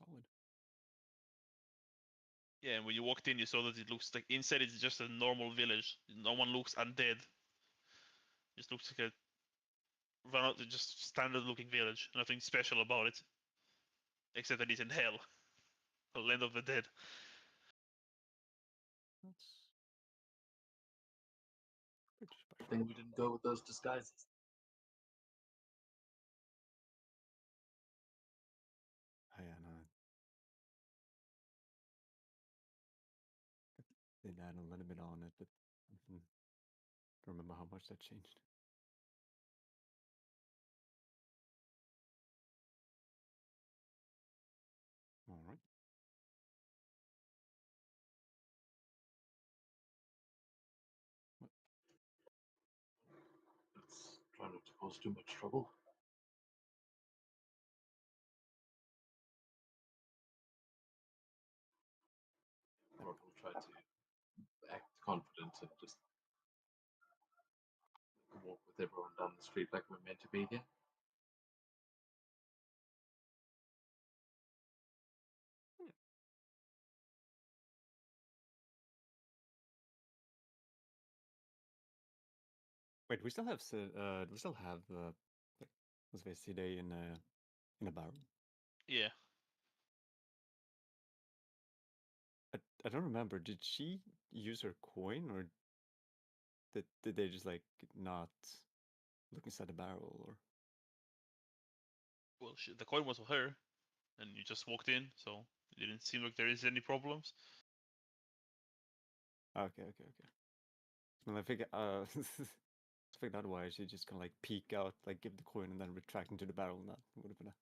solid. Yeah, and when you walked in, you saw that it looks like inside it's just a normal village. No one looks undead. Just looks like a just standard looking village. Nothing special about it, except that it's in hell, the land of the dead. That's pretty I special. think we didn't go with those disguises. Oh, yeah, no. They'd add a little bit on it, but don't remember how much that changed. All right. Let's try not to cause too much trouble. Or we'll try to act confident and just walk with everyone down the street like we're meant to be here. Wait, we still have like, Side in a barrel. Yeah. I don't remember. Did she use her coin, or did they just like not look inside the barrel, or? Well, the coin was for her, and you just walked in, so it didn't seem like there is any problems. Okay. Well, I think I think otherwise she just kind of like peek out, like give the coin, and then retract into the barrel, and that would have been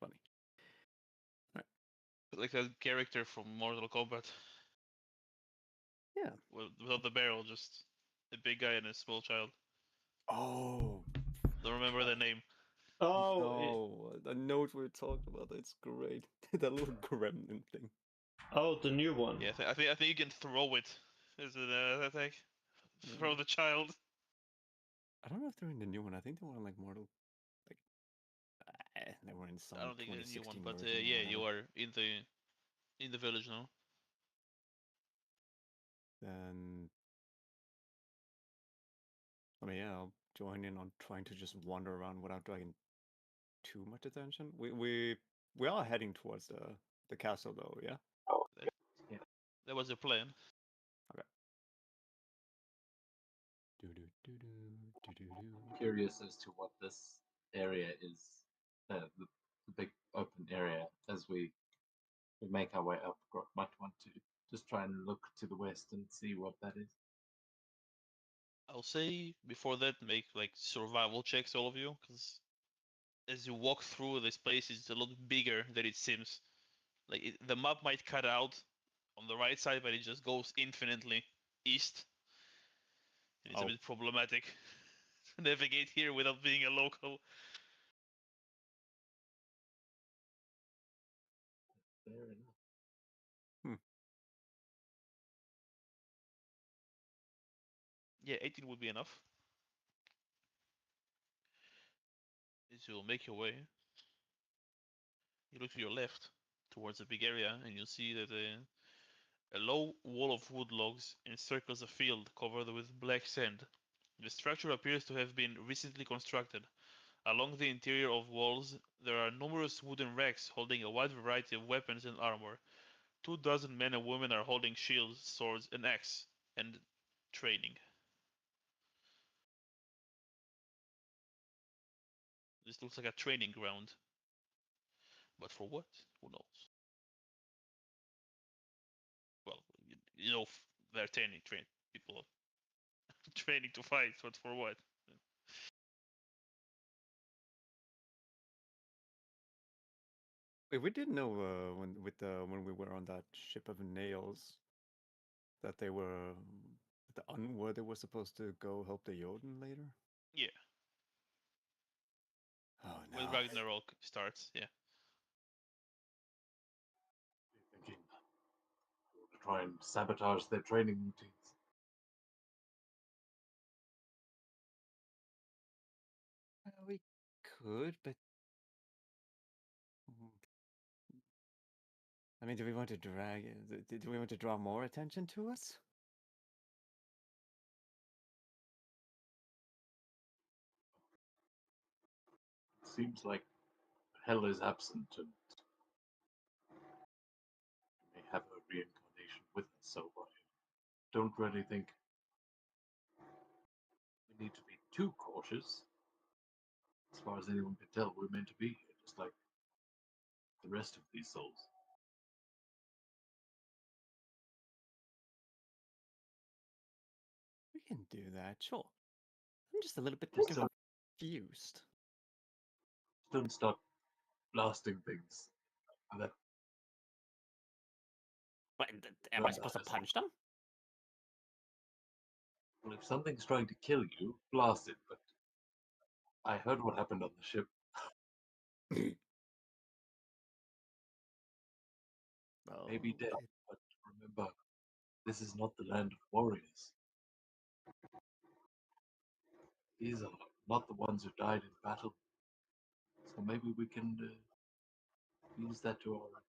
funny. Like a character from Mortal Kombat. Yeah. Without the barrel, just a big guy and a small child. Oh. Don't remember the name. Oh, no, I know what we're talking about. It's great. That little gremlin thing. The new one. Yeah, I think you can throw it. Is it attack? Yeah. Throw the child. I don't know if they're in the new one. I think they were in like Mortal, like they were in some I don't think it's a new one, 2016 but version. Or yeah, you whatever. are in the village now. Then, I mean, yeah, I'll join in on trying to just wander around without drawing too much attention. We are heading towards the castle, though. Yeah. That was the plan. Okay. Do do do do do do do. Curious as to what this area is, the big open area. As we make our way up, might want to just try and look to the west and see what that is. I'll say before that, make like survival checks, all of you, because as you walk through this place, it's a lot bigger than it seems. Like the map might cut out on the right side, but it just goes infinitely east. And it's a bit problematic to navigate here without being a local. Fair enough. Yeah, 18 would be enough. As you'll make your way, you look to your left towards the big area, and you'll see that a low wall of wood logs encircles a field covered with black sand. The structure appears to have been recently constructed. Along the interior of walls, there are numerous wooden racks holding a wide variety of weapons and armor. 24 men and women are holding shields, swords, and axe, and training. This looks like a training ground. But for what? Who knows? Well, you know, they're train people training to fight, but for what? Wait, we did know when we were on that ship of nails that they were the unworthy were supposed to go help the Jotun later. Yeah. Oh no. When Ragnarok starts, yeah. Thinking to try and sabotage their training routines. We could, but I mean, do we want to drag? Do we want to draw more attention to us? Seems like hell is absent and may have a reincarnation with us, so I don't really think we need to be too cautious. As far as anyone can tell, we're meant to be here, just like the rest of these souls. We can do that, sure. I'm just a little bit Just confused. don't start blasting things. That What, am I Right, supposed to that's- punch them? well, if something's trying to kill you, blast it. But I heard what happened on the ship. Well, Maybe dead, but remember, this is not the land of warriors. These are not the ones who died in battle. So maybe we can use that to our advantage.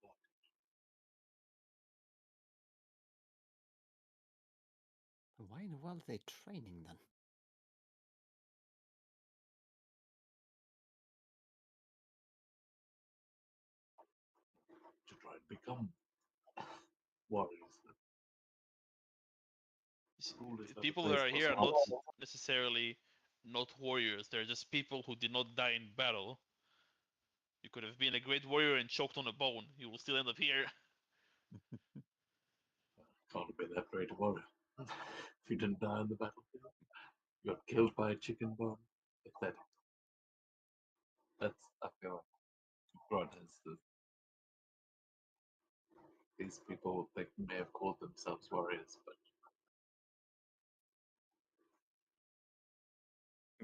why in the world are they training then? To try and become warriors. s- School is not a People place that are for here are small- not necessarily not warriors. They're just people who did not die in battle. You could have been a great warrior and choked on a bone. You will still end up here. Can't have been that great a warrior. If you didn't die on the battlefield, you got killed by a chicken bone. Pathetic. That's I feel like Grant has these people they may have called themselves warriors, but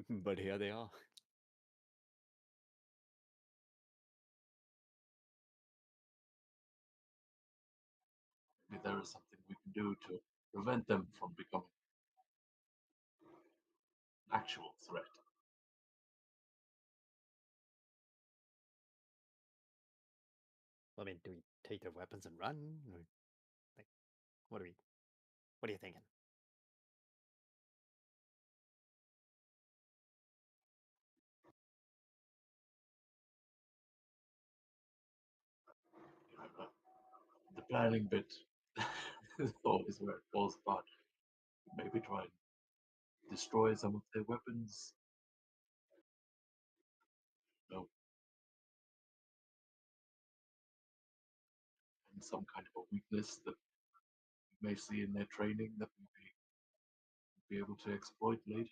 But here they are. maybe there is something we can do to prevent them from becoming an actual threat. I mean, do we take their weapons and run? Or, like, what are you thinking? The planning bit is always where it falls apart. Maybe try and destroy some of their weapons. No. And some kind of a weakness that we may see in their training that we may be able to exploit later.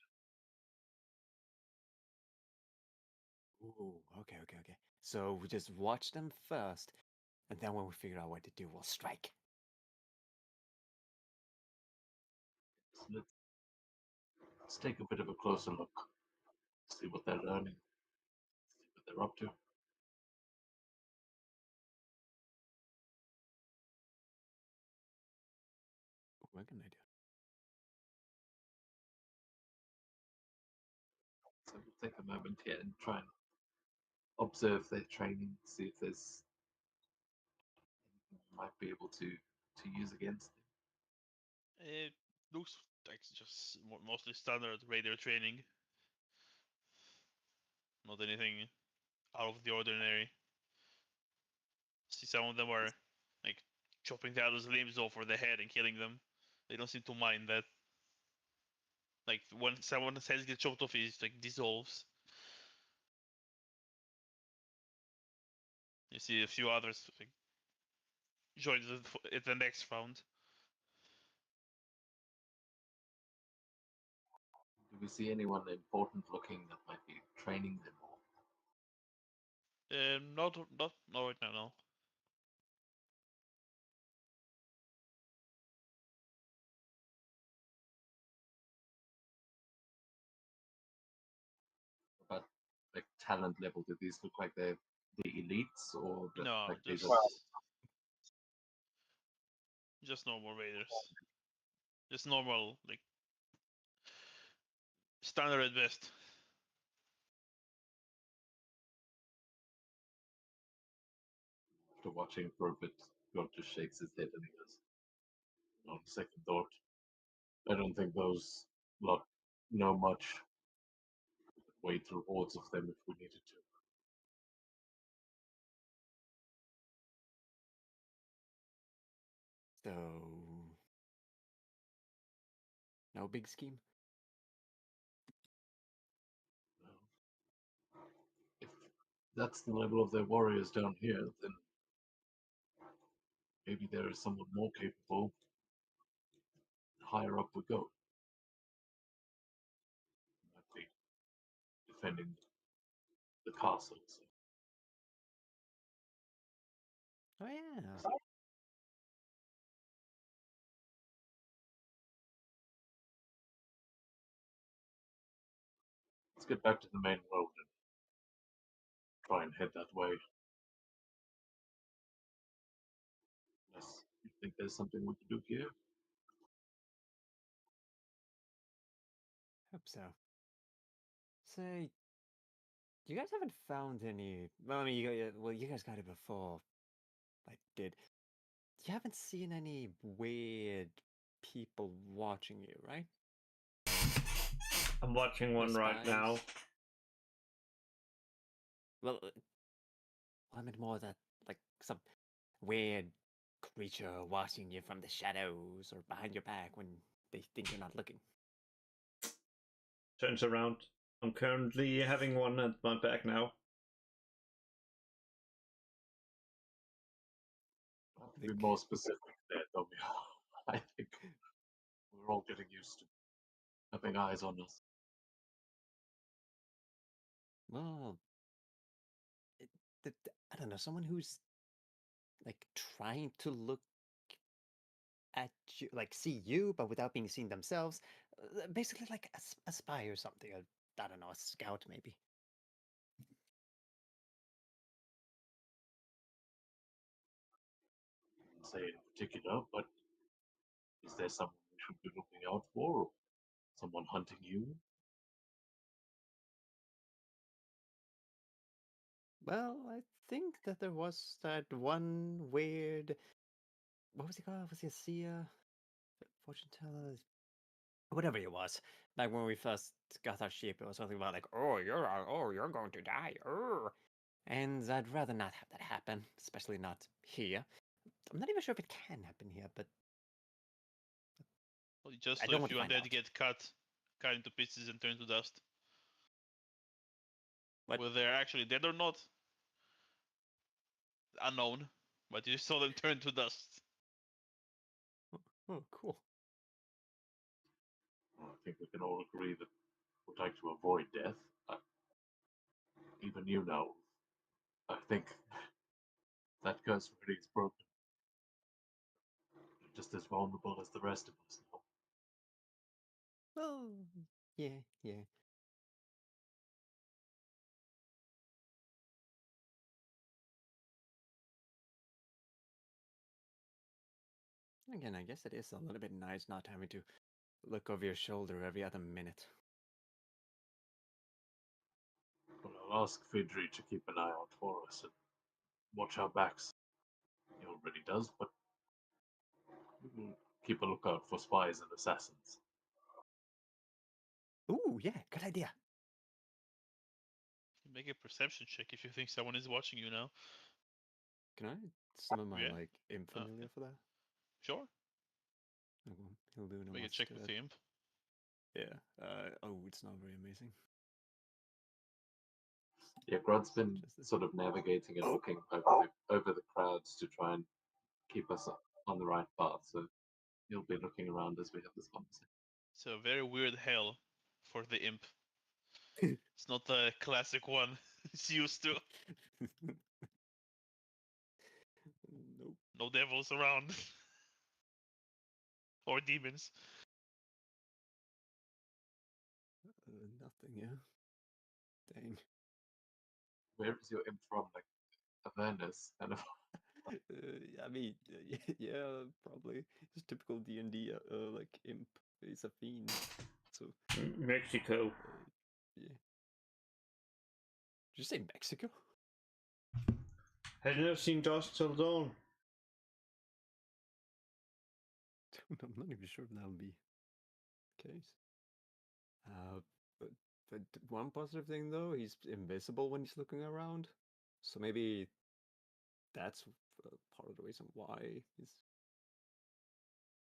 Ooh, okay. So we just watch them first, and then when we figure out what to do, we'll strike. So let's take a bit of a closer look, see what they're learning, see what they're up to. What can I do? So we'll take a moment here and try and observe their training, see if there's anything we might be able to use against them. It looks like just mostly standard raider training. Not anything out of the ordinary. See, some of them are like chopping the other's limbs off or the head and killing them. They don't seem to mind that. Like when someone's head gets chopped off, it like dissolves. You see a few others like, join the next round. Do we see anyone important looking that might be training them all? Not right now. No. But like talent level, do these look like they're the elites or No, like these just are just normal raiders. Just normal like standard at best. after watching for a bit, God just shakes his head and he goes, on second thought, I don't think those lot know much. Wade through hordes of them if we needed to. So, no big scheme. If that's the level of their warriors down here, then maybe there is someone more capable. Higher up we go. Might be defending the castle. So. Oh yeah. Let's get back to the main road and try and head that way. Unless you think there's something we can do here. Hope so. Say, you guys haven't found any. Well, I mean, you guys got it before I did. You haven't seen any weird people watching you, right? I'm watching No one right now. spies? Well, I meant more that, like, some weird creature watching you from the shadows or behind your back when they think you're not looking. Turns around. I'm currently having one at my back now. To be more specific there, though, I think we're all getting used to having eyes on us. Well, I don't know, someone who's like trying to look at you, like see you, but without being seen themselves. Basically, like a spy or something. I don't know, a scout maybe. Say in particular, but is there someone we should be looking out for? Or someone hunting you? Well, I think that there was that one weird. What was he called? Was he a seer? Fortune teller? Whatever it was. Back when we first got our ship, it was something about like, oh, you're going to die. And I'd rather not have that happen, especially not here. I'm not even sure if it can happen here, but Well, just I so don't if want to you find undead out. get cut into pieces and turned to dust. What? Whether they're actually dead or not, unknown. But you saw them turn to dust. Oh, cool. Well, I think we can all agree that we'd like to avoid death. Even you know. I think that curse really is broken. You're just as vulnerable as the rest of us now. Oh, yeah. Again, I guess it is a little bit nice not having to look over your shoulder every other minute. Well, I'll ask Fidri to keep an eye out for us and watch our backs. He already does, but we'll keep a lookout for spies and assassins. Ooh, yeah, good idea. Make a perception check if you think someone is watching you now. Can I summon my Yeah. like imp familiar for that? Sure. Okay, he'll do Make a check with the imp. Yeah. Oh, it's not very amazing. Yeah, Grod's been Just sort of navigating and Oh. looking over the crowds to try and keep us on the right path. So he'll be looking around as we have this conversation. It's a very weird hell for the imp. It's not the classic one it's used to. Nope. No devils around. Or demons. Nothing. Yeah. Dang. Where is your imp from? Like Avernus, kind of. I mean, yeah, probably. It's typical D&D, like imp. He's a fiend. So, Mexico. yeah. Did you say Mexico? Have you never seen Dusk Till Dawn? I'm not even sure if that'll be the case. But, but one positive thing though, he's invisible when he's looking around. So maybe that's part of the reason why he's.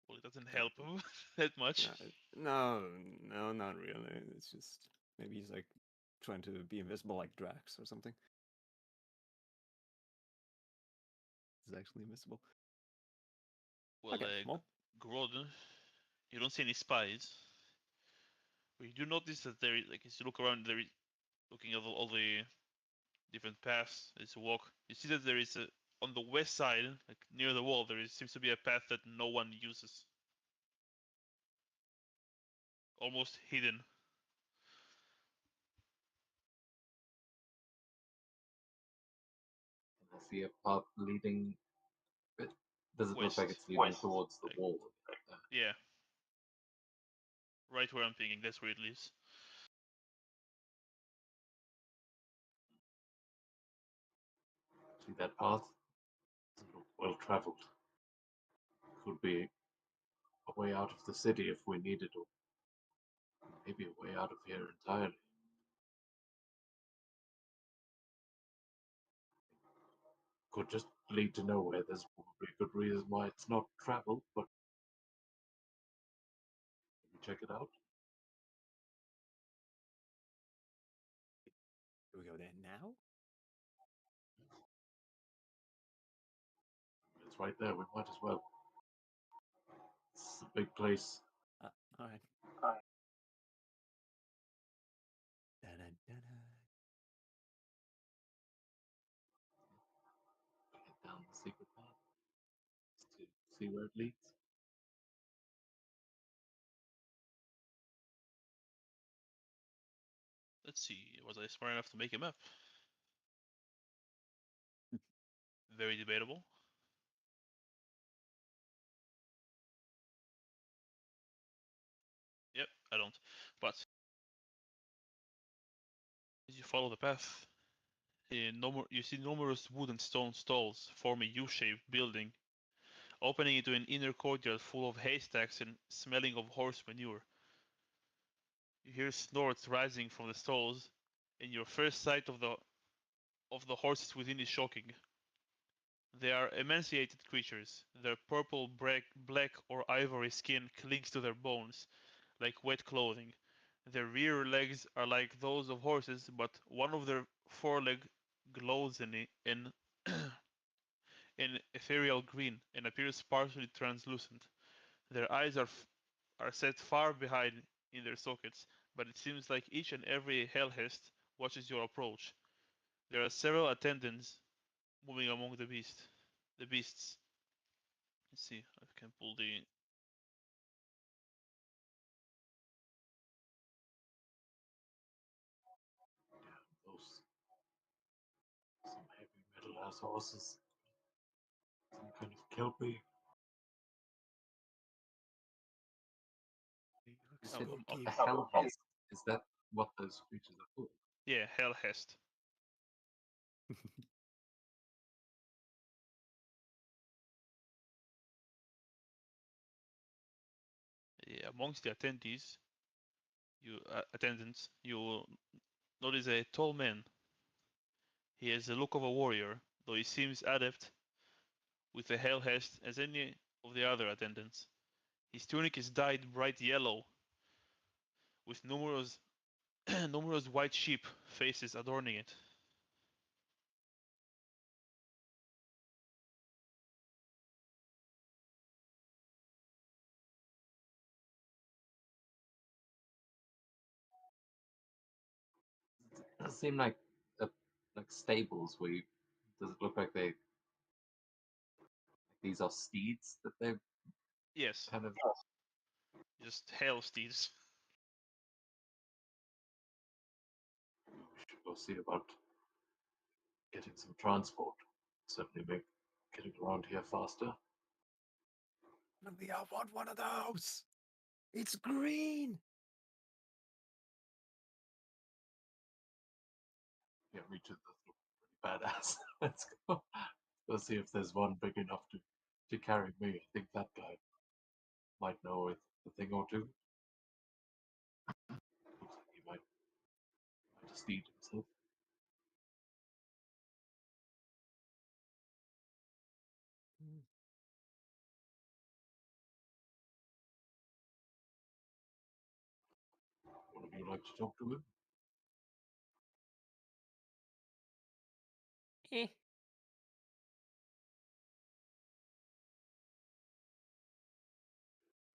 Well, it doesn't help him that much. No, not really. It's just maybe he's like trying to be invisible like Drax or something. He's actually invisible. Well, Okay, well, Grodin, you don't see any spies. But you do notice that there is, like, as you look around, there is, looking at all the different paths as you walk, you see that there is a, on the west side, like near the wall, seems to be a path that no one uses. Almost hidden. And I see a path leading. Does it look like West. it's leading West. towards the Like- wall? Yeah. Right where I'm thinking, that's where it leads. See that path? Doesn't look well traveled. Could be a way out of the city if we needed to. Maybe a way out of here entirely. Could just lead to nowhere. There's probably a good reason why it's not traveled, but maybe check it out. do we go there now? It's right there. We might as well. It's a big place. All right. Da-da-da-da. Head down the secret path just to see where it leads. Let's see, was I smart enough to make a map? Very debatable. Yep, I don't. But as you follow the path, you see numerous wood and stone stalls form a U-shaped building, opening into an inner courtyard full of haystacks and smelling of horse manure. You hear snorts rising from the stalls, and your first sight of the horses within is shocking. They are emaciated creatures. Their purple, black, or ivory skin clings to their bones like wet clothing. Their rear legs are like those of horses, but one of their foreleg glows in ethereal green and appears partially translucent. Their eyes are set far behind in their sockets, but it seems like each and every Hellhest watches your approach. There are several attendants moving among the beasts. Let's see, I can pull the. Those some heavy metal ass horses. Some kind of kelpie. They look You Oh, said spooky. a hellhest. Is that what those creatures are called? Yeah, Hellhest. Yeah, amongst the attendants, you will notice a tall man. He has the look of a warrior, though he seems adept with the Hellhest as any of the other attendants. His tunic is dyed bright yellow, with numerous white sheep faces adorning it. It does seem like stables where you, does it look like these are steeds that they've Yes, kind of just hell steeds. we should go see about getting some transport. Certainly make getting around here faster. Maybe I want one of those. It's green. Yeah, reaches look pretty badass. Let's go. Go see if there's one big enough to carry me. I think that guy might know a thing or two. Looks like he might just eat himself. Hmm. One of you like to talk to him? Eh.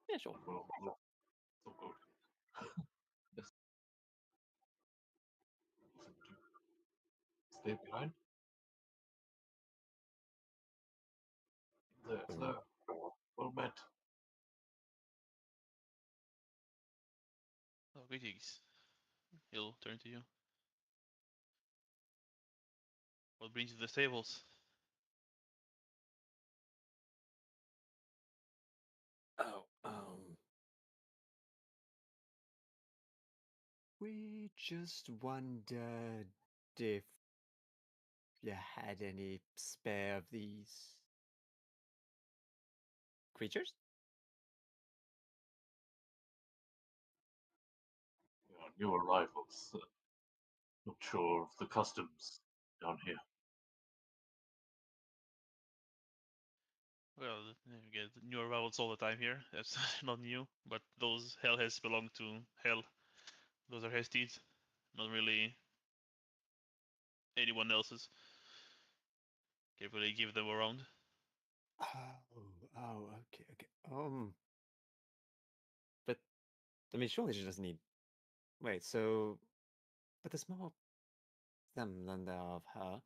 Yeah, sure. Well, so good. Yes. Stay behind. There, sir. Well met. Oh, greetings. He'll turn to you. What brings you to the stables? Oh, we just wondered if you had any spare of these creatures? We are new arrivals. Not sure of the customs down here. Well, you get new arrivals all the time here. That's not new, but those hell has belong to hell. Those are his deeds, not really anyone else's. Can't really give them around. Okay. But I mean, surely she doesn't need. Wait, so, but there's more of them than there are of her.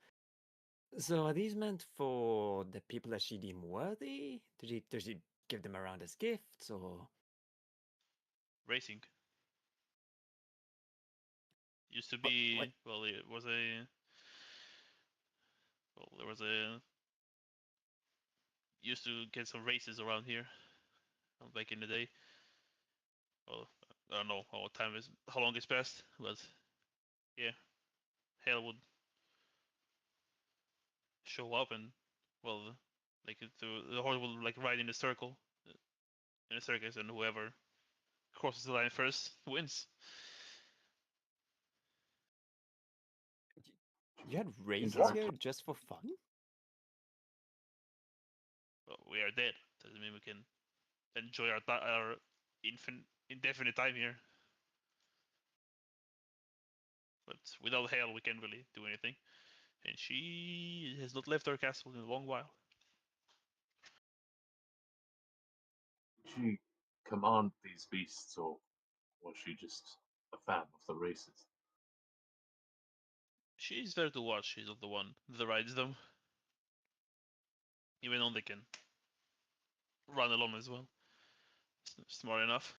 So are these meant for the people that she deemed worthy? Does she give them around as gifts, or? Racing used to What? be well, it was a well, there was a used to get some races around here back in the day. Well, I don't know how long it's passed, but yeah, hell would show up and well, the horse will like ride in a circle, in a circus, and whoever crosses the line first wins. You had races Interrupt. here just for fun? Well, we are dead. Doesn't mean we can enjoy our indefinite time here. But without Hale, we can't really do anything. And she has not left her castle in a long while. Did she command these beasts, or was she just a fan of the races? She's there to watch. She's not the one that rides them. Even though they can run alone as well. Smart enough.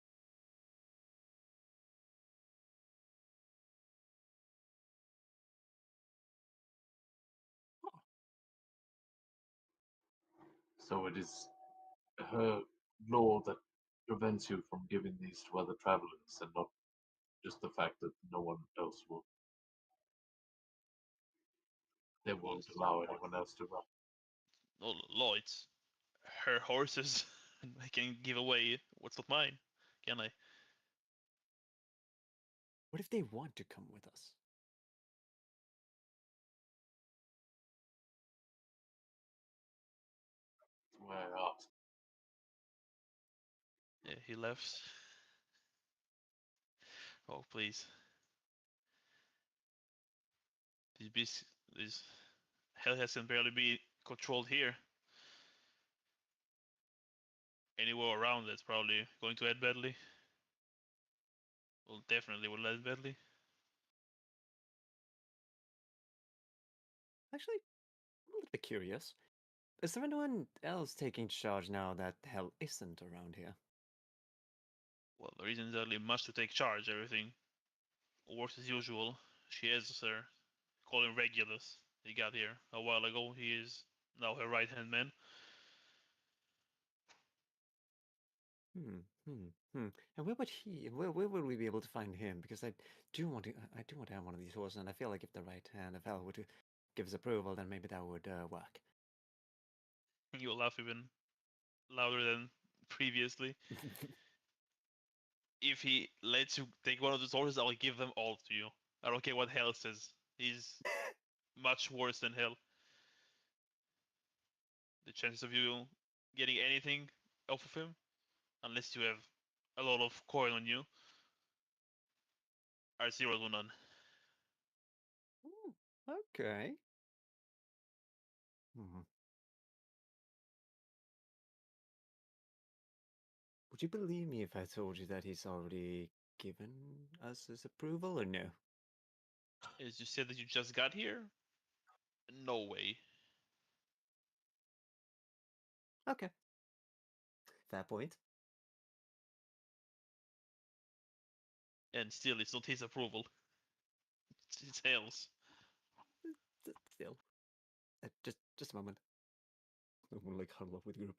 So it is her law that prevents you from giving these to other travelers, and not just the fact that no one else will. They won't allow anyone else to run. No law, it's her horses. I can give away what's not mine, can I? What if they want to come with us? That's why I asked. Yeah, he left. Oh, please. These beasts, these hellheads can barely be controlled here. Anywhere around that's probably going to end badly. Well, definitely will end badly. Actually, I'm a little bit curious. Is there anyone else taking charge now that Hell isn't around here? Well, there isn't exactly much to take charge. Everything works as usual. She has her calling Regulus. He got here a while ago. He is now her right-hand man. And where would where would we be able to find him? Because I do want to have one of these horses, and I feel like if the right hand of Hell were to give his approval, then maybe that would work. You'll laugh even louder than previously. If he lets you take one of those horses, I'll give them all to you. I don't care what hell says. He's much worse than hell. The chances of you getting anything off of him, unless you have a lot of coin on you, are 0 to none. Okay. Hmm. Would you believe me if I told you that he's already given us his approval, or no? As you said that you just got here? No way. Okay. Fair point. And still, it's not his approval. It's hell's. Still. Just a moment. I'm gonna like huddle up with the group.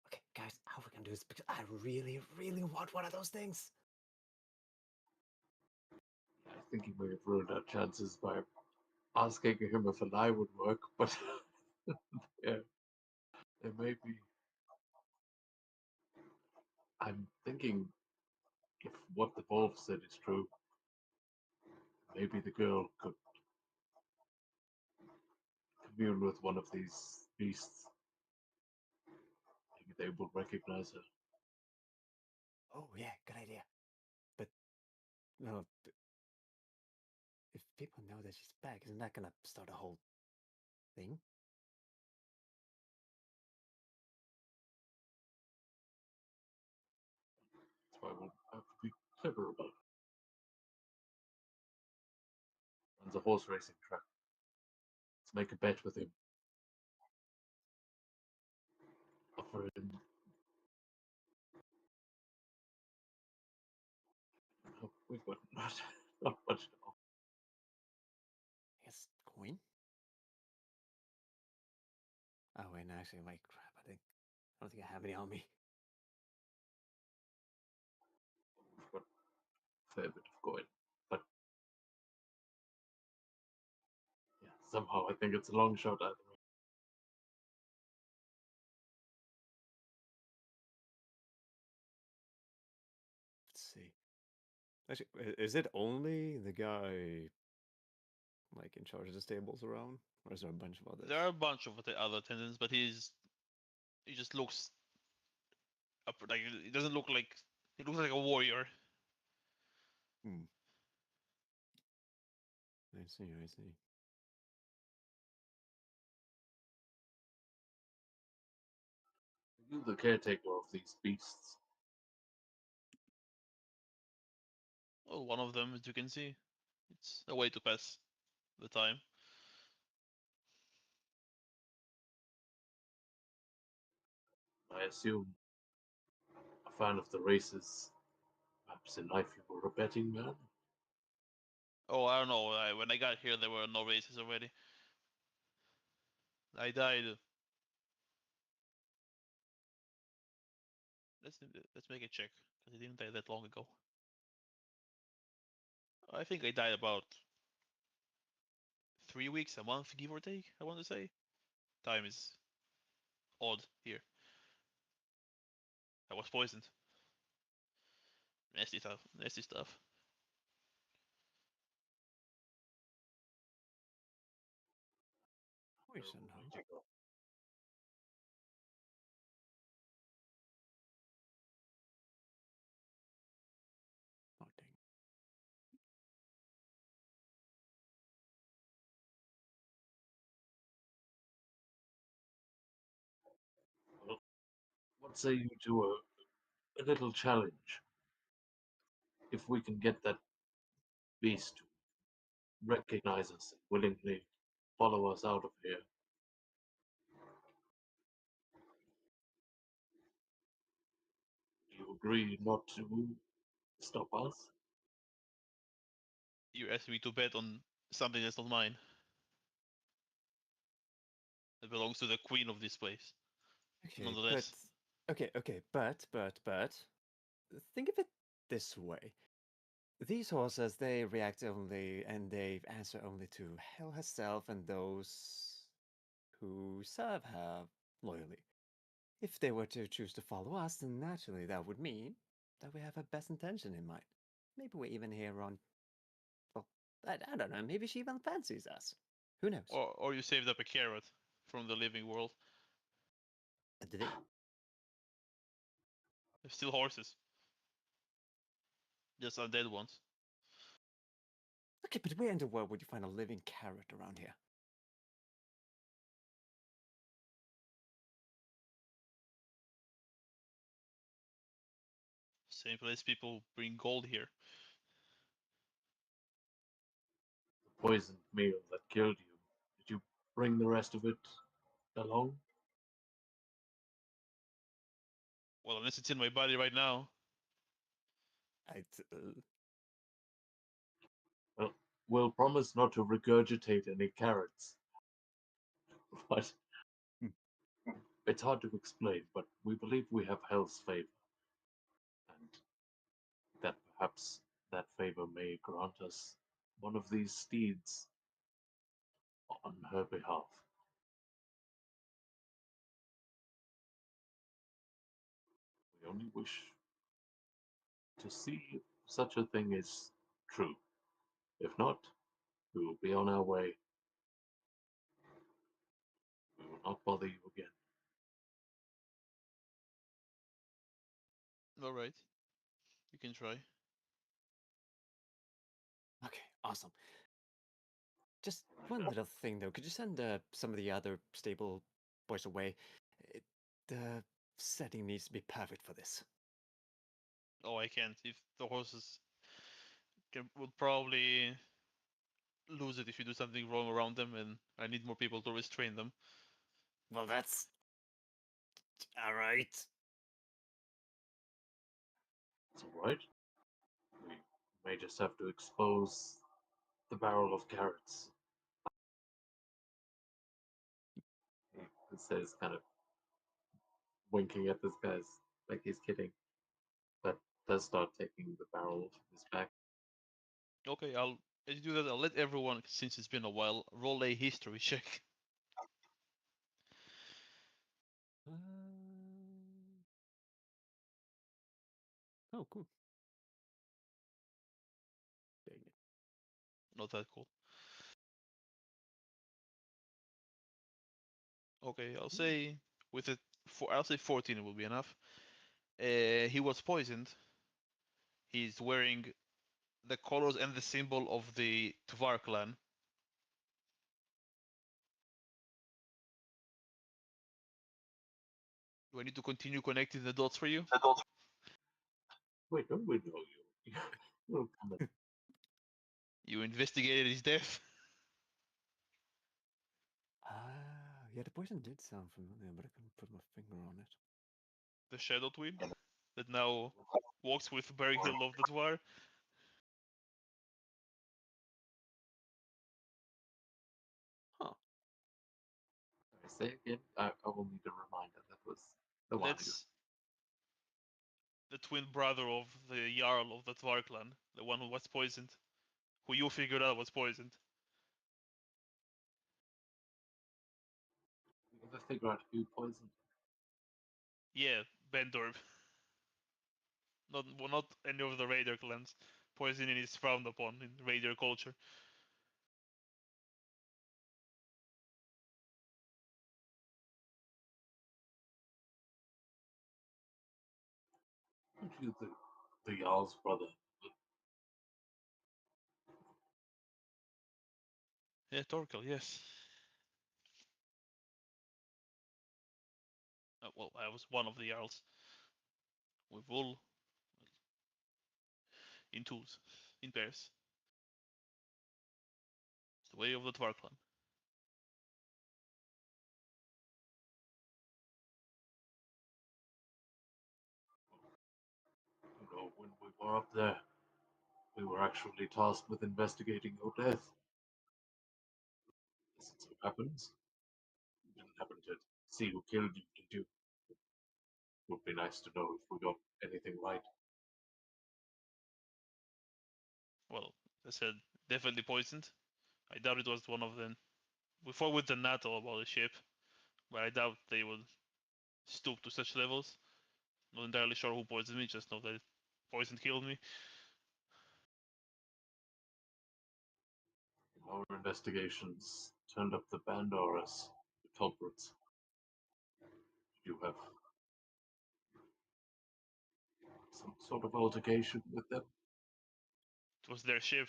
Okay, guys, how we gonna do this? Because I really, really want one of those things. I think he may have ruined our chances by asking him if a lie would work, but yeah, there may be. I'm thinking if what the wolf said is true, maybe the girl could commune with one of these beasts. Maybe they will recognize her. Oh yeah, good idea. But no, if people know that she's back, isn't that gonna start a whole thing? That's why we'll have to be clever about it. Runs a horse racing track. Let's make a bet with him. Offer him. Oh, we've got not much to offer. I guess coin. Oh wait, no, actually, wait, crap. I don't think I have any on me. We've got a fair bit of coin, but yeah, somehow I think it's a long shot either way. Let's see. Actually, is it only the guy like in charge of the stables around, or is there a bunch of others? There are a bunch of the other attendants, but he just looks up like he doesn't look like he looks like a warrior. I see. I see. You're the caretaker of these beasts. Well, one of them, as you can see, it's a way to pass the time. I assume a fan of the races. Perhaps in life you were a betting man. Oh, I don't know. When I got here, there were no races already. I died. Let's make a check because I didn't die that long ago. I think I died about 3 weeks, a month, give or take. I want to say. Time is odd here. I was poisoned. Nasty stuff. Nasty stuff. Poison, huh? Oh dang. Well, what say you to a little challenge? If we can get that beast to recognize us and willingly follow us out of here, do you agree not to stop us? You asked me to bet on something that's not mine. It belongs to the queen of this place. Okay, Nonetheless. but think of it this way. These horses, they react only and they answer only to Hell herself and those who serve her loyally. If they were to choose to follow us, then naturally that would mean that we have her best intention in mind. Maybe we're even here on. Well, I don't know. Maybe she even fancies us. Who knows? Or you saved up a carrot from the living world. Did they? They're still horses. Just undead ones. Okay, but where in the world would you find a living carrot around here? Same place people bring gold here. Poisoned meal that killed you. Did you bring the rest of it along? Well, unless it's in my body right now. Well, we'll promise not to regurgitate any carrots. But it's hard to explain, but we believe we have Hell's favor. And that perhaps that favor may grant us one of these steeds on her behalf. We only wish to see if such a thing is true. If not, we will be on our way. We will not bother you again. Alright. You can try. Okay, awesome. Just one little thing though. Could you send some of the other stable boys away? The setting needs to be perfect for this. Oh, I can't. If the horses would probably lose it if you do something wrong around them, and I need more people to restrain them. Well, that's all right. It's alright. We may just have to expose the barrel of carrots. He says, kind of winking at this guy's like he's kidding, but does start taking the barrel off his back. Okay, as you do that, I'll let everyone, since it's been a while, roll a history check. Oh, cool. Dang it. Not that cool. Okay, I'll say with it. I'll say 14 will be enough. He was poisoned. He's wearing the colors and the symbol of the Tvar clan. Do I need to continue connecting the dots for you? Wait, don't we know you? You'll come in. You investigated his death. Yeah, the poison did sound familiar, but I couldn't put my finger on it. The Shadow Twin that now walks with Berghild of the Tvar. Huh. I say again, I will need a reminder. That was the one. That's the twin brother of the Jarl of the Tvar clan, the one who was poisoned, who you figured out was poisoned. You ever figure out who poisoned? Yeah, Bendorb. Not any of the Raider clans. Poisoning is frowned upon in Raider culture. Aren't you the Jarl's brother? Yeah, Torkel, yes. Well, I was one of the Jarls. With wool. In twos. In pairs. It's the way of the Tvar clan. You know, when we were up there, we were actually tasked with investigating your death. As it so happens, you didn't happen to see who killed you, did you? Would be nice to know if we got anything right. Well, I said definitely poisoned. I doubt it was one of them. We fought with the NATO about the ship, but I doubt they would stoop to such levels. Not entirely sure who poisoned me, just know that poison killed me. Our investigations turned up the Bandar as the culprits. Did you have some sort of altercation with them? It was their ship.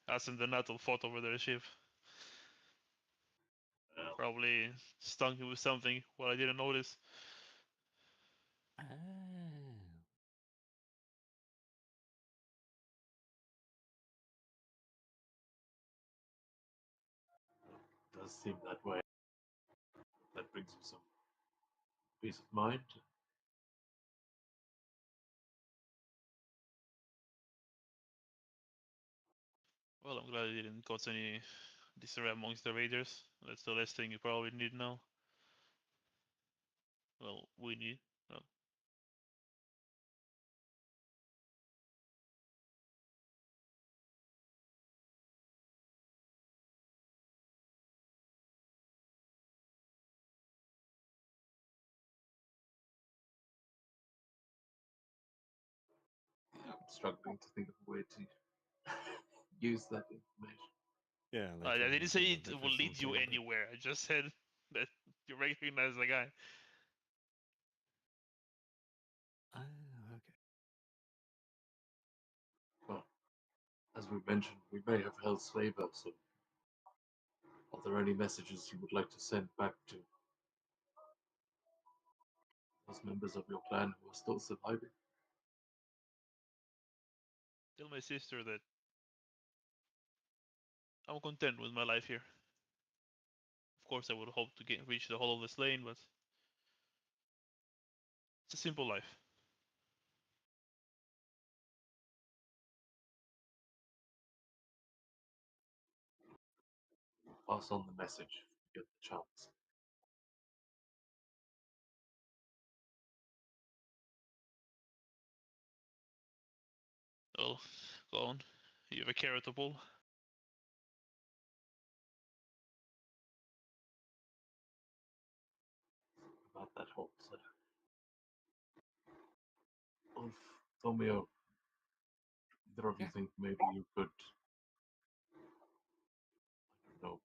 Us and the Natal fought over their ship. Well, Probably stung me with something what I didn't notice. Oh. it does seem that way. That brings you some peace of mind. Well, I'm glad I didn't cause any disarray amongst the raiders. That's the last thing you probably need now. Well, we need. Well, I'm struggling to think of a way to use that information. Yeah, I later didn't on say a it bit will for lead you something, but- anywhere. I just said that you recognize the guy. Ah, okay. Well, as we mentioned, we may have held slaver, so are there any messages you would like to send back to those members of your clan who are still surviving? Tell my sister that I'm content with my life here. Of course, I would hope to reach the Hall of the Slain, but it's a simple life. Pass on the message if you get the chance. Well, go on. You have a carrot to pull. About that whole Ulf, Thomio, either of you Yeah. think maybe you could, I don't know,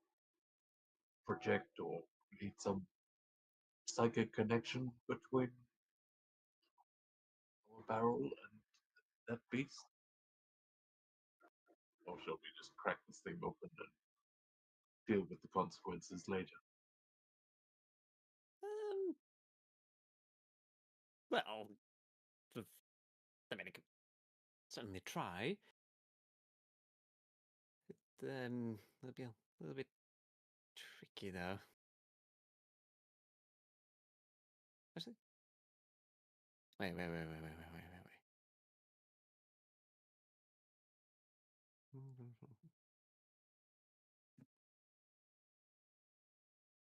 project or lead some psychic connection between our barrel and that beast? Or shall we just crack this thing open and deal with the consequences later? Um, well, I mean, I could certainly try. It'll be a little bit tricky, though. Actually, wait.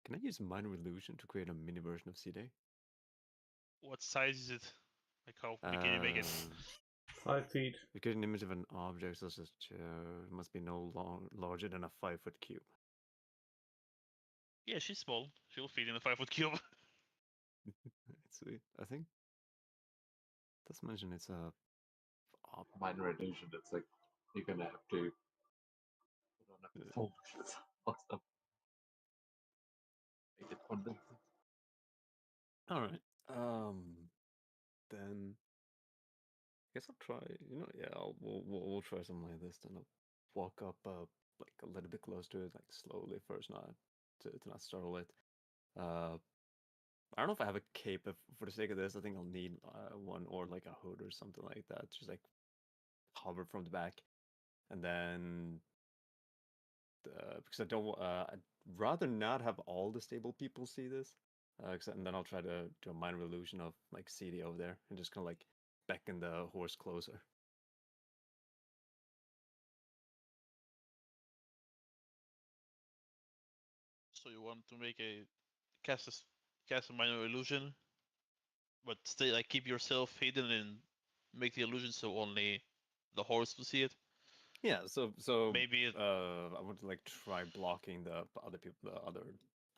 Can I use minor illusion to create a mini version of CD? What size is it? Like how big can you make it? 5 feet. You create an image of an object such as chair. It must be no larger than a 5-foot cube. Yeah, she's small. She'll fit in a 5-foot cube. Sweet. I think. Does mention it's a. Minor illusion, it's like you're gonna have to put on a Yeah. performance or something. Make it convincing. All right. Then. I guess I'll try. Yeah. We'll try something like this. Then I'll walk up, like a little bit close to it, like slowly first, not to not startle it. I don't know if I have a cape. For the sake of this, I think I'll need one, or like a hood or something like that. Just like hover from the back, and then because I don't, I'd rather not have all the stable people see this. And then I'll try to do a minor illusion of like CD over there, and just kind of like beckon the horse closer. So you want to make a cast a minor illusion, but stay like keep yourself hidden and make the illusion so only the horse will see it. Yeah. So Maybe I want to like try blocking the other people, the other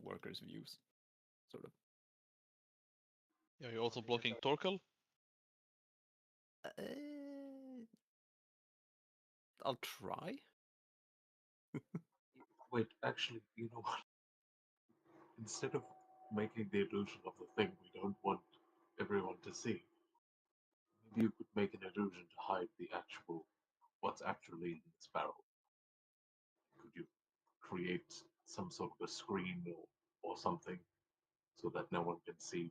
workers' views, sort of. Yeah, you're also blocking Torkel. I'll try. Wait, actually, you know what? Instead of making the illusion of the thing we don't want everyone to see, maybe you could make an illusion to hide the actual, what's actually in this barrel. Could you create some sort of a screen or something so that no one can see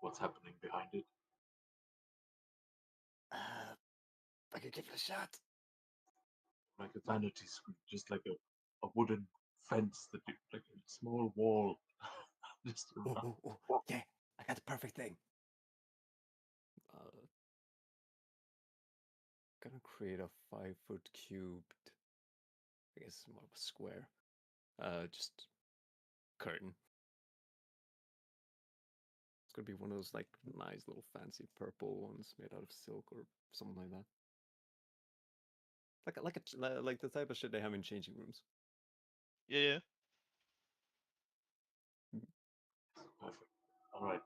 what's happening behind it? I could give it a shot. Like a vanity screen, just like a wooden fence that you, like a small wall. Just around. Yeah, I got the perfect thing. Gonna create a 5-foot cubed, I guess more of a square. Just curtain. It's gonna be one of those like nice little fancy purple ones made out of silk or something like that. Like the type of shit they have in changing rooms. Yeah. Perfect. All right.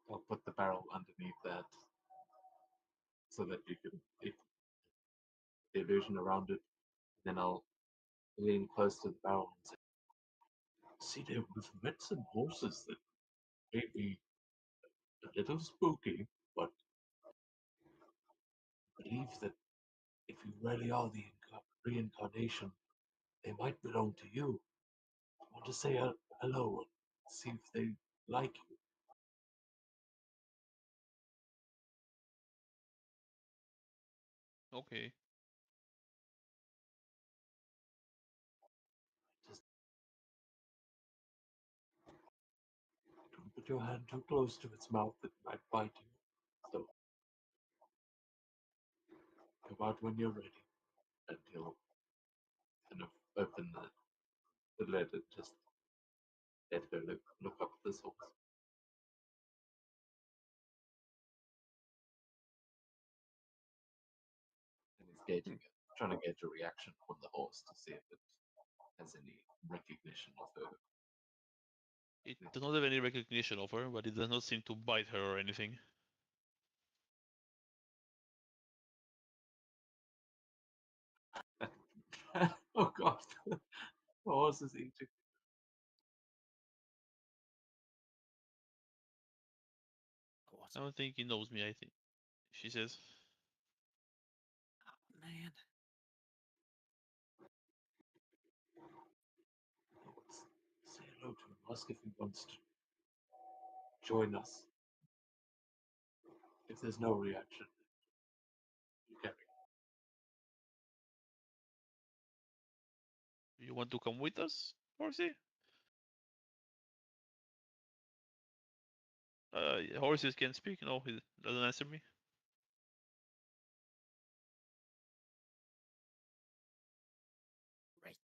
I'll put the barrel underneath that so that you can the illusion around it. Then I'll lean close to the barrel and say, "See, there, we've met some horses that may be a little spooky, but I believe that if you really are the reincarnation, they might belong to you. I want to say hello and see if they like you." Okay. Just don't put your hand too close to its mouth; it might bite you. So come out when you're ready, and he'll kind of open the lid and just let her look up at this horse. And he's gauging it, trying to gauge a reaction from the horse to see if it has any recognition of her. It does not have any recognition of her, but it does not seem to bite her or anything. Oh god, the horse is eating. I don't think he knows me, I think. She says. Man. Let's say hello to him, ask if he wants to join us. If there's no reaction, you carry You want to come with us, Horsey? Horses can speak. No, he doesn't answer me. Right.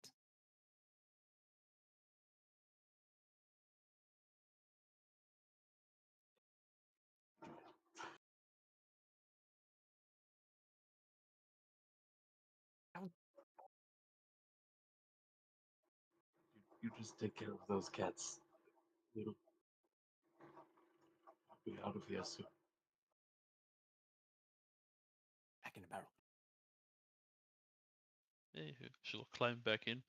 You just take care of those cats. We'll be out of here soon. Back in the barrel. Yeah, she'll climb back in.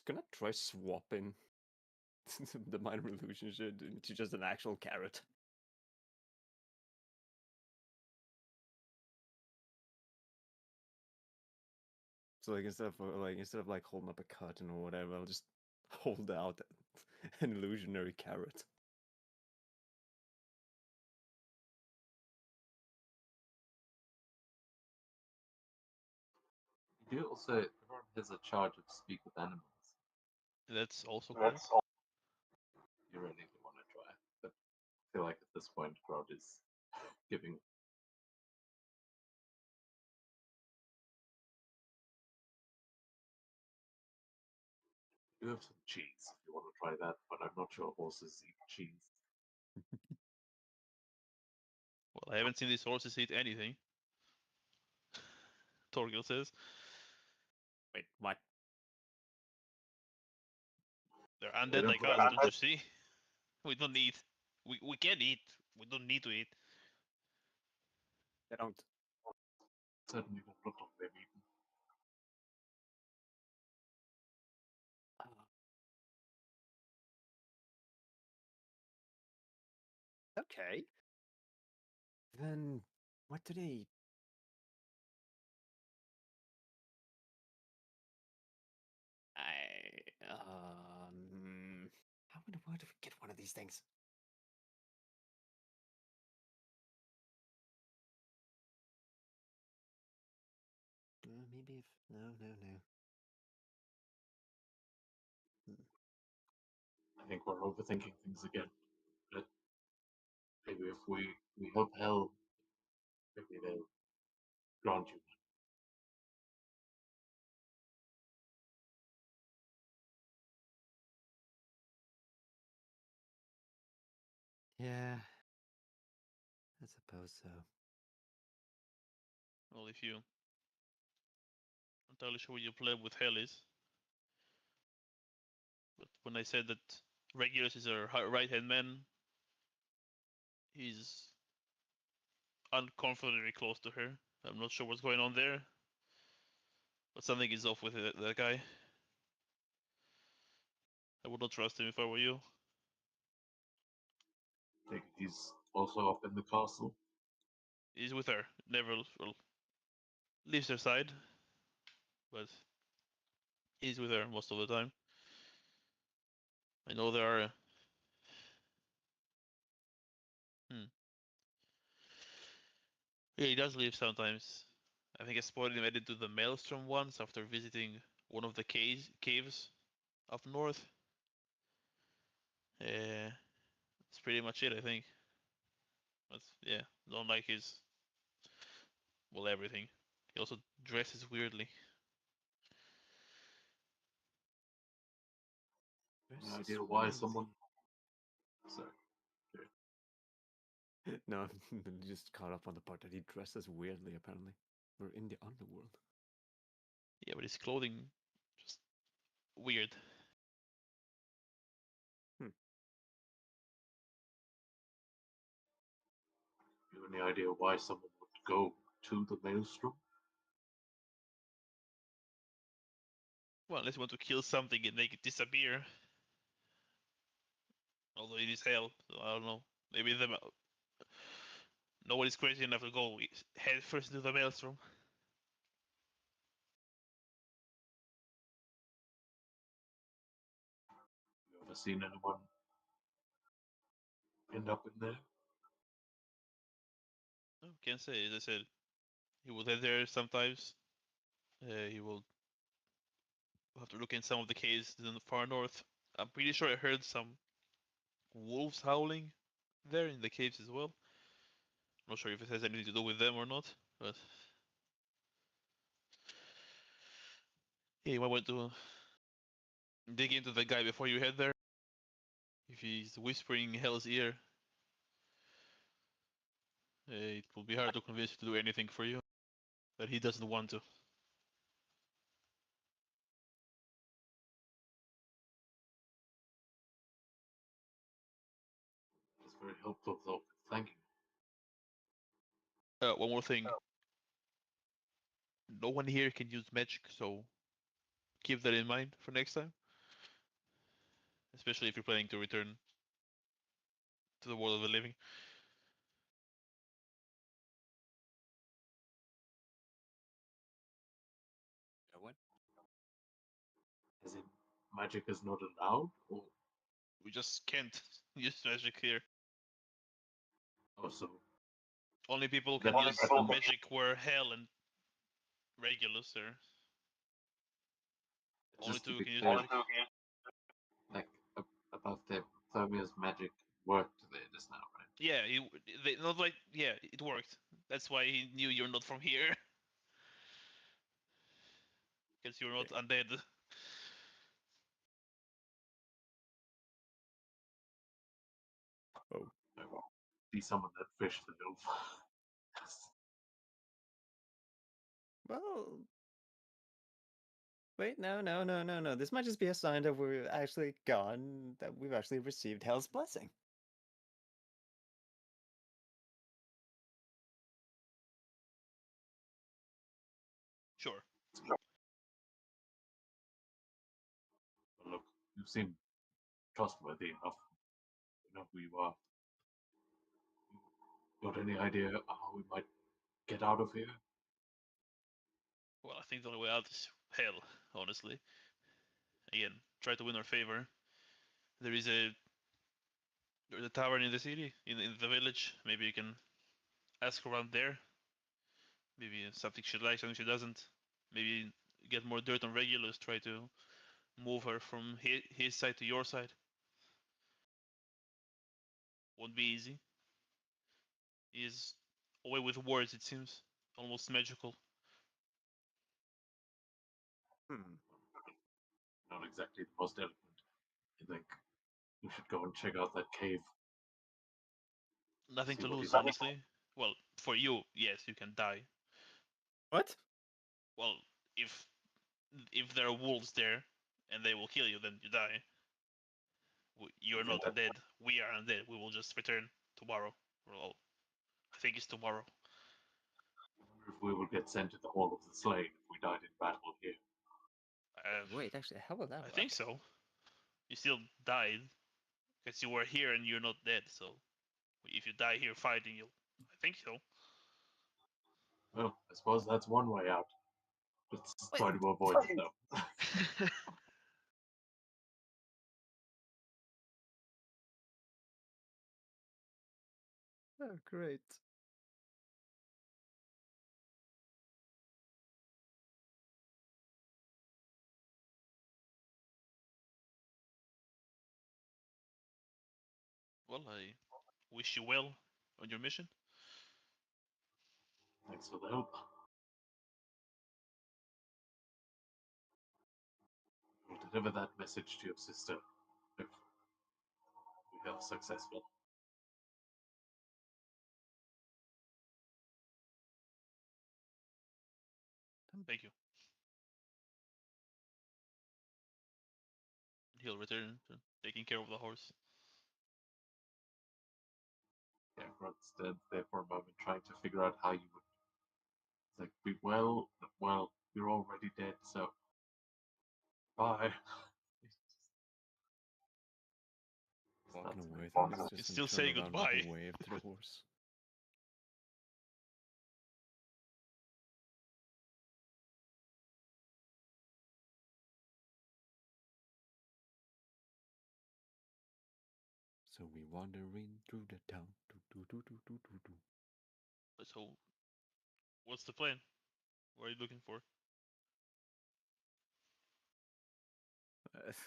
Can I try swapping the minor illusion shit into just an actual carrot? So like instead of like holding up a curtain or whatever, I'll just hold out an illusionary carrot. You do also, everyone has a charge of speak with animals. That's also cool. You really do want to try, but I feel like at this point, Grod is giving. You have some cheese if you want to try that, but I'm not sure horses eat cheese. Well, I haven't seen these horses eat anything. Torgil says. Wait, what? They're undead like us, don't you see? We don't need. We can eat. We don't need to eat. They don't. Certainly don't look like they've eaten. Okay. Then what do they? How in the world do we get one of these things? Maybe if no. I think we're overthinking things again. But maybe if we help Hell, maybe they'll grant you. Yeah, I suppose so. Well, if you entirely sure what your plan with Hell is. But when I said that Regulus is our right hand man, he's uncomfortably close to her. I'm not sure what's going on there, but something is off with that guy. I would not trust him if I were you. I think he's also up in the castle. He's with her. Never leaves her side, but he's with her most of the time. I know there are. Yeah, he does leave sometimes. I think I spotted him headed to the Maelstrom once after visiting one of the caves up north. That's pretty much it, I think. But yeah, don't like his everything. He also dresses weirdly. No idea why someone. Sorry. No, I'm just caught up on the part that he dresses weirdly. Apparently, we're in the underworld. Yeah, but his clothing just weird. You have any idea why someone would go to the Maelstrom? Well, unless you want to kill something and make it disappear. Although it is hell, so I don't know. Maybe nobody's crazy enough to go head first into the Maelstrom. You ever seen anyone end up in there? No, can't say. As I said, he will head there sometimes. He will have to look in some of the caves in the far north. I'm pretty sure I heard some wolves howling there in the caves as well. I'm not sure if it has anything to do with them or not, but yeah, you might want to dig into the guy before you head there. If he's whispering Hell's ear, it will be hard to convince him to do anything for you that he doesn't want to. It's very helpful, though. Thank you. One more thing. No one here can use magic, so keep that in mind for next time. Especially if you're planning to return to the world of the living. What? As in, magic is not allowed? Or We just can't use magic here. also, Only people who That can use people- magic were Hell and Regulus, or only just to two be can use clear, magic. like, about the Thermia's magic worked there just now, right? Yeah, not like it worked. That's why he knew you're not from here, because you're not undead. Be someone that fished the elf. Well, Wait, no. This might just be a sign that we're actually gone, that we've actually received Hell's blessing. Sure. But look, you seem trustworthy enough. You know who you are. Got any idea how we might get out of here? Well, I think the only way out is hell, honestly. Again, try to win our favor. There is a there's a tavern in the city, in the village. Maybe you can ask around there. Maybe something she likes, something she doesn't. Maybe get more dirt on Regulus. Try to move her from his side to your side. Won't be easy. He's away with words, it seems. Almost magical. Hmm. Not exactly the most eloquent. I think we should go and check out that cave. Nothing See to what lose, he's up to. honestly. Well, for you, yes, you can die. What? Well, if there are wolves there and they will kill you, then you die. You're not undead. We are undead. We will just return tomorrow. Well, I think it's tomorrow. I wonder if we will get sent to the Hall of the Slain if we died in battle here. Wait, actually, how will that I work? think so. You still died because you were here and you're not dead. So if you die here fighting, you'll. I think so. Well, I suppose that's one way out. Let's Wait, try to avoid it though. Oh, great. Well, I wish you well on your mission. Thanks for the help. We'll deliver that message to your sister if we are successful. Thank you. He'll return to taking care of the horse. Yeah, Grant stands there for a moment trying to figure out how you would. It's like, well, you're already dead, so bye. Walking Starts away, walking then away. it's just Still turn say around and goodbye. wave to the horse. So we wandering through the town. Do. So, what's the plan? What are you looking for? It's,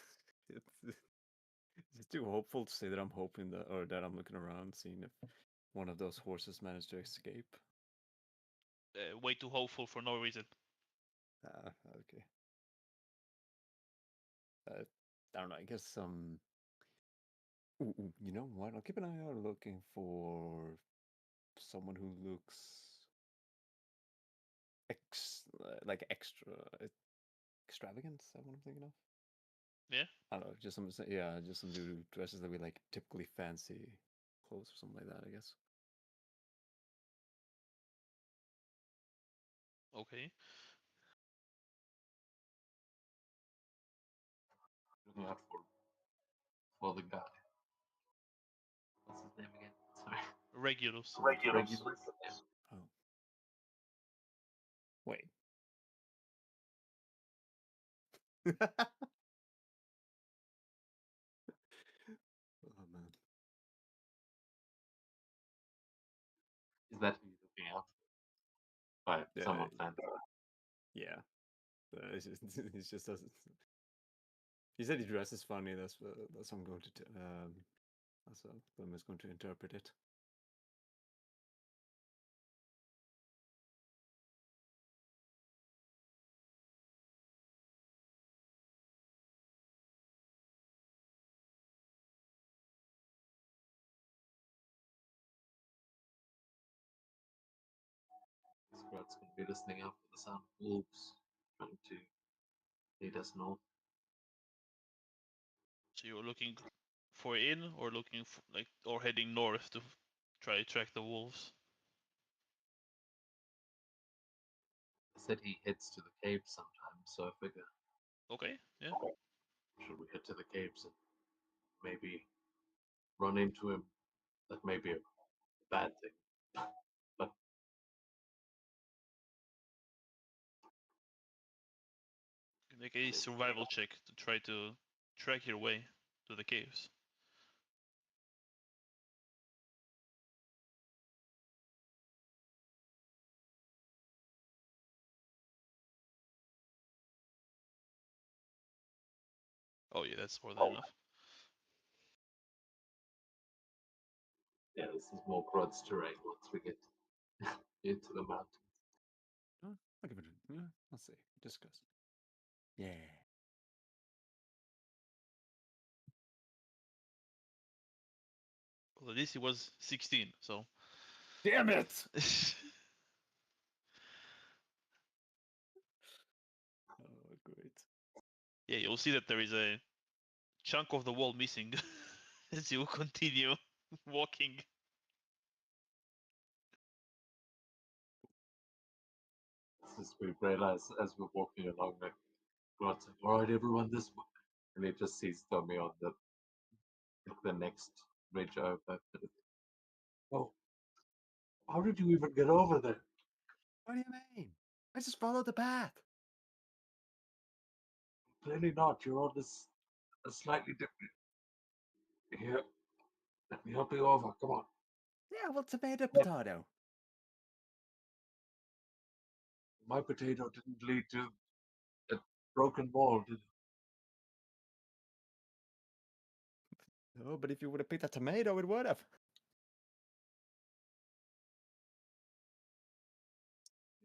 it's too hopeful to say that I'm hoping that, or that I'm looking around, seeing if one of those horses managed to escape. Way too hopeful for no reason. Ah, okay. I don't know. I guess you know what? I'll keep an eye out looking for someone who looks like extravagant. Is that what I'm thinking of? Yeah. I don't know. Just some dude who dresses like we like typically fancy clothes or something like that. I guess. Okay. Looking out for the guy. What's his name again? Sorry. Regulus. Regulus. Yeah. Oh. Wait. Oh man. Is that who you're looking out for? By Yeah, someone fancy. yeah. It's just doesn't. He said he dresses funny. That's how I'm going to. That's how I'm just going to interpret it. Squad's going to be listening out for the sound of wolves trying to Lead us north. So you're looking for in, or looking for, or heading north to try to track the wolves. I said he heads to the caves sometimes, so I figure Okay, yeah. should we head to the caves and maybe run into him? That may be a bad thing. But Make a survival check to try to track your way to the caves. Oh yeah, that's more than enough. yeah, this is more Grod's terrain once we get into the mountains. Oh, I'll give it. Yeah, let's see. Discuss. Yeah. Well, at least it was 16, so. Damn it! Oh, great. Yeah, you'll see that there is a chunk of the wall missing as you continue walking. Since we realize as we're walking along, like Grod's like, "All right, everyone, this way," and he just sees Tommy on the next ridge over. Oh, how did you even get over there? What do you mean? I just followed the path. Clearly not. You're on this a slightly different. Here, let me help you over. Come on. Yeah, well, tomato, potato. My potato didn't lead to a broken wall, did it? Oh, but if you would have picked a tomato, it would have.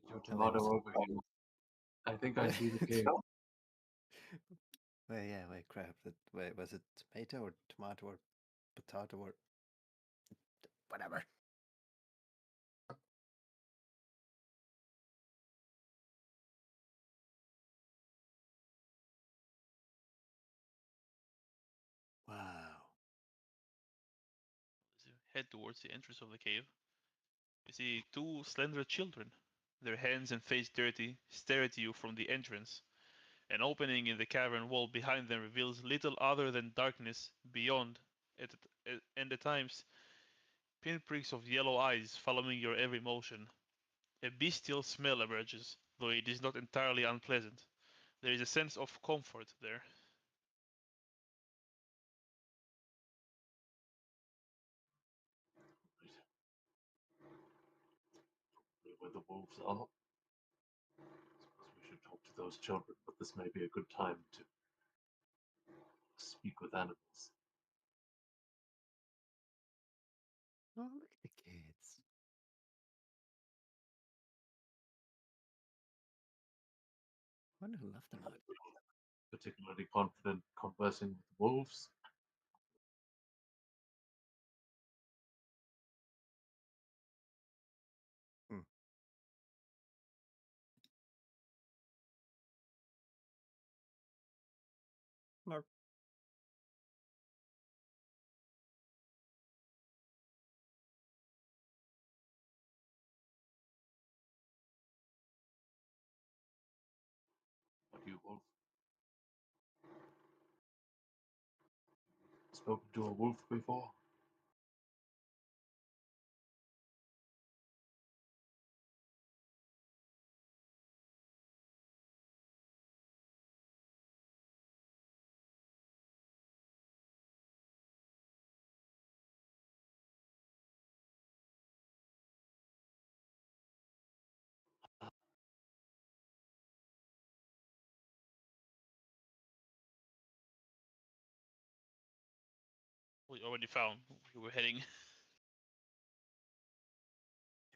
Your Oh, wait, tomato was over here. I think I see the cave. Wait, yeah, wait, crap. Wait, was it tomato or tomato or potato or whatever? Wow. As you head towards the entrance of the cave, you see two slender children, their hands and face dirty, stare at you from the entrance. An opening in the cavern wall behind them reveals little other than darkness beyond, and at times pinpricks of yellow eyes following your every motion. A bestial smell emerges, though it is not entirely unpleasant. There is a sense of comfort there. Where the wolves are. Suppose we should talk to those children, but this may be a good time to speak with animals. Oh, look at the kids. I wonder who left them out. Particularly confident conversing with wolves. No. Have you, wolf? Spoken to a wolf before? We already found we were heading.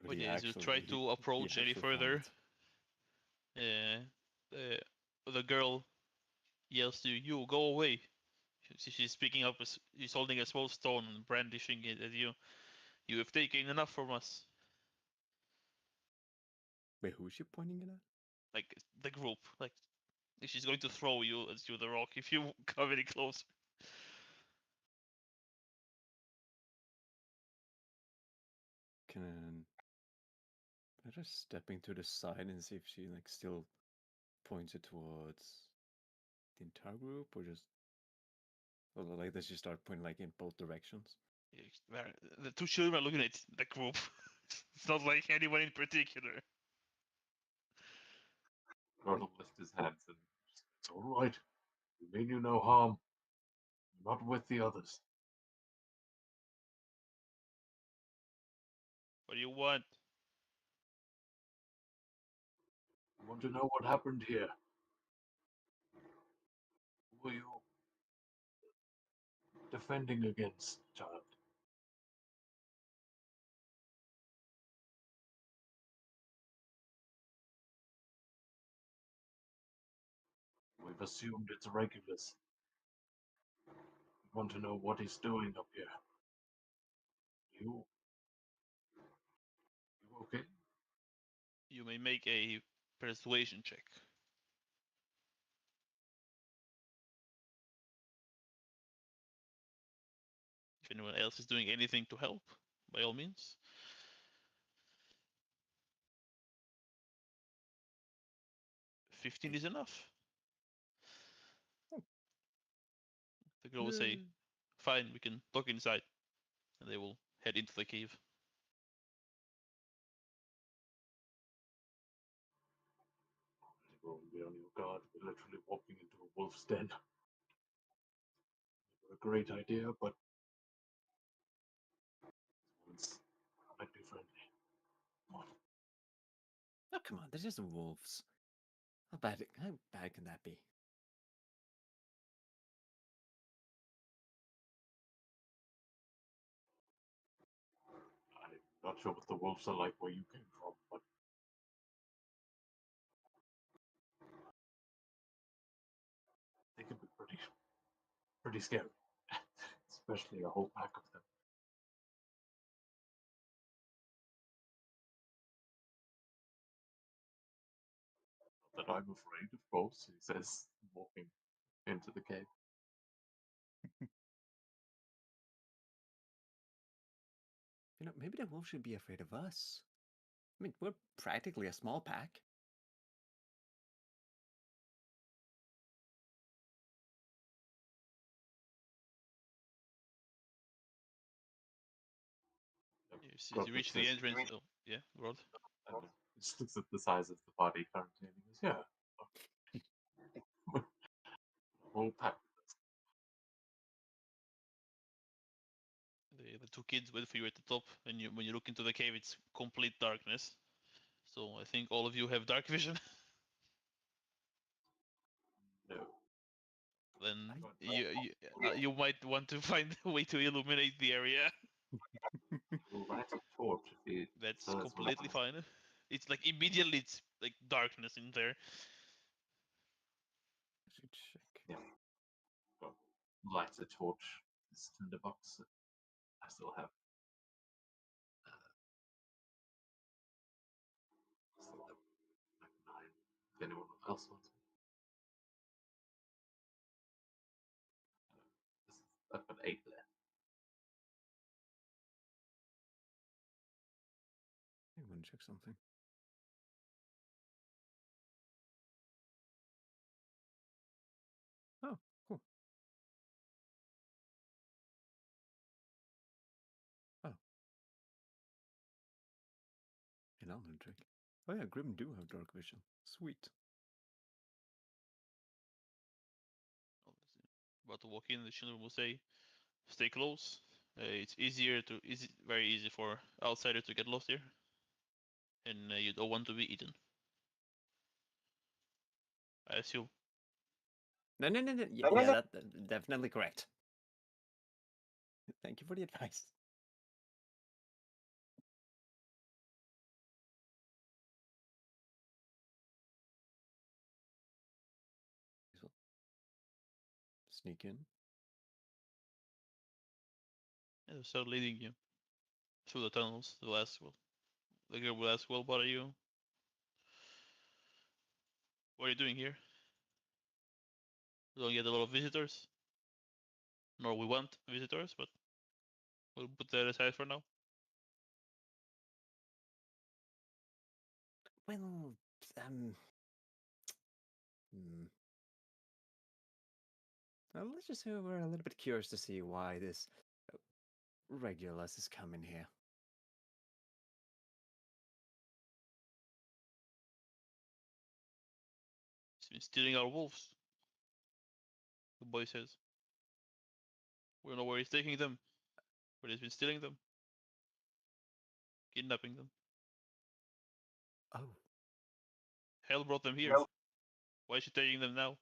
But He as you actually- try he- to he approach any actually found further, it. the girl yells to you, "You go away!" She's picking up, she's holding a small stone and brandishing it at you. You have taken enough from us. Wait, who's she pointing it at? Like the group, like She's going to throw you as you the rock if you come any closer. Can I just stepping to the side and see if she like still points it towards the entire group, or just or like does she start pointing like in both directions? The two children are looking at the group. It's not like anyone in particular. Gordon will lift his hands and it's all right. We mean you no harm. Not with the others. What do you want? I want to know what happened here. Who were you defending against, child? We've assumed it's Regulus. We want to know what he's doing up here. You okay? You may make a persuasion check. If anyone else is doing anything to help, by all means. 15 is enough. The girl will say, "Fine, we can talk inside," and they will head into the cave. Well, be on your guard. We're literally walking into a wolf's den. A great idea, but it's might be friendly. Come on. Oh come on, they're just wolves. How bad can that be? I'm not sure what the wolves are like where you came from, but they can be pretty scary. Especially a whole pack of them. Not that I'm afraid, of course, he says, walking into the cave. You know, maybe the wolves should be afraid of us. I mean, we're practically a small pack. As you reach the entrance, oh, yeah, Grod. And he just looks at the size of the body currently and he goes, yeah. Whole pack. The two kids wait for you at the top, and when you look into the cave, it's complete darkness. So I think all of you have dark vision. No. Then you might want to find a way to illuminate the area. We'll light a torch if he That's says completely what. fine. It's like immediately it's like darkness in there. I should check. Yeah. Got light a torch. This tinderbox. I still have. Still have like 9. If anyone else wants it. I've got 8 left. I want to check something. Oh, cool. Oh. An Alden trick. Oh yeah, Grim do have dark vision. Sweet. About to walk in, the children will say, "Stay close. It's very easy for outsiders to get lost here, and you don't want to be eaten." I assume. No. Yeah, that's definitely correct. Thank you for the advice. Sneak in. And they'll start leading you through the tunnels. The girl will ask, "Well, what are you? What are you doing here?" We don't get a lot of visitors. Nor we want visitors, but we'll put that aside for now. Well, well, let's just say we're a little bit curious to see why this Regulus is coming here. He's been stealing our wolves. The boy says. We don't know where he's taking them, but he's been stealing them, kidnapping them. Oh, Hell brought them here. Why is she taking them now?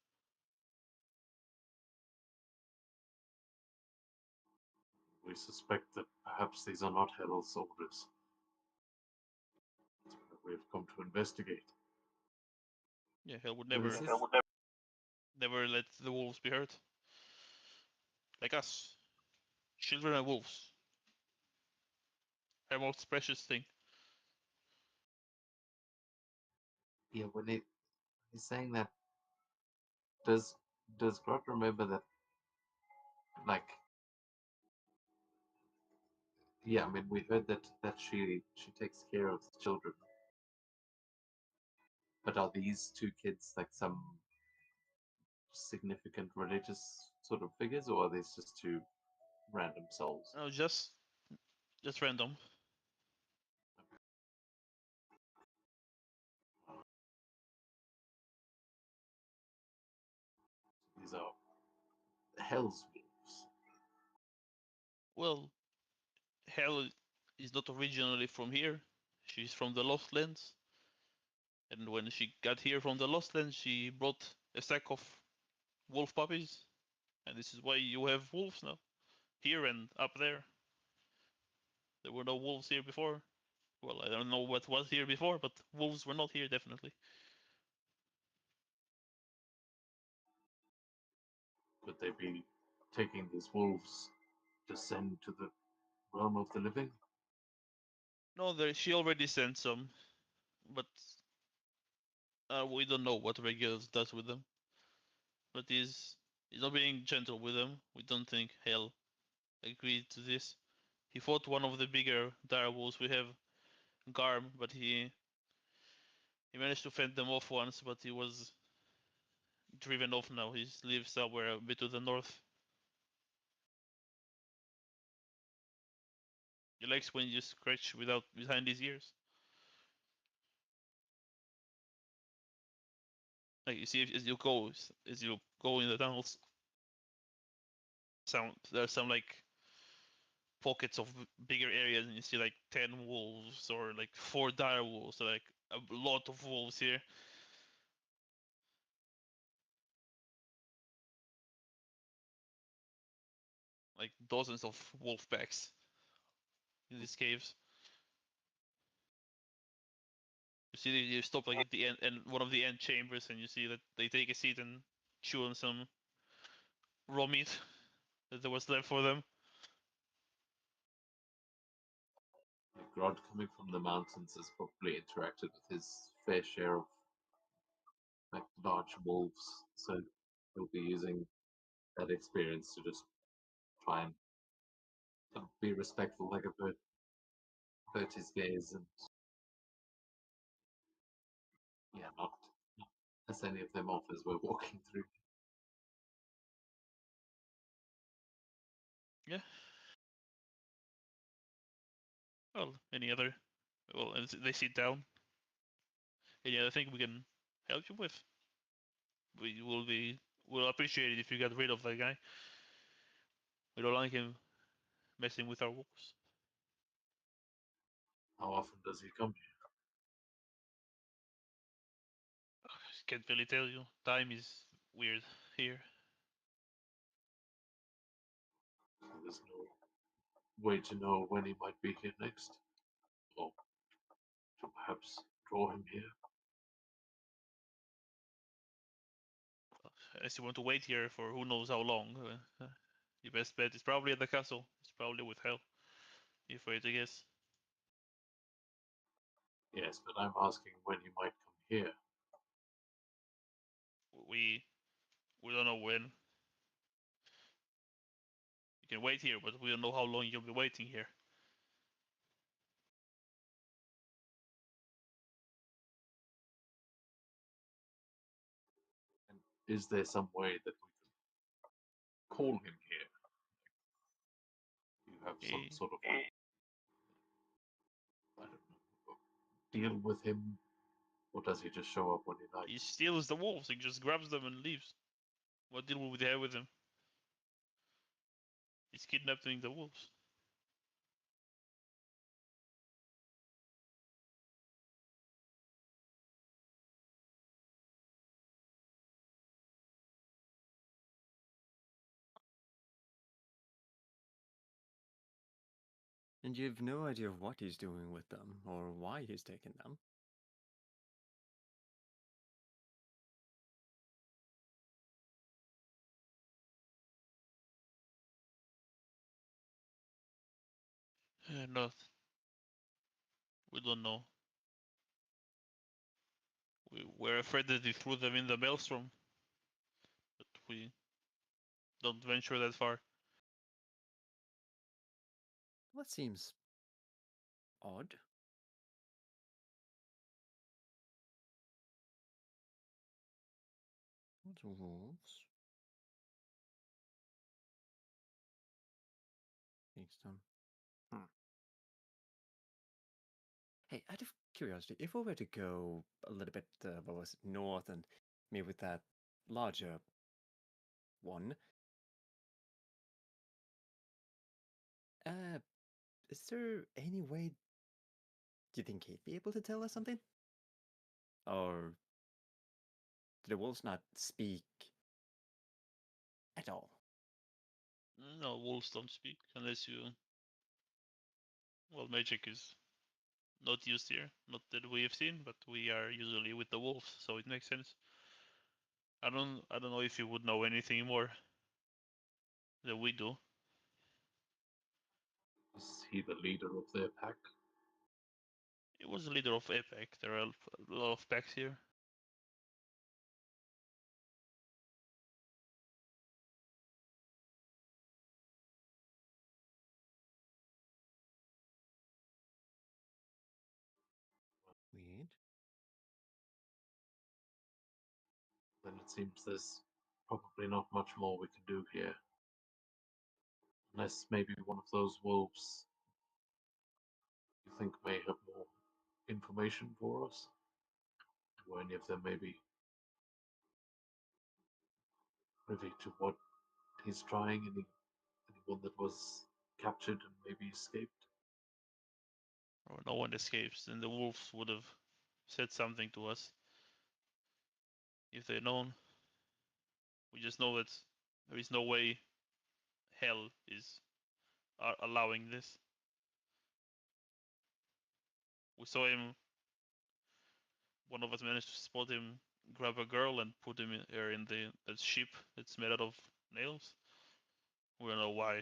We suspect that perhaps these are not Hell's orders. That's why we have come to investigate. Yeah, Hell would What never, is this? never let the wolves be hurt. Like us, children and wolves. Her most precious thing. Yeah, when he's saying that, does God remember that? Like, yeah, I mean, we heard that she takes care of the children, but are these two kids like some significant religious sort of figures, or are these just two random souls? No, just random. These are Hell's wolves. Well, Hell is not originally from here. She's from the Lost Lands. And when she got here from the Lost Lands, she brought a sack of wolf puppies. And this is why you have wolves now. Here and up there. There were no wolves here before. Well, I don't know what was here before, but wolves were not here, definitely. Could they be taking these wolves to send to the realm of the living? No, she already sent some, but we don't know what Regulus does with them. But he's not being gentle with them. We don't think Hell agreed to this. He fought one of the bigger direwolves we have, Garm, but he managed to fend them off once, but he was driven off now. He lives somewhere a bit to the north. He likes when you scratch without behind his ears. Like you see, as you go in the tunnels, there's some like pockets of bigger areas, and you see like 10 wolves or like 4 dire wolves, so like a lot of wolves here. Like dozens of wolf packs in these caves. You see, you stop like at the end and one of the end chambers, and you see that they take a seat and chew on some raw meat that there was left for them. Grodd, coming from the mountains, has probably interacted with his fair share of like large wolves, so he'll be using that experience to just try and be respectful, like avert his gaze, and yeah, not piss any of them off as we're walking through. Yeah. Well, any other? Well, as they sit down. Any other thing we can help you with? We'll appreciate it if you get rid of that guy. We don't like him messing with our wolves. How often does he come here? Can't really tell you. Time is weird here. There's no way to know when he might be here next, or to perhaps draw him here. Unless you want to wait here for who knows how long. Your best bet is probably at the castle. It's probably with Hell, if I had to guess. Yes, but I'm asking when he might come here. We We don't know when. You can wait here, but we don't know how long you'll be waiting here. And is there some way that we can call him here? You have some He- sort of, I don't know, deal with him, or does he just show up when he He likes? steals the wolves. He just grabs them and leaves. What deal would we have with him? He's kidnapping the wolves. And you have no idea what he's doing with them or why he's taking them. No, we don't know. We're afraid that he threw them in the maelstrom, but we don't venture that far. That seems odd. What wolves? Kingston. Hey, out of curiosity, if we were to go a little bit, what was it, north and meet with that larger one, uh, is there any way, do you think he'd be able to tell us something? Or do the wolves not speak at all? No, wolves don't speak unless you. Well, magic is not used here. Not that we have seen, but we are usually with the wolves, so it makes sense. I don't know if you would know anything more than we do. Is he the leader of their pack? He was the leader of APAC. There are a lot of packs here. Weird. Then it seems there's probably not much more we can do here. Unless maybe one of those wolves you think may have more information for us? Or any of them maybe privy to what he's trying? Anyone that was captured and maybe escaped? Or no one escapes, then the wolves would have said something to us if they'd known. We just know that there is no way hell is allowing this. We saw him. One of us managed to spot him grab a girl and put him in that ship that's made out of nails. We don't know why.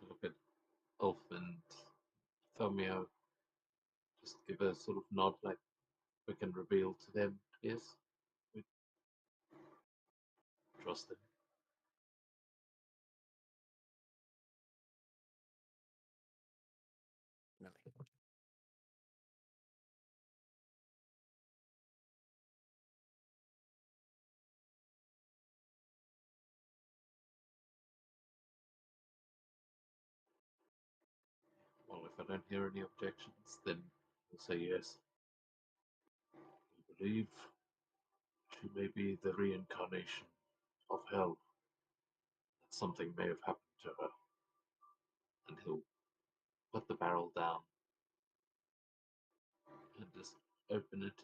Look at Ulf and Thomio. Just give a sort of nod like we can reveal to them, yes, we trust them. Really. Well, if I don't hear any objections, then we'll say yes. We believe she may be the reincarnation of hell. That something may have happened to her. And he'll put the barrel down and just open it.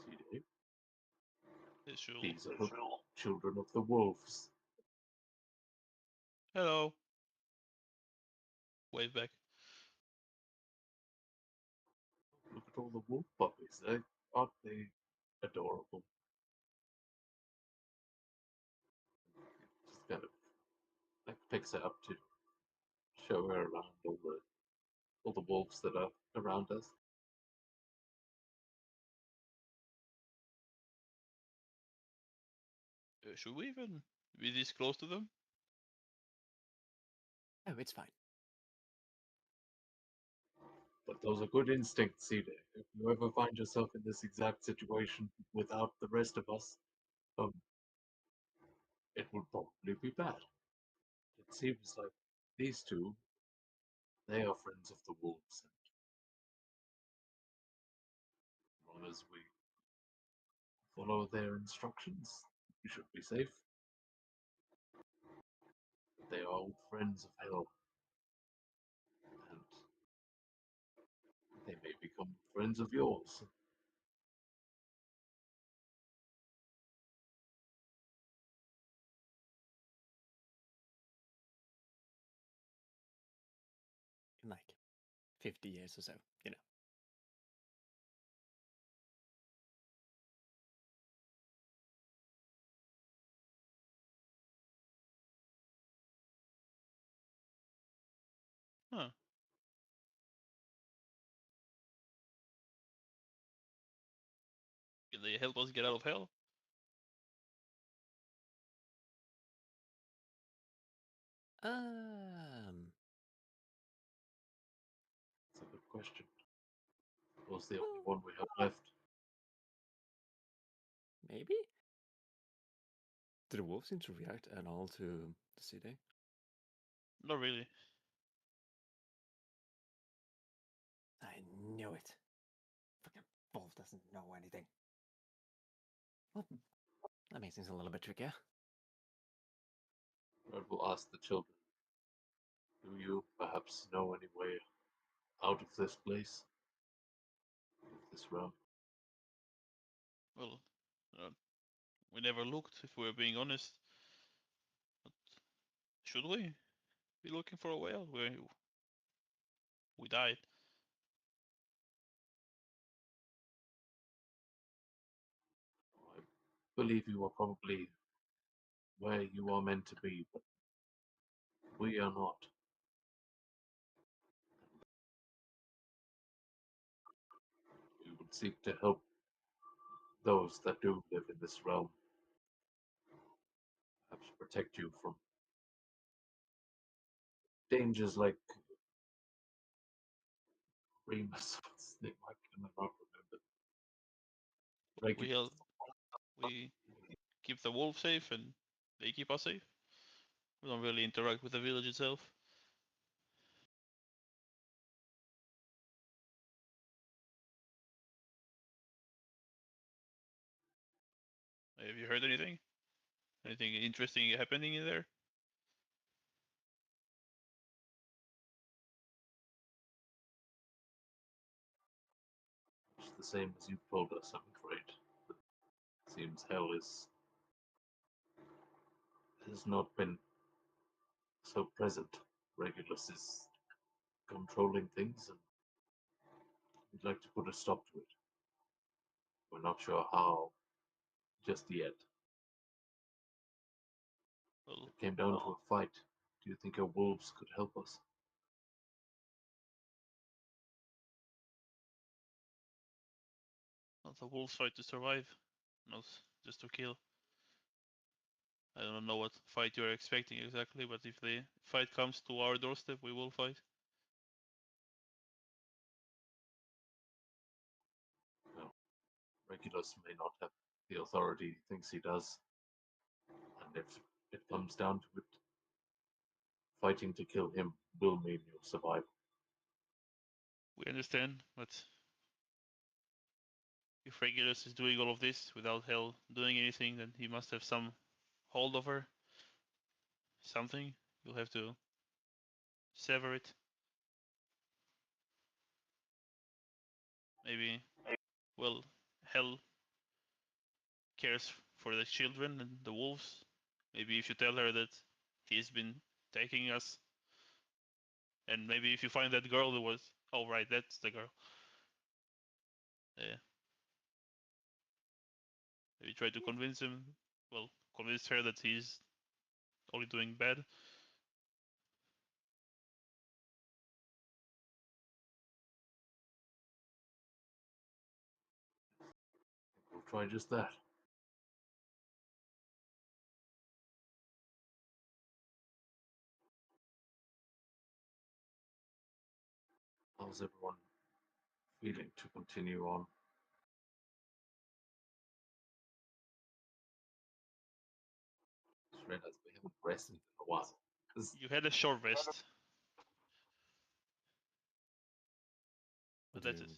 See, Dave? These are the children of the wolves. Hello. Wave back. Look at all the wolf puppies. Aren't they adorable? Just kind of like picks it up to show her around all the wolves that are around us. Should we even be this close to them? Oh, it's fine. But those are good instincts, Cedar. If you ever find yourself in this exact situation without the rest of us, it would probably be bad. It seems like these two, they are friends of the wolves. And as long as we follow their instructions, we should be safe. They are all friends of hell. And they may become friends of yours. In like 50 years or so, you know. Huh. Can they help us get out of hell? That's a good question. Was the only one we have left. Maybe? Do the wolves seem to react at all to the city? Not really. I knew it. Fucking wolf doesn't know anything. Well, that makes things a little bit trickier. I will ask the children. Do you perhaps know any way out of this place? Out of this realm? Well, we never looked, if we're being honest. But should we be looking for a way out? We died. I believe you are probably where you are meant to be, but we are not. We would seek to help those that do live in this realm. Perhaps protect you from dangers like Remus. What's his name? I cannot remember. We help. We keep the wolf safe, and they keep us safe. We don't really interact with the village itself. Have you heard anything? Anything interesting happening in there? It's the same as you told us, I'm afraid. It seems hell has not been so present. Regulus is controlling things, and we'd like to put a stop to it. We're not sure how just yet. Well, It came down to a fight. Do you think our wolves could help us? not the wolves fight to survive, not just to kill. I don't know what fight you're expecting exactly, but if the fight comes to our doorstep, we will fight. No. Regulus may not have the authority he thinks he does. And if it comes down to it, fighting to kill him will mean your survival. We understand, but if Regulus is doing all of this without Hell doing anything, then he must have some hold over something. You'll have to sever it. Maybe, well, Hell cares for the children and the wolves. Maybe if you tell her that he's been taking us, and maybe if you find that girl who was, oh right, that's the girl. Yeah. Maybe try to convince him, well, convince her that he's only doing bad. try just that. How's everyone feeling to continue on? Just realized we haven't rested in a while. You had a short rest, but that's it.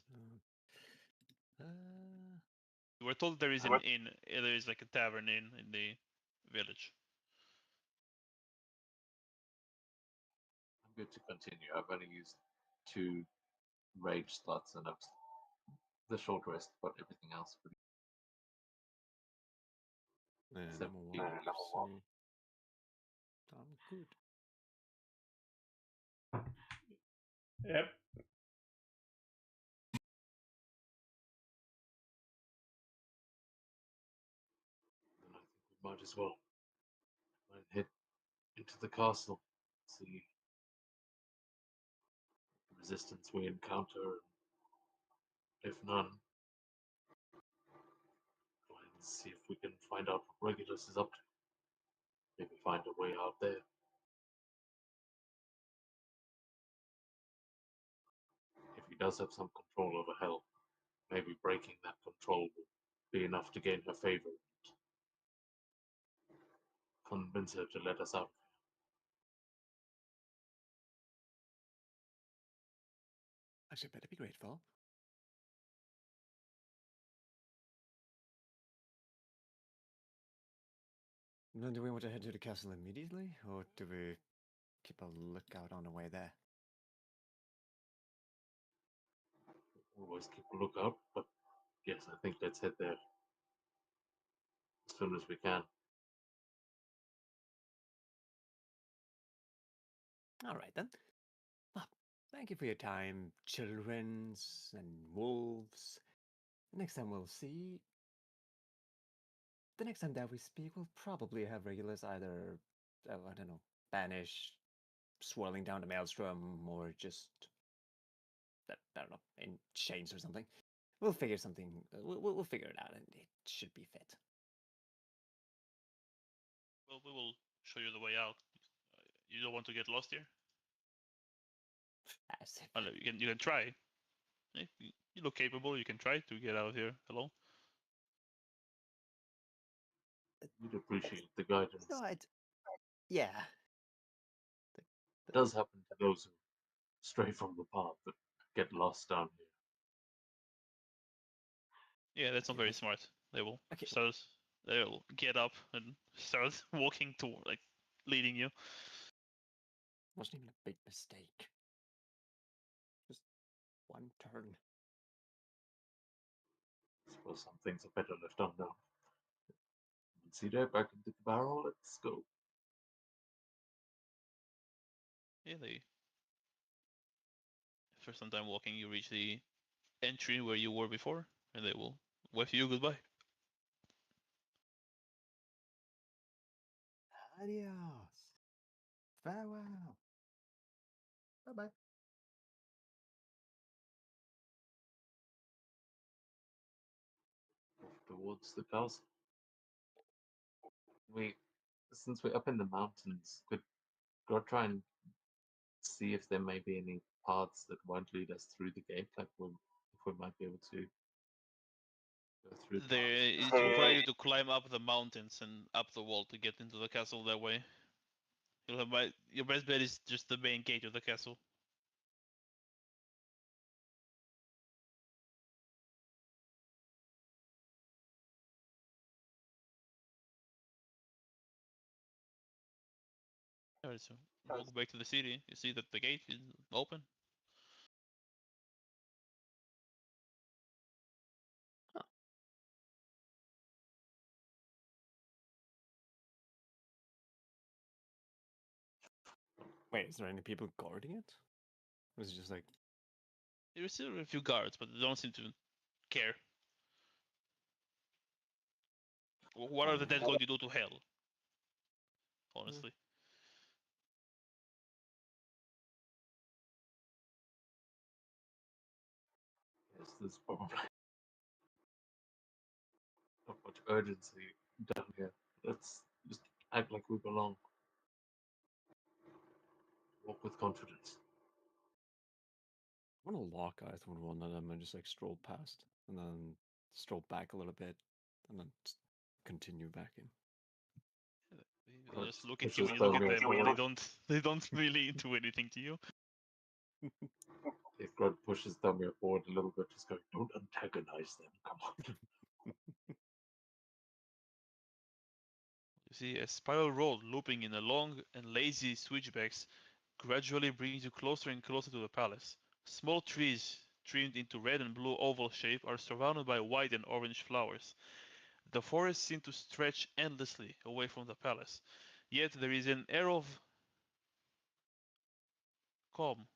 You were told there is an inn. There is like a tavern inn in the village. I'm good to continue. I've only used 2 rage slots and I've the short rest, but everything else pretty. Except Number you. one, you say, I'm good. Yep. Then I think we might as well head into the castle, see the resistance we encounter, and if none, try and see if we can find out what Regulus is up to. Maybe find a way out there. If he does have some control over Hell, maybe breaking that control will be enough to gain her favor and convince her to let us out. I should better be grateful. Now, do we want to head to the castle immediately, or do we keep a lookout on the way there? Always keep a lookout, but yes, I think let's head there as soon as we can. All right, then. Well, thank you for your time, childrens and wolves. Next time we'll see. The next time that we speak, we'll probably have Regulus either, I don't know, banished, swirling down the maelstrom, or just, I don't know, in chains or something. We'll figure something. We'll figure it out, and it should be fit. Well, we will show you the way out. You don't want to get lost here? As if. Well, you can try. You look capable. You can try to get out of here alone. We'd appreciate the guidance. No, yeah. It does happen to those who stray from the path that get lost down here. Yeah, that's not very smart. They will start. They'll get up and start walking toward, like, leading you. Wasn't even a big mistake. Just one turn. I suppose some things are better left undone. See there, back into the barrel. Let's go. Yeah, for some time walking, you reach the entry where you were before, and they will wave you goodbye. Adios. Farewell. Bye-bye. Off towards the castle. Since we're up in the mountains, could go try and see if there may be any paths that won't lead us through the gate, like if we might be able to go through. They require you to climb up the mountains and up the wall to get into the castle that way. Your best bet is just the main gate of the castle. Alright, so walk back to the city. You see that the gate is open. Wait, is there any people guarding it? Or is it just like... There still a few guards, but they don't seem to care. What are the dead going to do to Hell? Honestly. Yes, there's probably urgency down here. Let's just act like we belong. Walk with confidence. I want to lock eyes with one of them and just like stroll past, and then stroll back a little bit, and then continue back in. They'll just look at Pushes you and you look at Domir them, and forward. they don't really do anything to you. If Grud pushes Domir forward a little bit, just going, don't antagonize them. Come on. You see a spiral road looping in a long and lazy switchbacks gradually brings you closer and closer to the palace. Small trees trimmed into red and blue oval shape are surrounded by white and orange flowers. The forest seems to stretch endlessly away from the palace, yet there is an air of calm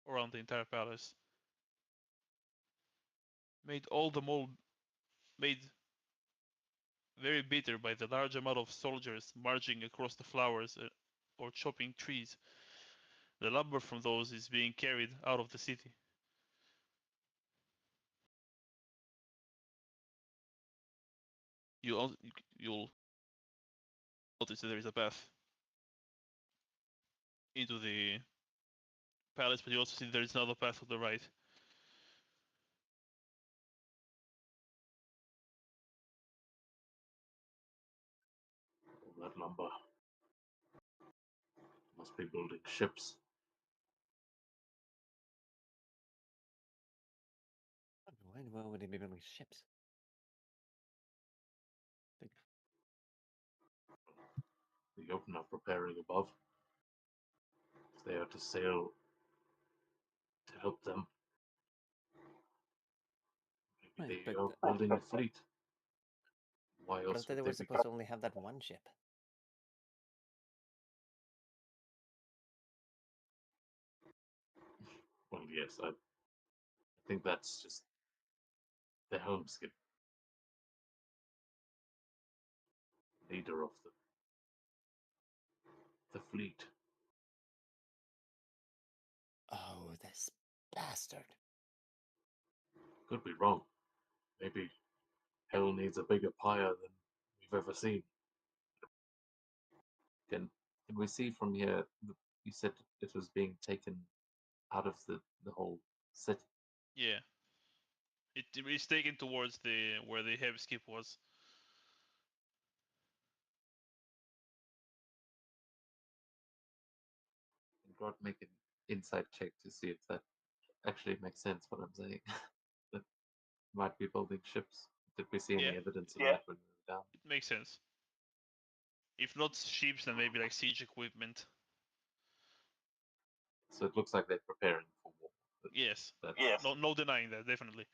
around the entire palace, made very bitter by the large amount of soldiers marching across the flowers or chopping trees. The lumber from those is being carried out of the city. You'll notice that there is a path into the palace, but you also see there is another path to the right. All that lumber. Must be building ships. Why in the world would they be building ships? The open are preparing above. If they are to sail to help them, maybe Right, they but are building a fleet. Why but I else thought they would were they be? supposed to only have that one ship. Well, yes, I think that's just the helmskip, leader of the fleet. Oh, this bastard! Could be wrong. Maybe hell needs a bigger pyre than we've ever seen. Can we see from here? You said it was being taken out of the whole city. Yeah, it is taken towards the where the heavy skip was. Can God make an insight check to see if that actually makes sense? What I'm saying. That might be building ships. Did we see any Yeah. evidence of that when we were down? It makes sense. If not ships, then maybe like siege equipment. So it looks like they're preparing for war. Yes. That's, No denying that, definitely.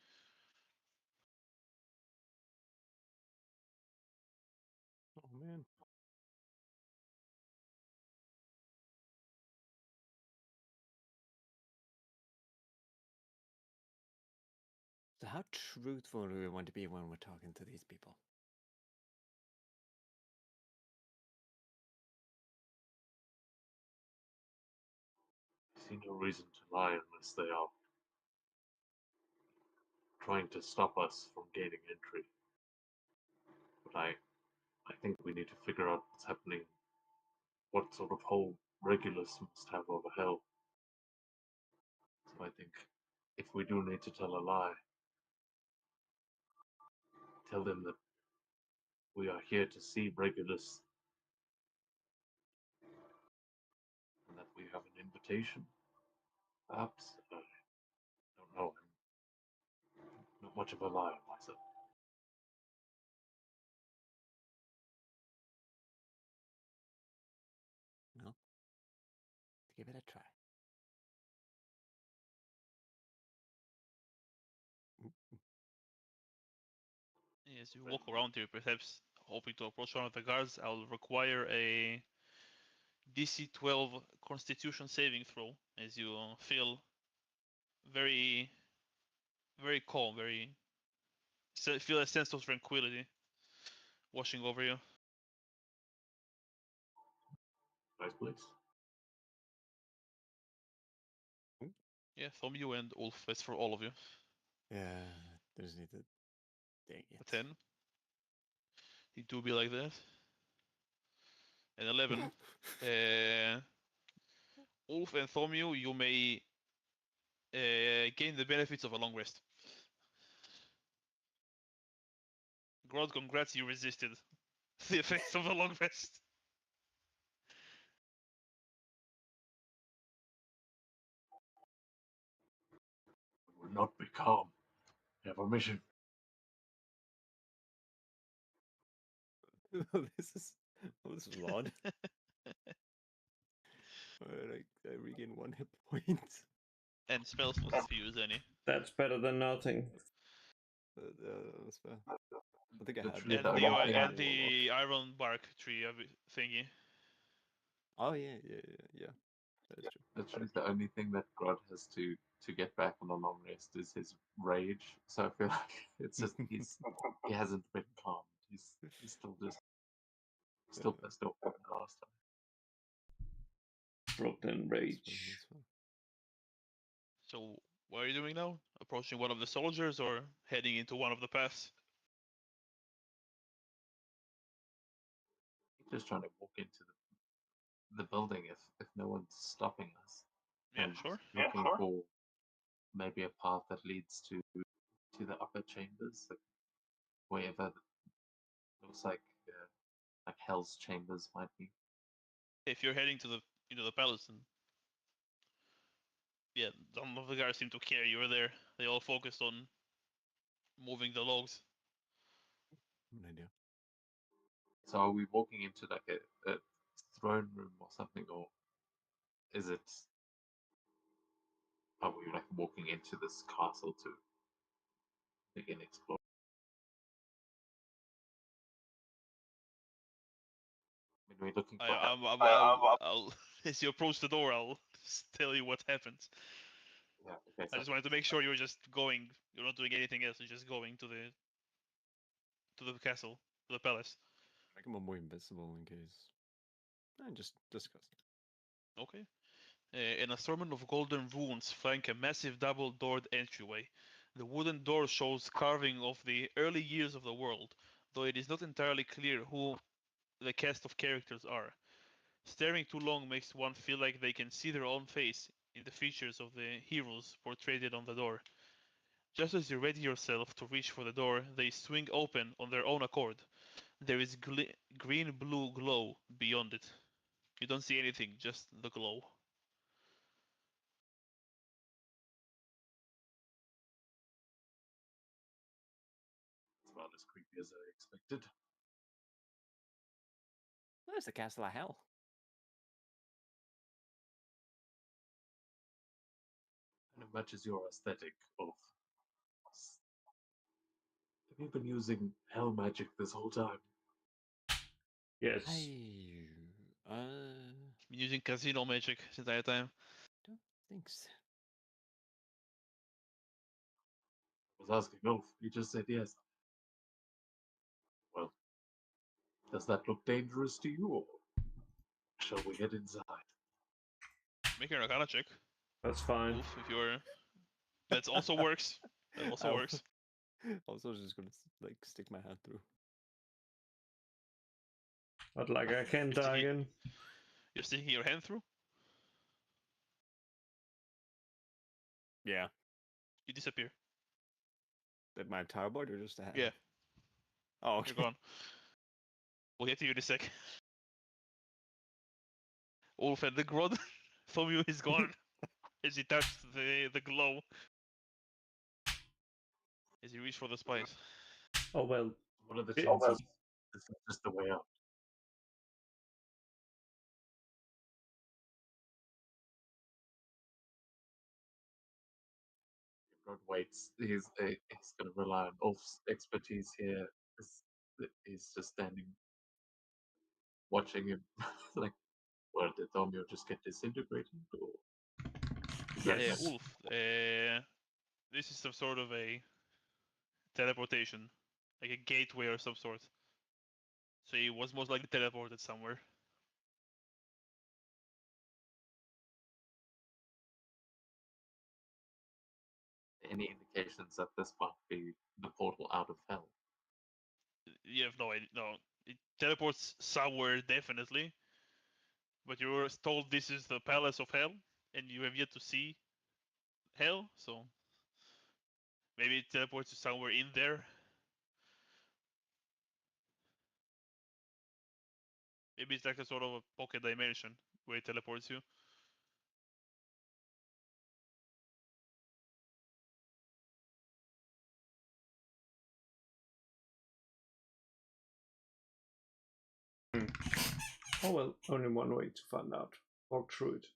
Oh man. So how truthful do we want to be when we're talking to these people? I see no reason to lie unless they are trying to stop us from gaining entry. But I think we need to figure out what's happening, what sort of hold Regulus must have over Hell. So I think if we do need to tell a lie, tell them that we are here to see Regulus and that we have an invitation. Perhaps. I don't know. I'm not much of a liar myself. No. Give it a try. As you walk around here, perhaps hoping to approach one of the guards, I'll require a DC 12 Constitution saving throw as you feel very, very calm, feel a sense of tranquility washing over you. Nice place. Yeah, from you and Ulf. That's for all of you. Yeah, there's need to. Dang A it. 10. It do be like that. And 11. Ulf and Thomio, you may gain the benefits of a long rest. Grod, congrats, you resisted the effects of a long rest. Will not be calm. We have a mission. this is odd. I regain 1 hit point. And spell slots if you use any. That's better than nothing. That's fair. I think I had. Literally And the the, only thing I- and the iron bark tree thingy. Oh yeah. That is true. Literally the only thing that Grod has to get back on a long rest is his rage. So I feel like it's just he hasn't been calmed. He's still pissed off from the last time. Brooklyn That's Rage. fine. So what are you doing now? Approaching one of the soldiers or heading into one of the paths? Just trying to walk into the building if no one's stopping us. Yeah, And sure. looking for maybe a path that leads to the upper chambers, like wherever looks like Hell's chambers might be. If you're heading into the palace, then yeah, none of the guards seem to care you were there. They all focused on moving the logs. An idea. So are we walking into like a throne room or something, or is it? Are we like walking into this castle to begin exploring? I mean, we're looking for help. I'll as you approach the door, I'll just tell you what happens. Yeah, okay, I so just wanted to make sure you're just going. You're not doing anything else. You're just going to the castle, to the palace. Make him more invisible in case. And just discuss. Okay. An assortment of golden runes flank a massive double-doored entryway. The wooden door shows carving of the early years of the world, though it is not entirely clear who the cast of characters are. Staring too long makes one feel like they can see their own face in the features of the heroes portrayed on the door. Just as you ready yourself to reach for the door, they swing open on their own accord. There is green-blue glow beyond it. You don't see anything, just the glow. it's about as creepy as I expected. Where's the castle of hell? And it matches your aesthetic of. Have you been using hell magic this whole time? Yes. I Been using casino magic this entire time. don't think so. I was asking Ulf. He just said yes. Well, does that look dangerous to you, or shall we head inside? Make an Arcana check. That's fine. Oof, if you're. That also works. That also I works. Also, just gonna like stick my hand through. But like I can't You're die sticking- in. You're sticking your hand through. Yeah. You disappear. That my entire board or just a hand? Yeah. Oh, okay. You're gone. We'll get to you in a sec. Ulf and the Grod from you is gone as he touched the glow. As he reached for the spice. Oh well. What are the Yeah, chances this is just the way out? Rod waits. He's going to rely on Ulf's expertise here. He's just standing, watching him. Like, well, did Thomio just get disintegrated? Or... Yes. Ulf, this is some sort of a teleportation, like a gateway or some sort. So he was most likely teleported somewhere. Any indications that this might be the portal out of hell? You have no idea. No, it teleports somewhere definitely, but you were told this is the Palace of Hell, and you have yet to see Hell, so maybe it teleports you somewhere in there. Maybe it's like a sort of a pocket dimension where it teleports you. Oh well, only one way to find out. Walk through it.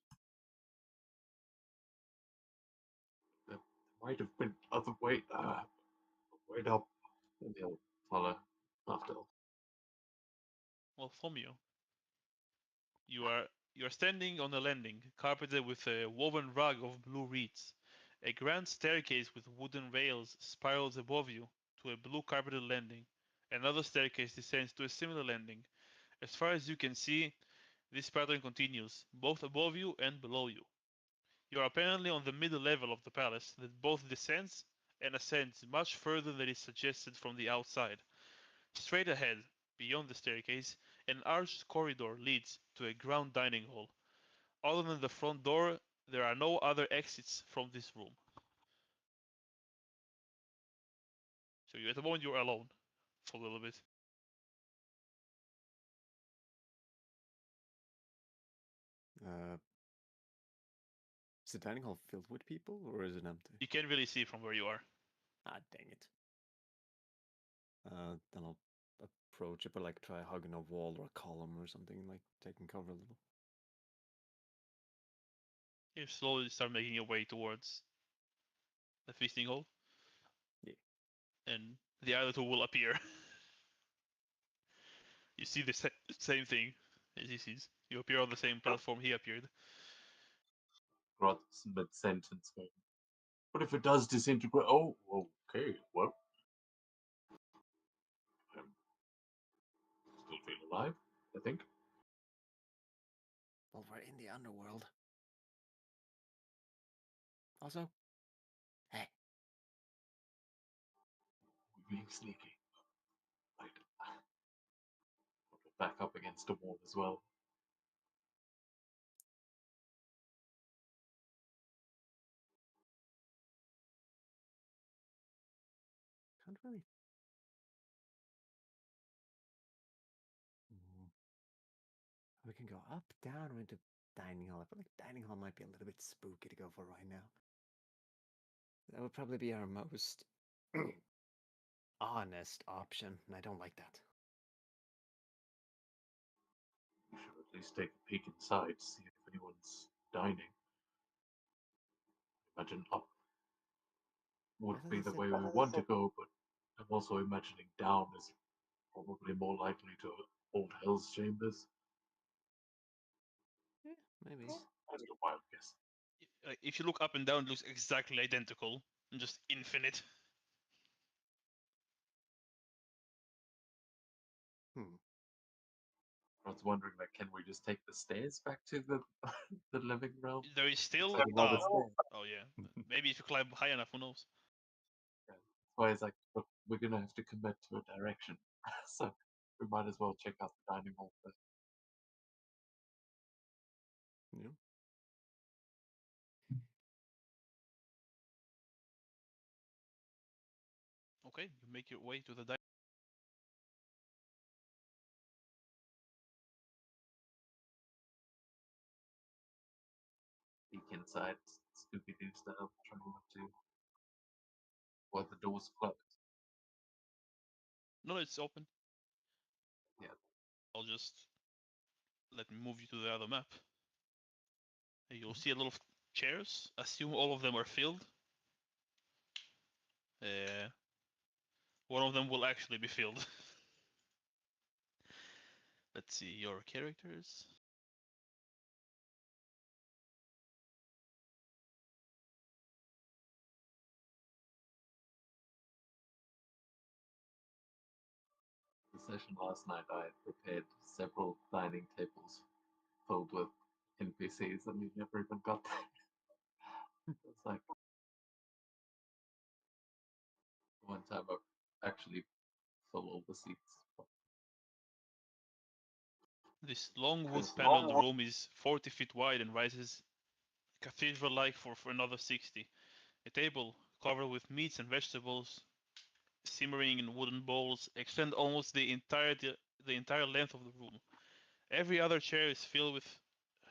There might have been other way. Wait up, and he'll follow after. Well, Fomio, you are standing on a landing, carpeted with a woven rug of blue reeds. A grand staircase with wooden rails spirals above you to a blue carpeted landing. Another staircase descends to a similar landing. As far as you can see, this pattern continues, both above you and below you. You are apparently on the middle level of the palace that both descends and ascends much further than is suggested from the outside. Straight ahead, beyond the staircase, an arched corridor leads to a ground dining hall. Other than the front door, there are no other exits from this room. So at the moment you're alone for a little bit. Is the dining hall filled with people or is it empty? You can't really see from where you are. Ah, dang it. Then I'll approach it, but like try hugging a wall or a column or something, like taking cover a little. You slowly start making your way towards the feasting hall. Yeah. And the other two will appear. You see the same thing as he sees. You appear on the same platform he appeared. Groth's mid-sentence going, "What if it does disintegrate?" Oh, okay, well. Still feel alive, I think. Well, we're in the underworld. Also, hey, We're being sneaky. Right. Back up against a wall as well. can't really. Mm. We can go up, down, or into dining hall. I feel like dining hall might be a little bit spooky to go for right now. That would probably be our most honest option, and I don't like that. We should at least take a peek inside, see if anyone's dining. Imagine up would thought be you the said- way we want to go, but I'm also imagining down is probably more likely to old Hell's Chambers. Yeah, maybe. Just a wild guess. If you look up and down, it looks exactly identical and just infinite. I was wondering, like, can we just take the stairs back to the the living realm? There is still. Like, all the stairs. Oh yeah. Maybe if you climb high enough, who knows? That's why it's like, look, we're gonna have to commit to a direction, so we might as well check out the dining hall first. Yeah. Okay, you make your way to the Peek inside, Scooby Doo style, trying not to. While the door's closed. No, it's open. Yeah. I'll just let me move you to the other map. You'll see a lot of chairs. Assume all of them are filled. One of them will actually be filled. Let's see your characters. The session last night, I prepared several dining tables filled with NPCs, and we never even got there. It's like one time I actually fill all the seats. This long wood This paneled room is 40 feet wide and rises cathedral-like for another 60. A table covered with meats and vegetables, simmering in wooden bowls, extend almost the entire length of the room. Every other chair is filled with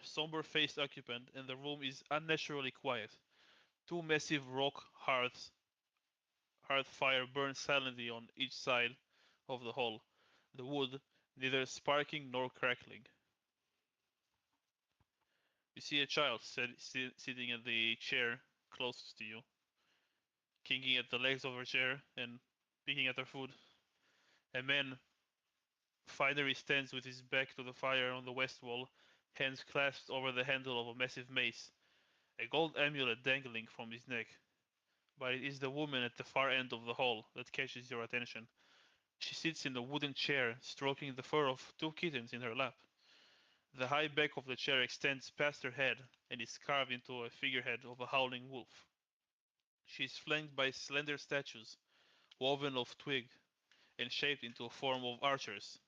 somber-faced occupant, and the room is unnaturally quiet. Two massive rock hearth fire burn silently on each side of the hall, the wood neither sparking nor crackling. You see a child sitting in the chair closest to you, kicking at the legs of her chair and picking at her food. A man finery stands with his back to the fire on the west wall, hands clasped over the handle of a massive mace, a gold amulet dangling from his neck. But it is the woman at the far end of the hall that catches your attention. She sits in a wooden chair, stroking the fur of two kittens in her lap. The high back of the chair extends past her head and is carved into a figurehead of a howling wolf. She is flanked by slender statues, woven of twig and shaped into a form of archers,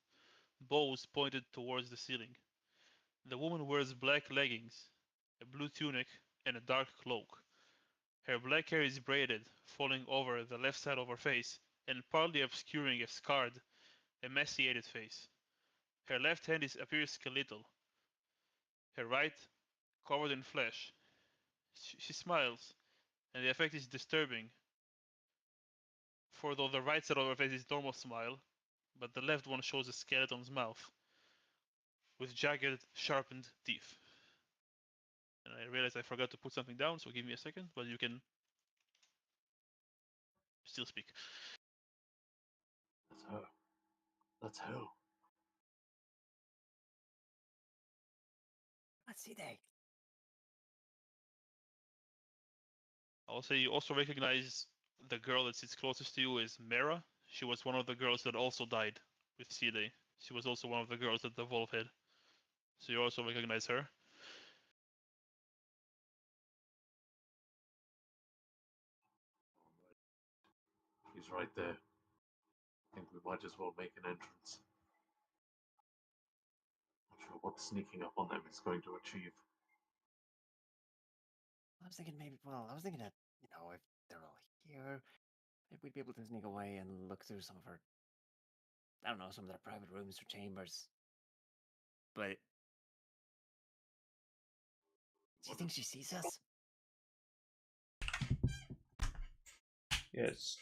bows pointed towards the ceiling. The woman wears black leggings, a blue tunic, and a dark cloak. Her black hair is braided, falling over the left side of her face and partly obscuring a scarred, emaciated face. Her left hand appears skeletal, her right covered in flesh. She smiles, and the effect is disturbing, for though the right side of her face is normal smile, but the left one shows a skeleton's mouth, with jagged, sharpened teeth. And I realized I forgot to put something down, so give me a second, but you can still speak. That's her. That's her. Let's see they. I'll say you also recognize the girl that sits closest to you is Mera. She was one of the girls that also died with Side. She was also one of the girls that the wolf had. So you also recognize her. He's right there. I think we might as well make an entrance. Not sure what sneaking up on them is going to achieve. I was thinking maybe. Well, I was thinking that if they're all here, maybe we'd be able to sneak away and look through some of her. I don't know, some of their private rooms or chambers. But do you think she sees us? Yes.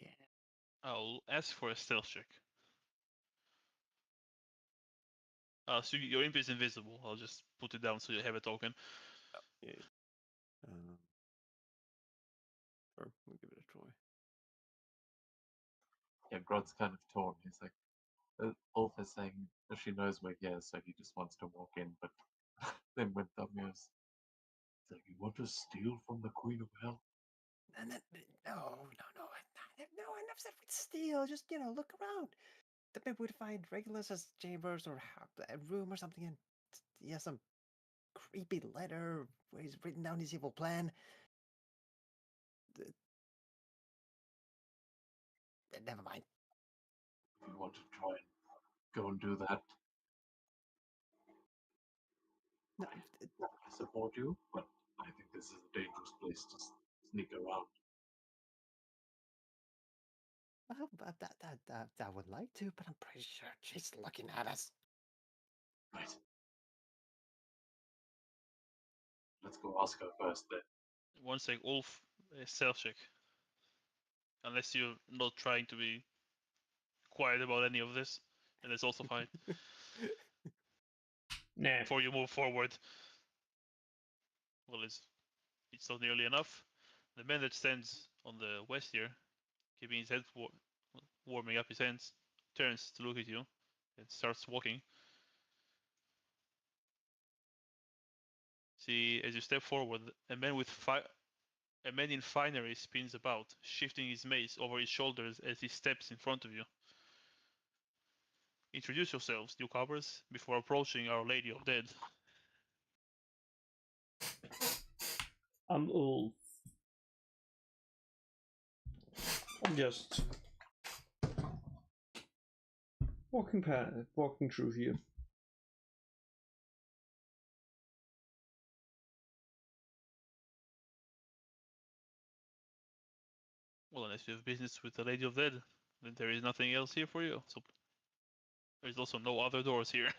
Yeah. I'll ask for a stealth check. So your imp is invisible. I'll just put it down so you have a token. Yeah. Or we'll give it a try. Yeah, Grod's kind of torn. He's like, Ulf is saying she knows we're here, so he just wants to walk in. But then when Thumio's like, you want to steal from the Queen of Hell? And then, no, I never said we'd steal. Just, look around. Then maybe we'd find Regulus's chambers or a room or something, and some creepy letter where he's written down his evil plan. Never mind. If you want to try and go and do that, No, I support you, but I think this is a dangerous place to sneak around. well, I would like to, but I'm pretty sure she's looking at us. Right. Let's go ask her first then. One sec, Ulf, a stealth check. Unless you're not trying to be quiet about any of this, and it's also fine. Nah. Before you move forward. Well, it's not nearly enough. The man that stands on the west here, keeping his head warming up his hands, turns to look at you and starts walking. See, as you step forward, a man in finery spins about, shifting his mace over his shoulders as he steps in front of you. Introduce yourselves, newcomers, before approaching Our Lady of Dead. I'm old. I'm just walking through here. Well, unless you have business with the Lady of Dead, then there is nothing else here for you. So there's also no other doors here.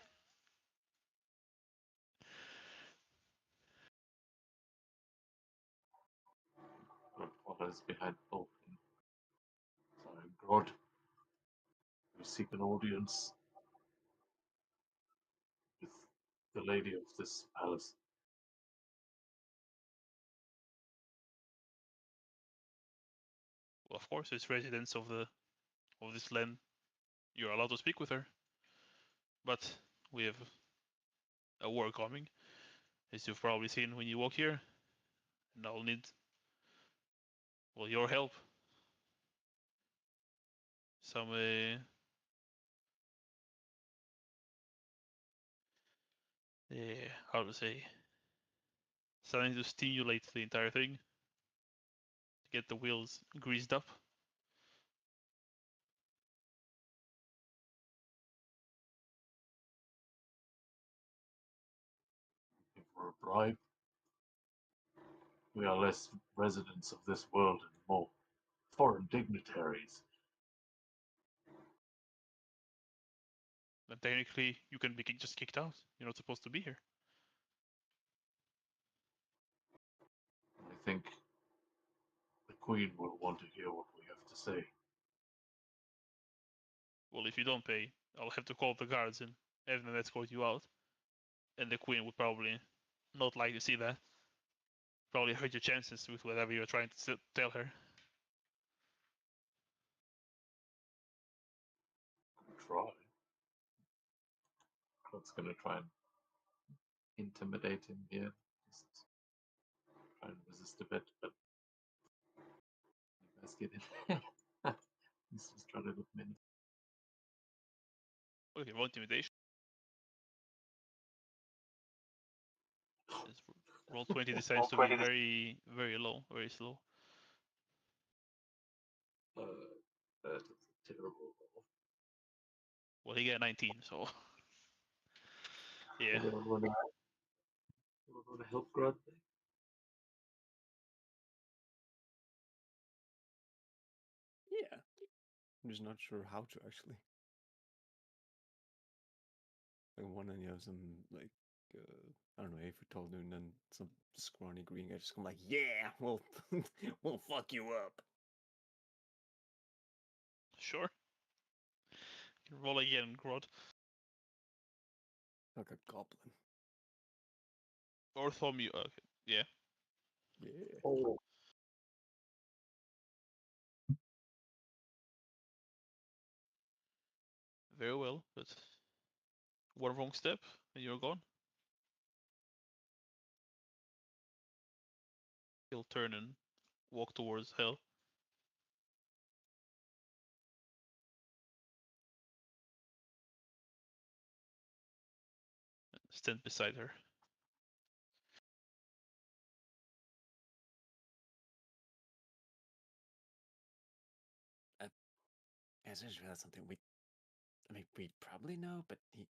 What is behind Vulcan? Sorry, God. We seek an audience with the lady of this palace. Well, of course, as residents of this land, you're allowed to speak with her. But we have a war coming, as you've probably seen when you walk here, and I'll need, well, your help. Some how to say, something to stimulate the entire thing, to get the wheels greased up. If we're a bribe, we are less residents of this world and more foreign dignitaries. And technically, you can be just kicked out. You're not supposed to be here. I think the Queen will want to hear what we have to say. Well, if you don't pay, I'll have to call the guards and have them escort you out. And the Queen would probably not like to see that. Probably hurt your chances with whatever you're trying to tell her. Try. Claude's gonna try and intimidate him here. Just try and resist a bit, but you guys get in. He's just trying to look many. Okay, roll intimidation. Roll 20 decides to be very, very low, very slow. That is a terrible roll. Well, he got 19, so yeah. Anyone want to help Grod? Yeah. I'm just not sure how to actually. Like one and you have some like I don't know, if we told him, then some scrawny green guy just come like, yeah, we'll we'll fuck you up. Sure. You can roll again, Grod. Like a goblin. Or Thom, you. Okay, yeah. Yeah. Oh, Very well, but one wrong step and you're gone. He'll turn and walk towards Hell. Stand beside her. I just realized something. I mean, we probably know, but did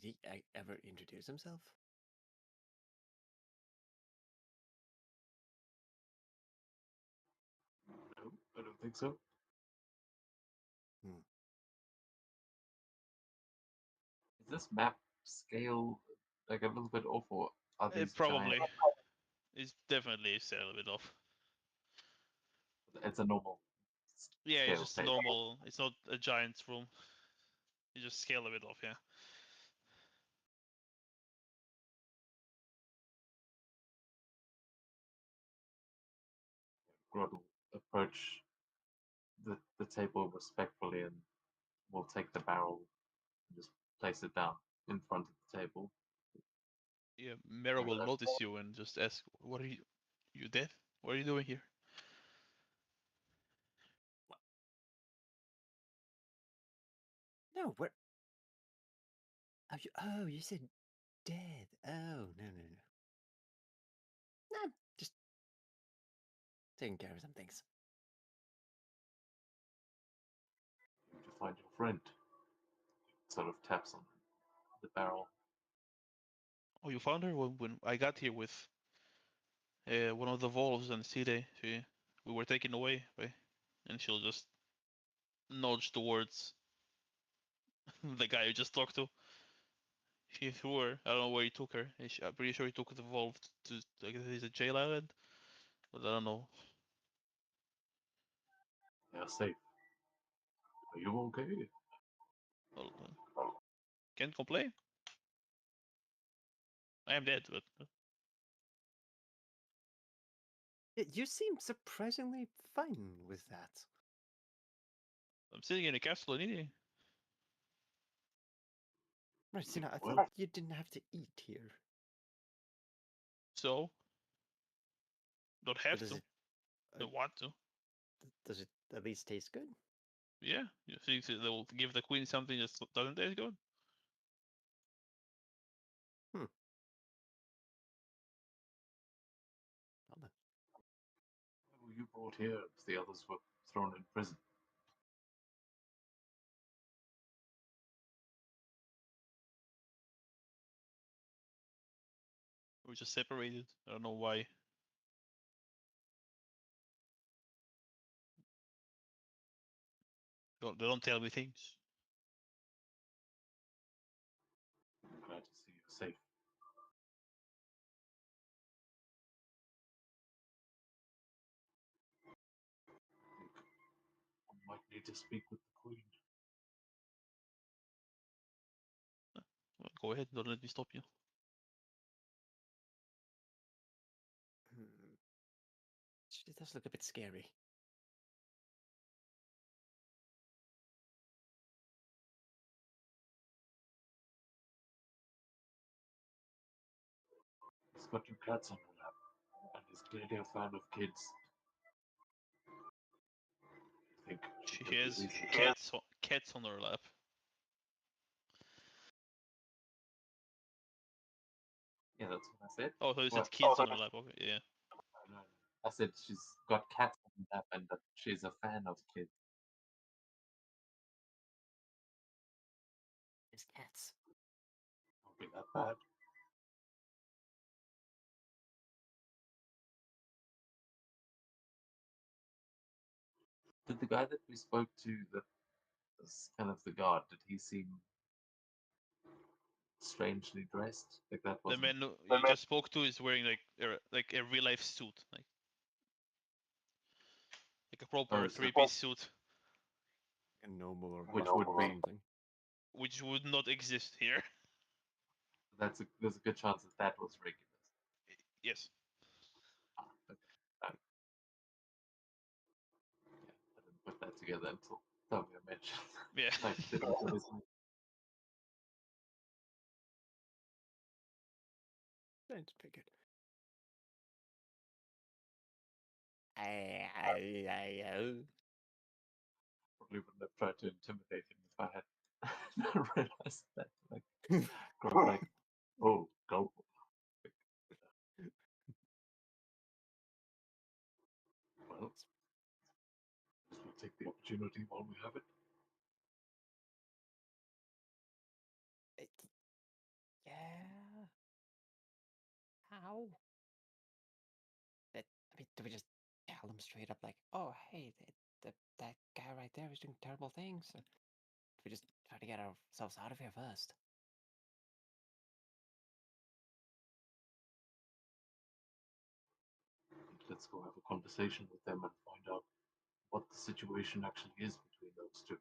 he ever introduce himself? no, I don't think so. Is this map scale like a little bit off, or are these Probably. giant? It's definitely a little bit off. It's a normal. Yeah, it's scale just table. normal. It's not a giant's room. You just scale a bit off, yeah. Grod will approach the table respectfully and will take the barrel and just place it down in front of the table. Yeah, Mera will notice you and just ask, "What are you? You dead? What are you doing here?" No, where? Oh, you said dead. Oh, no. Nah, just taking care of some things. You need to find your friend. Sort of taps on the barrel. Oh, you found her when I got here with one of the wolves and Side. We were taken away, right? And she'll just nudge towards the guy you just talked to. He threw her. I don't know where he took her. I'm pretty sure he took the wolf to I guess he's a jail island, but I don't know. They are safe. Are you okay? Well, can't complain. I am dead, but You seem surprisingly fine with that. I'm sitting in a castle and eating. Right, Sina, I Well- thought you didn't have to eat here. So don't have does to. it- Don't want to. Does it at least taste good? Yeah, you think that they will give the queen something that doesn't taste good? Well then. Who you brought here as the others were thrown in prison? We're just separated. I don't know why. They don't tell me things. I'm glad to see you're safe. One might need to speak with the queen. Well, go ahead, don't let me stop you. Hmm. She does look a bit scary. He's got two cats on her lap, and he's clearly a fan of kids. I think She there'll be has reason- cats on her lap. Yeah, that's what I said. Oh, so you Well, said kids on her lap. Okay, yeah. No, I said she's got cats on her lap and that she's a fan of kids. There's cats. Won't be that bad. Did the guy that we spoke to, that was kind of the guard, did he seem strangely dressed? Like that The wasn't. man you just spoke to is wearing like a real life suit, like a proper Oh, so- three-piece suit, A noble or Which buff would or be- something. which would not exist here. There's a good chance that that was Regulus. Yes. Yeah, I didn't put that together until Thamia mentioned. Yeah. Like, didn't listen. That's pretty good. I Probably wouldn't have tried to intimidate him if I had realized that. Like, Grog, like, oh, go. Well, we'll take the opportunity while we have it. Yeah. How? I mean, do we just tell them straight up, like, oh, hey, that guy right there is doing terrible things? Or do we just try to get ourselves out of here first? Let's go have a conversation with them and find out what the situation actually is between those two.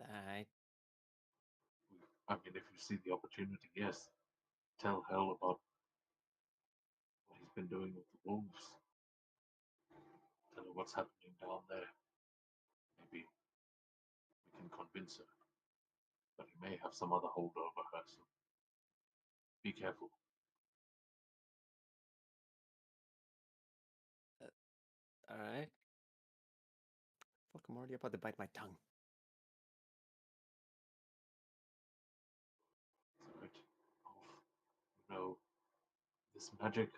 I I mean, if you see the opportunity, yes. Tell Hell about what he's been doing with the wolves. Tell her what's happening down there. Maybe we can convince her. But he may have some other hold over her, so be careful. all right. Fuck, I'm already about to bite my tongue. know this magic,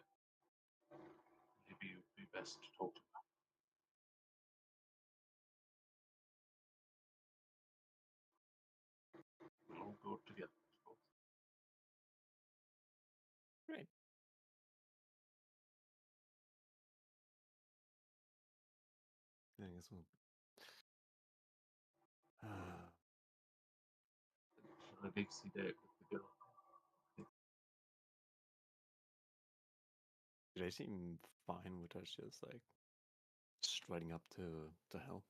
maybe it would be best to talk to them. We'll go together, I suppose. Great. I guess we'll. Shall I big see the girl? They seem fine with us just like striding up to hell.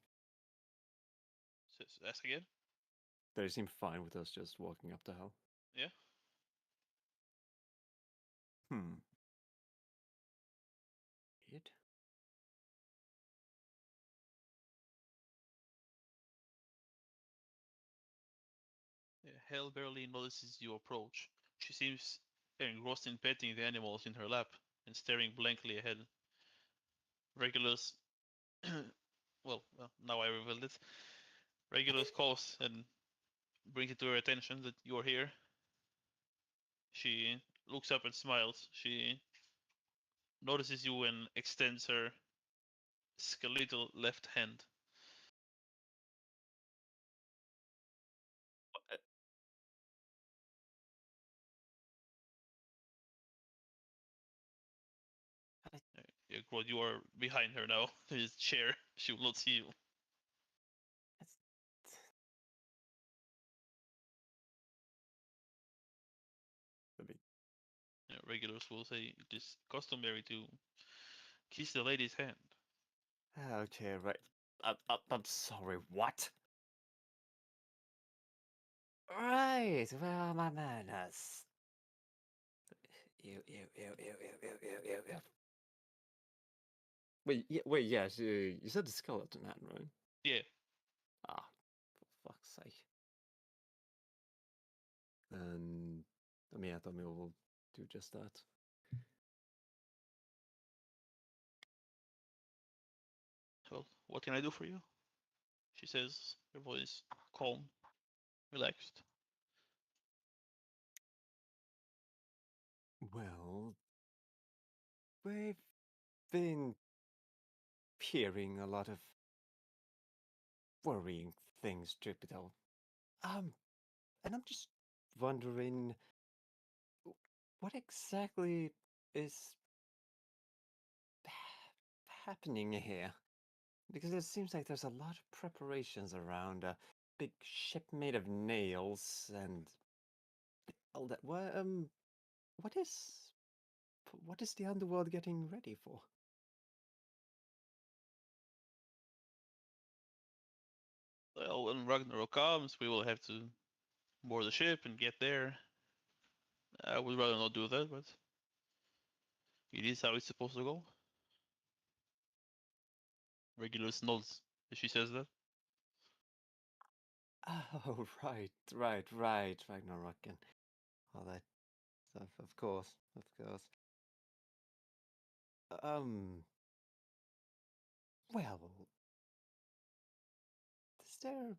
Ask again. They seem fine with us just walking up to hell. Yeah. Hmm. Weird. Hell barely notices you approach. She seems engrossed in petting the animals in her lap and staring blankly ahead. Regulus, well, now I revealed it. Regulus calls and brings it to her attention that you are here. She looks up and smiles. She notices you and extends her skeletal left hand. Yeah, Grodd, you are behind her now. There's a chair. She will not see you. Yeah, regulars will say it is customary to kiss the lady's hand. Okay, right. I'm sorry, what? Right, where are my manners? Ew. Wait, yes, you said the skeleton hand, right? Yeah. Ah, for fuck's sake. And I mean, I thought maybe we'll do just that. Well, what can I do for you? She says, her voice calm, relaxed. Well, we've been hearing a lot of worrying things, Jupiter. And I'm just wondering what exactly is happening here? Because it seems like there's a lot of preparations around a big ship made of nails and all that. What is the underworld getting ready for? Well, when Ragnarok comes, we will have to board the ship and get there. I would rather not do that, but it is how it's supposed to go. Regulus nods as she says that. Oh, right, Ragnarok and all that stuff. Of course. Well, is there?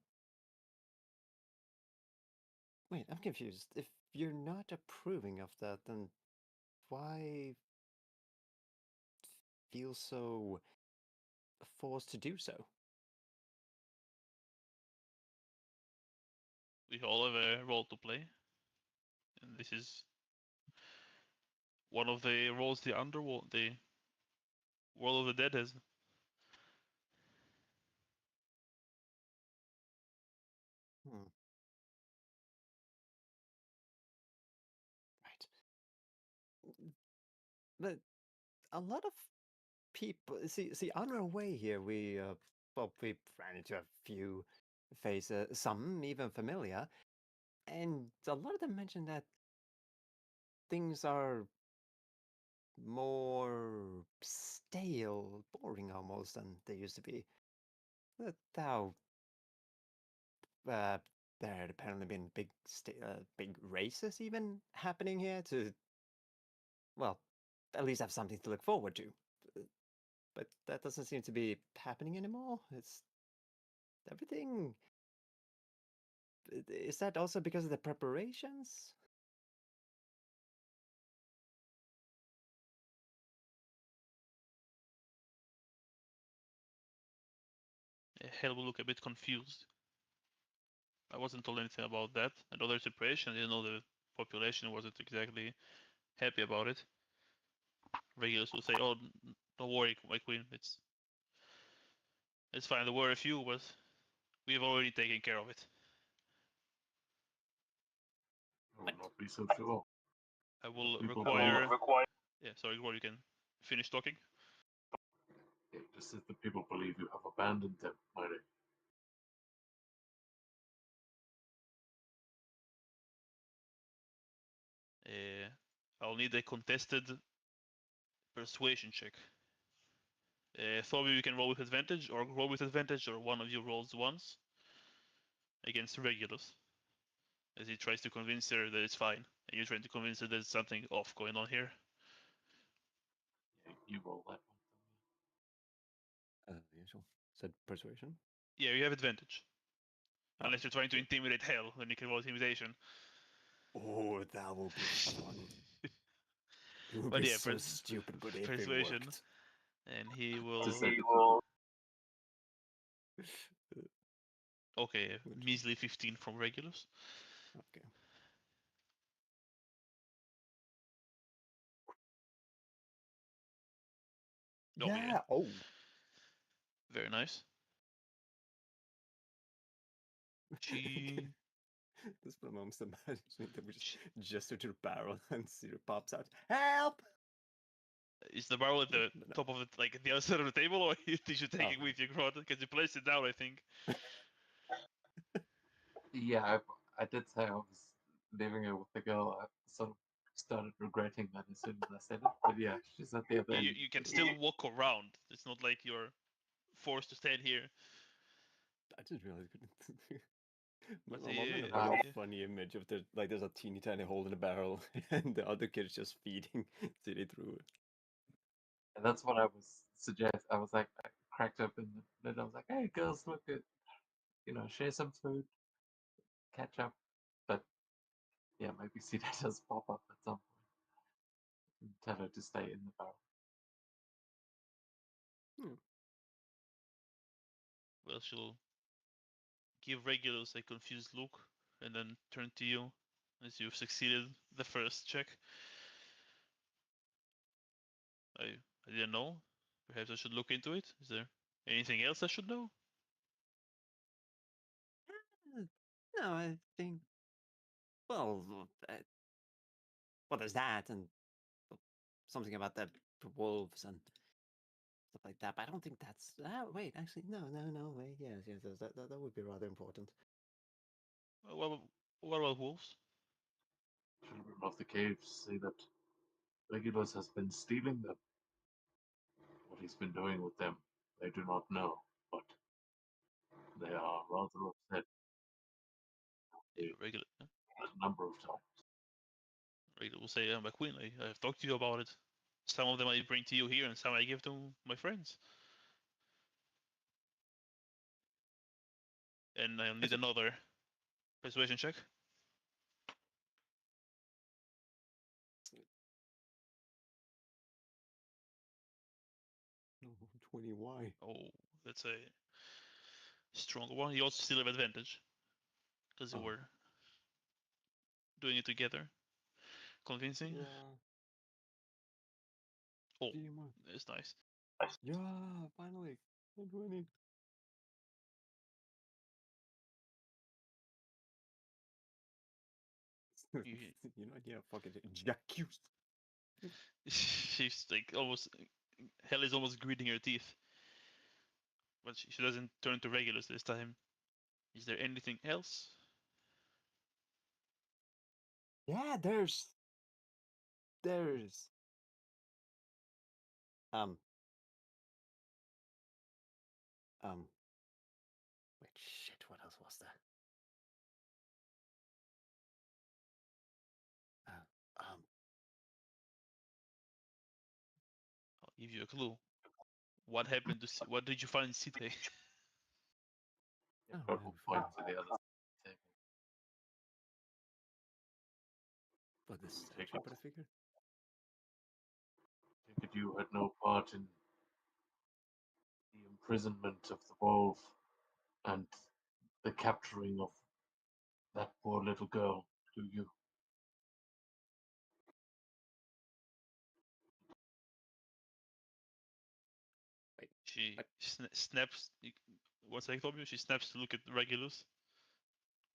Wait, I'm confused. If you're not approving of that, then why feel so forced to do so? We all have a role to play, and this is one of the roles the underworld, the world of the dead has. Hmm. Right. But a lot of people see on our way here we ran into a few faces, some even familiar, and a lot of them mentioned that things are more stale, boring almost than they used to be. That how uh, there had apparently been big races even happening here to, well, at least have something to look forward to. But that doesn't seem to be happening anymore. It's everything. Is that also because of the preparations? Hell will look a bit confused. I wasn't told anything about that. I know there's separation. I didn't know the population wasn't exactly happy about it. Regulars will say, "Oh, don't worry, my queen. It's fine. There were a few, but we've already taken care of it." I will not be so sure. I will People require. Yeah, sorry, Gord, you can finish talking. Just as the people believe you have abandoned them, my lord. I'll need a contested persuasion check. Thorby, you can roll with advantage, or roll with advantage, or one of you rolls once against Regulus, as he tries to convince her that it's fine, and you're trying to convince her there's something off going on here. Yeah, you roll that one. Usual. Said persuasion. Yeah, you have advantage. Oh, Unless you're trying to intimidate Hell, then you can roll intimidation. Oh, that will be fun. It would But be yeah, so stupid, but if it persuasion. worked. And he will. Just say Okay, measly 15 from Regulus. Okay. Oh, yeah. Oh. Very nice. She. This for the moment imagining that we just gesture to the barrel and see it pops out. Help! Is the barrel at the No. top of it, like at the other side of the table, or did you take Oh. it with you, Grod? Because you placed it down, I think. Yeah, I did say I was leaving her with the girl. I sort of started regretting that as soon as I said it. But yeah, she's at the other end. You can still walk around. It's not like you're forced to stand here. I just realized I couldn't. But I'm in a the- really yeah. funny image of there's a teeny tiny hole in the barrel and the other kid's just feeding City through it. And that's what I was suggest. I was like, I cracked open the lid. I was like, hey, girls, look at, share some food, catch up. But yeah, maybe City does pop up at some point. And tell her to stay in the barrel. Well, she'll give Regulus a confused look and then turn to you as you've succeeded the first check. I didn't know. Perhaps I should look into it. Is there anything else I should know? No, I think. Well, there's that, and something about the wolves and stuff like that. But I don't think that's. Wait, actually, no. Wait, yes, that would be rather important. What about wolves? Children of the caves say that Regulus has been stealing them. What he's been doing with them, they do not know, but they are rather upset Regular. a number of times. Regular will say, "My queen, I've talked to you about it. Some of them I bring to you here, and some I give to my friends. And I'll need another persuasion check." No, 20 why? Oh, that's a stronger one. You also still have advantage because you Oh. were doing it together. Convincing. Yeah. Oh, GM1. it's nice. Yeah, finally. 20. You know, yeah, fucking Jacques. She's like almost. Hell is almost gritting her teeth. But she doesn't turn to Regulus this time. Is there anything else? Yeah, there's um wait, shit, what else was there? I'll give you a clue. What happened to? What did you find in Cite? Oh, Got man, will fine. point to the other table. But this Take statue, it. but I figure. Take it you had no part in the imprisonment of the wolf. and the capturing of that poor little girl, do you? She What? snaps. Once I told you, she snaps to look at Regulus.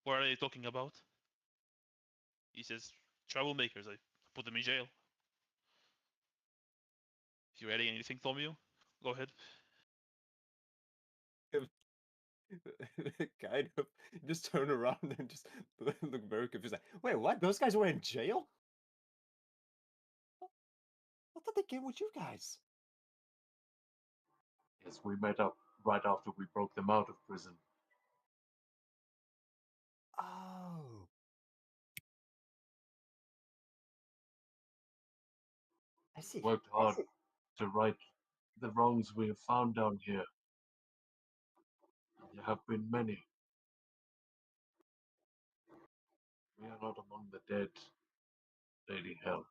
What are they talking about? He says, troublemakers. I put them in jail. If you're adding anything, Tomio, go ahead. Kind of. Just turn around and just look very confused. Like, wait, what? Those guys were in jail? I thought they came with you guys. Yes, we met up right after we broke them out of prison. Oh. I see. Worked hard to right the wrongs we have found down here. There have been many. We are not among the dead, Lady Hell.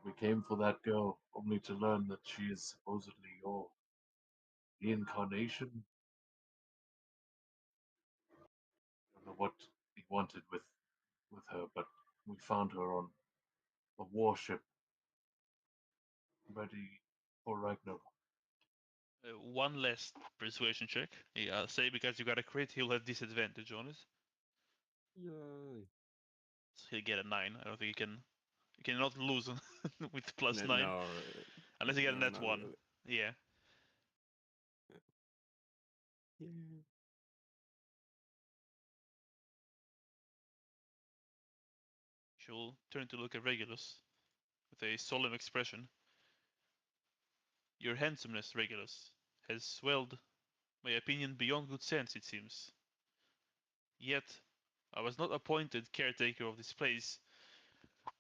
We came for that girl only to learn that she is supposedly your reincarnation. I don't know what he wanted with her, but we found her on a warship ready for Ragnarok. One last persuasion check. Yeah, I'll say because you got a crit, he'll have disadvantage on it. Yay. So he'll get a 9. I don't think he can. You cannot lose with plus No, 9. no, Unless you get a no, net not 1. really. Yeah. Yeah. She'll turn to look at Regulus with a solemn expression. Your handsomeness, Regulus, has swelled my opinion beyond good sense, it seems. Yet, I was not appointed caretaker of this place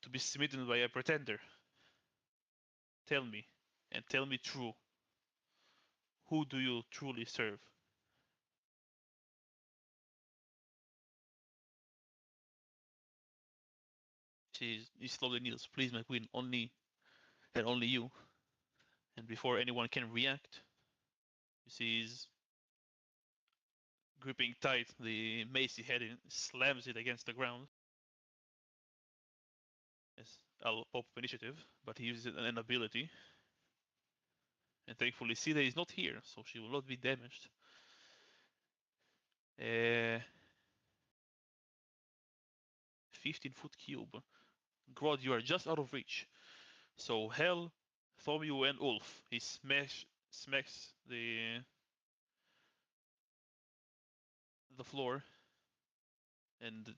to be smitten by a pretender. Tell me, and tell me true, who do you truly serve? He slowly kneels. Please, my queen, only and only you. And before anyone can react, you see he's gripping tight the mace he had and slams it against the ground. Yes, I'll pop up initiative, but he uses an ability. And thankfully Sida is not here, so she will not be damaged. 15-foot cube. Grodd, you are just out of reach. So Hel, Thomio, and Ulf. He smacks the floor, and there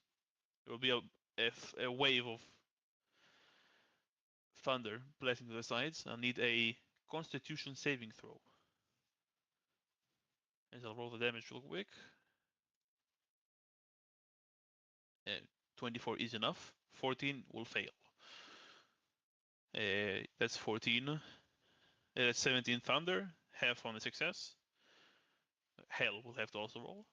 will be a wave of thunder blasting to the sides. I'll need a Constitution saving throw. As I'll roll the damage real quick. 24 is enough. 14 will fail. That's 14. That's 17 thunder. Half on a success. Hell will have to also roll.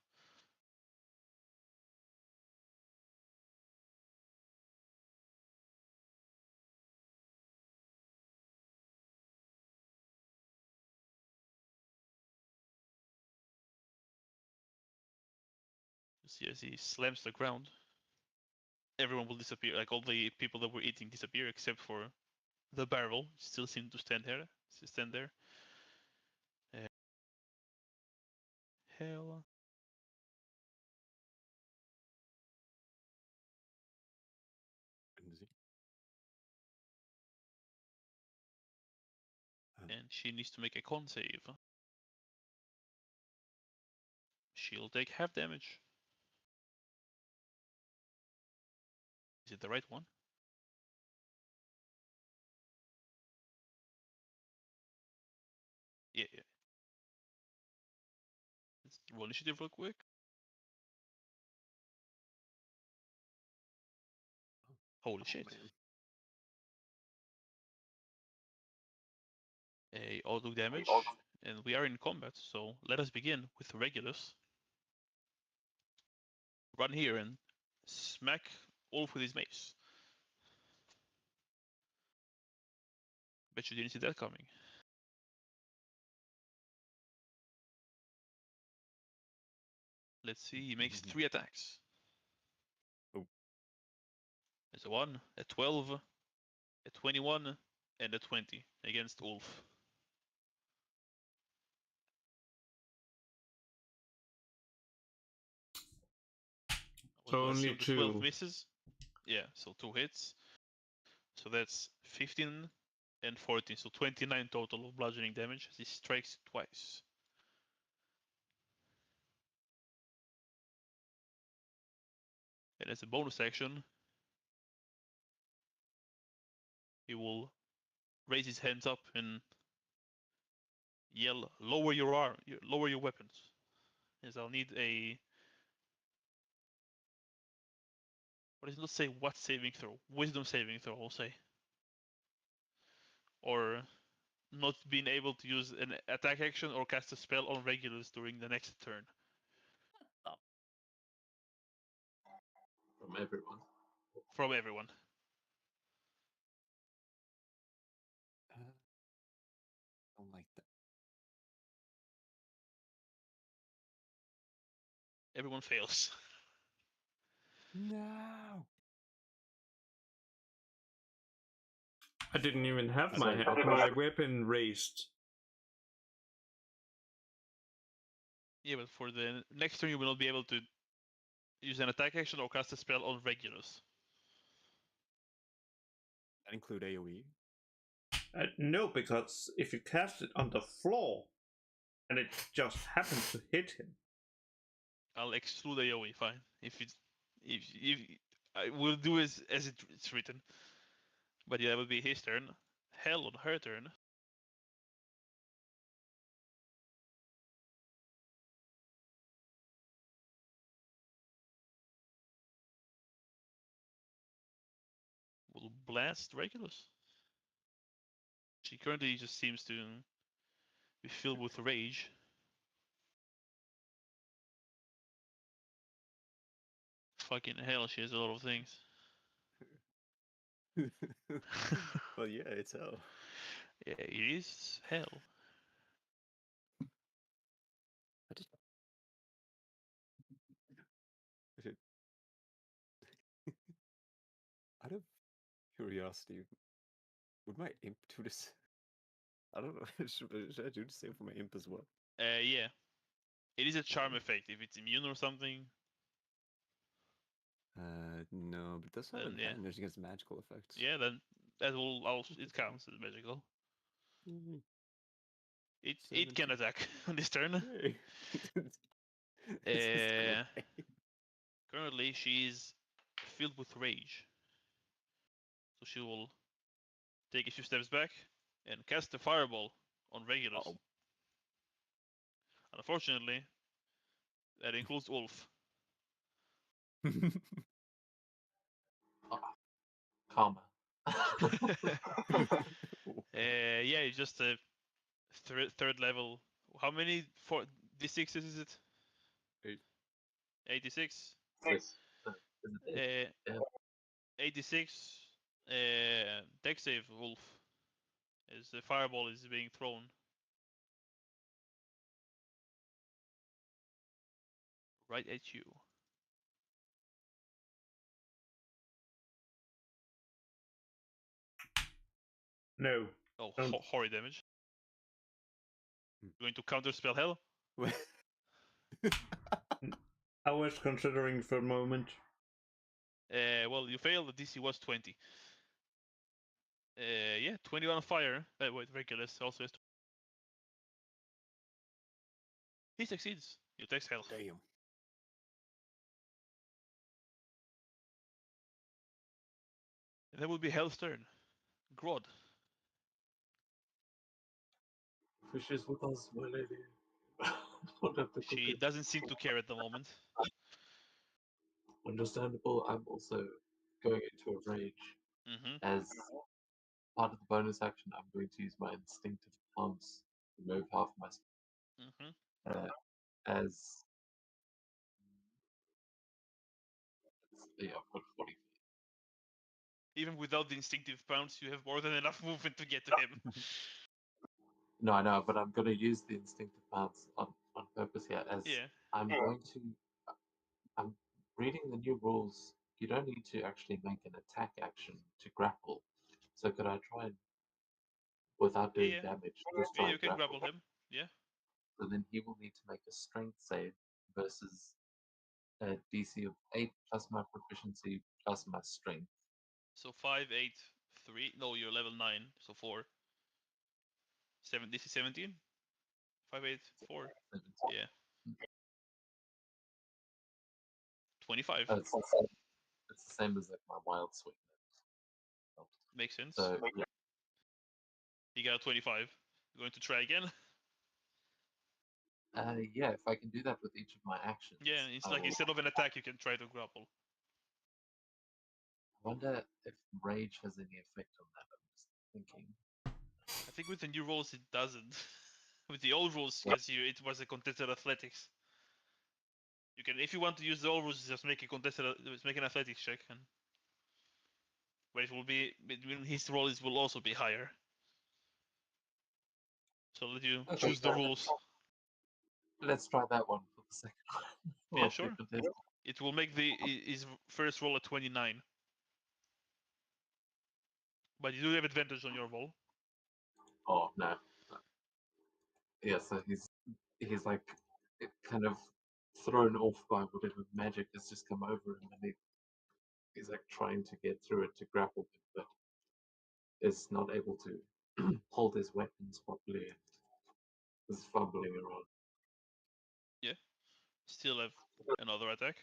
You see as he slams the ground, everyone will disappear. Like all the people that were eating disappear, except for the barrel. Still seem to stand there. Hell. And she needs to make a con save. She'll take half damage. Is it the right one? Yeah. Let's roll initiative real quick. Holy shit. Man. A auto damage, and we are in combat, so let us begin with Regulus. Run here and smack Ulf with his mace. Bet you didn't see that coming. Let's see. He makes Mhm. 3 attacks. Oh. There's a 1, a 12, a 21, and a 20 against Ulf. So We'll only assume the 12 2. misses. Yeah, so 2 hits. So that's 15 and 14, so 29 total of bludgeoning damage as he strikes twice. And as a bonus action, he will raise his hands up and yell, "Lower your arm, lower your weapons." As I'll need a. What does it not say? What saving throw? Wisdom saving throw, I'll say. Or not being able to use an attack action or cast a spell on regulars during the next turn. From everyone. From everyone. Don't like that. Everyone fails. No. I didn't even have I my don't- my weapon raised. Yeah, but for the next turn, you will not be able to use an attack action or cast a spell on regulars. That include AOE. No, because if you cast it on the floor and it just happens to hit him. I'll exclude AOE. Fine. If I will do as it's written. But yeah, that would be his turn. Hell on her turn. Will blast regulars. She currently just seems to be filled with rage. Fucking hell, she has a lot of things. Well, yeah, it's hell. Yeah, it is hell. I just. I should- Out of curiosity, would my imp do this? I don't know. Should I do the same for my imp as well? Yeah. It is a charm effect. If it's immune or something, No, but it does have Then, yeah. advantage against magical effects. yeah, then that will also it counts as magical. Mhm. It can 17. attack on this turn. Yay. This is Uh, great. Currently, she's filled with rage. So she will take a few steps back and cast a fireball on regulars. Uh-oh. Unfortunately, that includes Ulf. Karma. Yeah, it's just a third level. How many d6s is it? 8. 86. Yes. Isn't it? Uh, Yeah. 86. Deck save, Wolf. As the fireball is being thrown. Right at you. No. Oh, Don't. horrid damage. Hmm. Going to counter spell hell? I was considering for a moment. Well, you failed. The DC was 20. Yeah, 21 on fire. Wait, Regulus also has. He succeeds. You takes hell. Damn. And that would be Hell's turn. Grod. Fish is with us, my lady. Don't have to cook She it. doesn't seem to care at the moment. Understandable. I'm also going into a rage. Mm-hmm. As part of the bonus action, I'm going to use my instinctive pounce to move half my Mm-hmm. as yeah, I've got 40 feet. Even without the instinctive pounce, you have more than enough movement to get to him. No, I know, but I'm going to use the instinctive pounce on purpose here as Yeah. I'm going to I'm reading the new rules. You don't need to actually make an attack action to grapple. So could I try and, without doing Yeah. damage, just Yeah, try you and can grapple? grapple him. Yeah. So then he will need to make a strength save versus a DC of 8 plus my proficiency plus my strength. So 5, 8, 3. No, you're level 9, so 4. 7. This is 17. 5, 8, 4. Yeah. 25. It's the same as like my wild swing. Makes sense. So yeah, You got a 25. Going to try again? yeah, if I can do that with each of my actions. Yeah, it's I like will- instead of an attack, you can try to grapple. I wonder if rage has any effect on that. I'm just thinking. I think with the new rules, it doesn't. With the old rules, because it was a contested athletics. You can, if you want to use the old rules, just make a make an athletics check, and but it will be between his rolls will also be higher. So let you Okay, choose the rules. Let's try that one for the second one. Yeah, Well, sure. the contestant. It will make his first roll a 29. But you do have advantage on your roll. Oh no. Yeah, so he's like kind of thrown off by whatever magic has just come over him, and he's like trying to get through it to grapple it, but is not able to hold his weapons properly and is fumbling around. Still have another attack.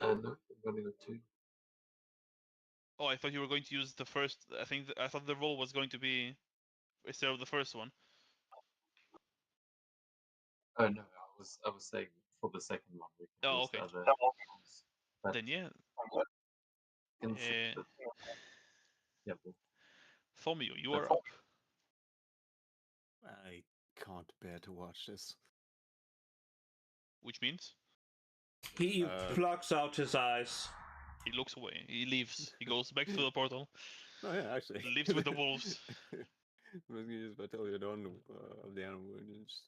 No, I'm only got 2. Oh, I thought you were going to use the first. I thought the roll was going to be instead of the first one. Oh no, I was saying for the second one we can Oh, use okay. the other ones. But Then yeah, but, yeah, well, Thomio, you are up. I can't bear to watch this. Which means He Uh, plucks out his eyes. he looks away. He leaves. He goes back to the portal. Oh yeah, actually. Lives with the wolves. I was gonna use Vitality Dawn of the animal and just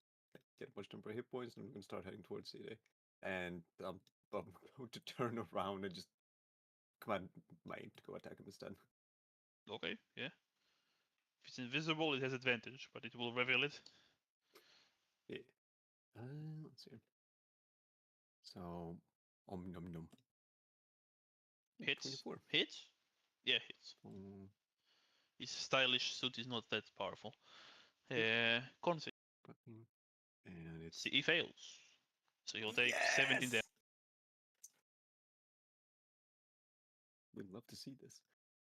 get much temporary hit points, and I'm gonna start heading towards CD. And I'm going to turn around and just command Mine to go attack him instead. Okay, yeah. If it's invisible, it has advantage, but it will reveal it. Yeah. Let's see. So, nom nom. Yeah, Hits. 24. Hits? Yeah, hits. His stylish suit is not that powerful. Con save. And it's He fails. So he'll take 17 damage. We'd love to see this.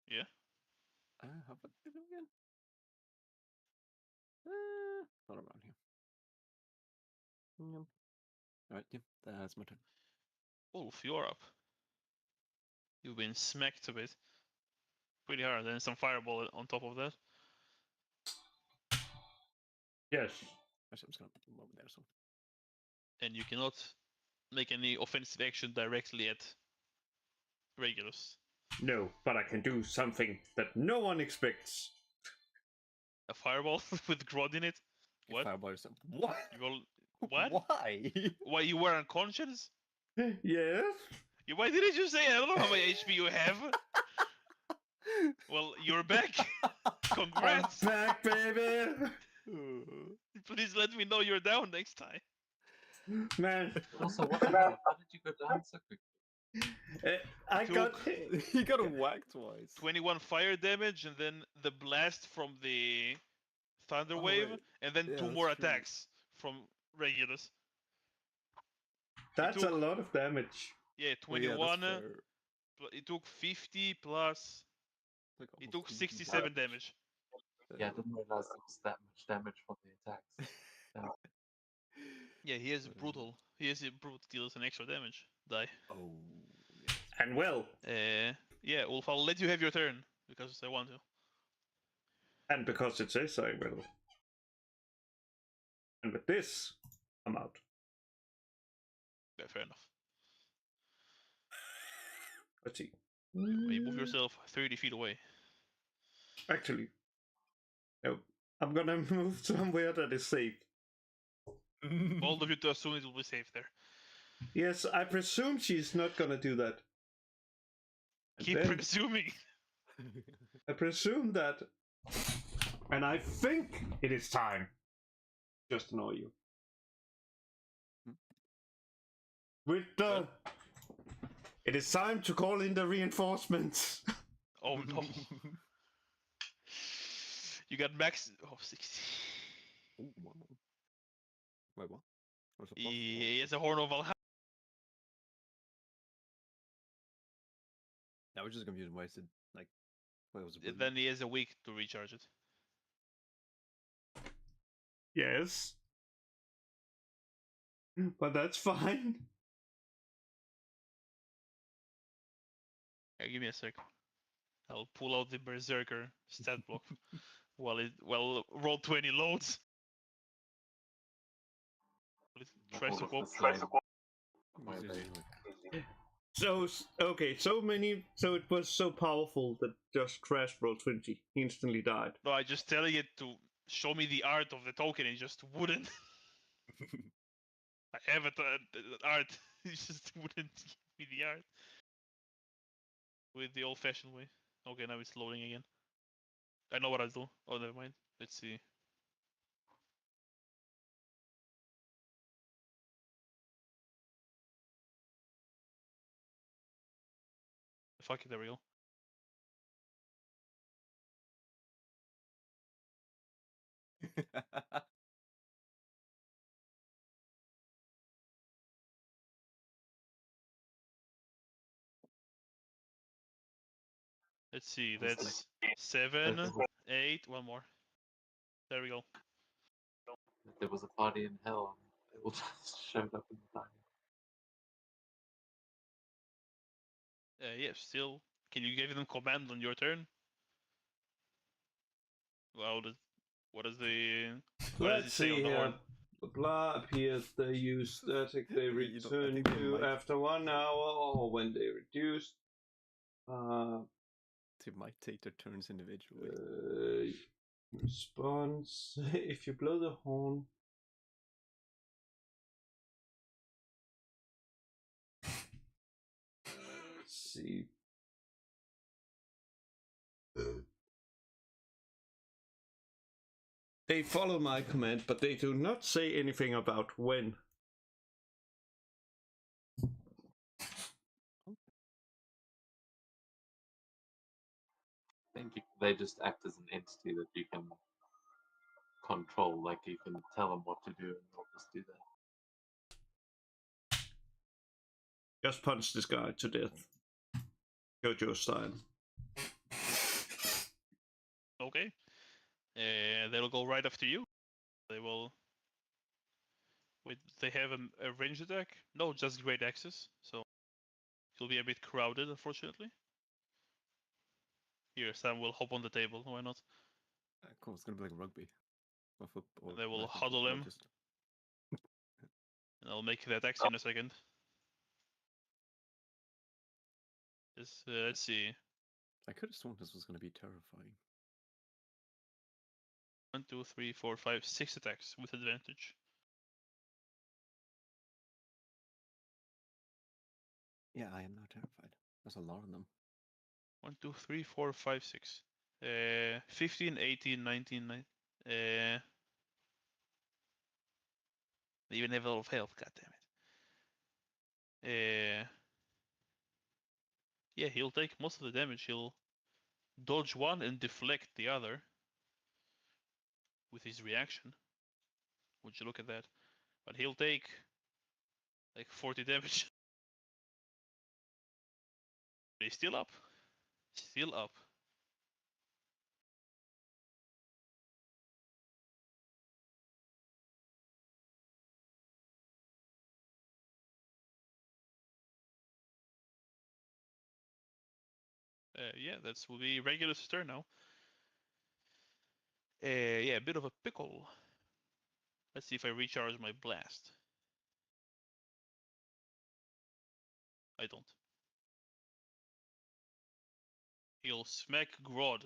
Yeah. How about it again? Not around here. Yep. Alright, yep, that's my turn. Wolf, you're up. You've been smacked a bit. Pretty hard, and some fireball on top of that. Yes. Actually, I'm just gonna put them over there, so. And you cannot make any offensive action directly at Regulus. No, but I can do something that no one expects. A fireball with Grodd in it? What? Fireball or something. What? You roll... What? Why? Why, you were unconscious? Yes? Why didn't you say? I don't know how much HP you have. Well, you're back. Congrats. I'm back, baby! Please let me know you're down next time. Man, also, what happened? How did you go down so quickly? I got. He got a whack twice. 21 fire damage, and then the blast from the thunder wave, right. and then Yeah, 2 that's more true. attacks from Regulus. That's took- a lot of damage. Yeah, Well, yeah, 21. that's fair. It took 50 plus. Like It almost took 2d $67 damage. Yeah, I didn't realize there was that much damage from the attacks. Yeah, he has Whatever. brutal. He has a brute deals an extra damage die. Oh, yes. And well, Yeah, Wolf, I'll let you have your turn because I want to. and because it says I will. And with this, I'm out. Yeah, fair enough. Let's see. You move yourself 30 feet away. Actually, no. I'm gonna move somewhere that is safe. Bold of you to assume it will be safe there. Yes, I presume she's not gonna do that. And Keep then presuming. I presume that, and I think it is time. Just annoy you. With the, it is time to call in the reinforcements. Oh no. You got max. Oh, 60. Ooh, wow. Wait, what? What's the He has a Horn of Valhalla. I was just confused why I said, like, why it was a Then he has a week to recharge it. Yes, but that's fine. Yeah, give me a sec. I'll pull out the Berserker stat block while roll 20 loads. Tries to All go. of the same way It's they- usually- So okay, so many, so it was so powerful that just crashed roll 20, he instantly died. No, I just telling it to show me the art of the token. It just wouldn't. I have it art. It just wouldn't give me the art. With the old-fashioned way. Okay, now it's loading again. I know what I'll do. Oh, never mind. Let's see. Fuck it, there we go. Let's see. It's That's 7, 8. One more. There we go. If there was a party in hell, it all just showed up in the time. Yeah, still. Can you give them command on your turn? Well, what is the? What does it Let's say on see the here. horn? Blah appears they use static, they You know, I return think they to might- after 1 hour or when they reduce. They might take their turns individually. Response if you blow the horn. Let's see. They follow my command, but they do not say anything about when. I think they just act as an entity that you can control. Like you can tell them what to do, and they'll just do that. Just punch this guy to death. Jojo style. Okay. They'll go right after you. They will. Wait, they have a ranged attack? No, just great access. So it'll be a bit crowded, unfortunately. Here, Sam will hop on the table. Why not? Cool, it's gonna be like rugby. Or football. They will American huddle football, him. just- And I'll make that axe in a second. Let's see. I could have sworn this was gonna be terrifying. 1, 2, 3, 4, 5, 6 attacks with advantage. Yeah, I am now terrified. There's a lot of them. 1, 2, 3, 4, 5, 6. 15, 18, 19, they even have a lot of health, god damn it. Yeah, he'll take most of the damage. He'll dodge one and deflect the other with his reaction. Would you look at that? But he'll take like 40 damage. He's still up. Still up. Yeah, that will be Regulus' turn now. Yeah, a bit of a pickle. Let's see if I recharge my blast. I don't. He'll smack Grodd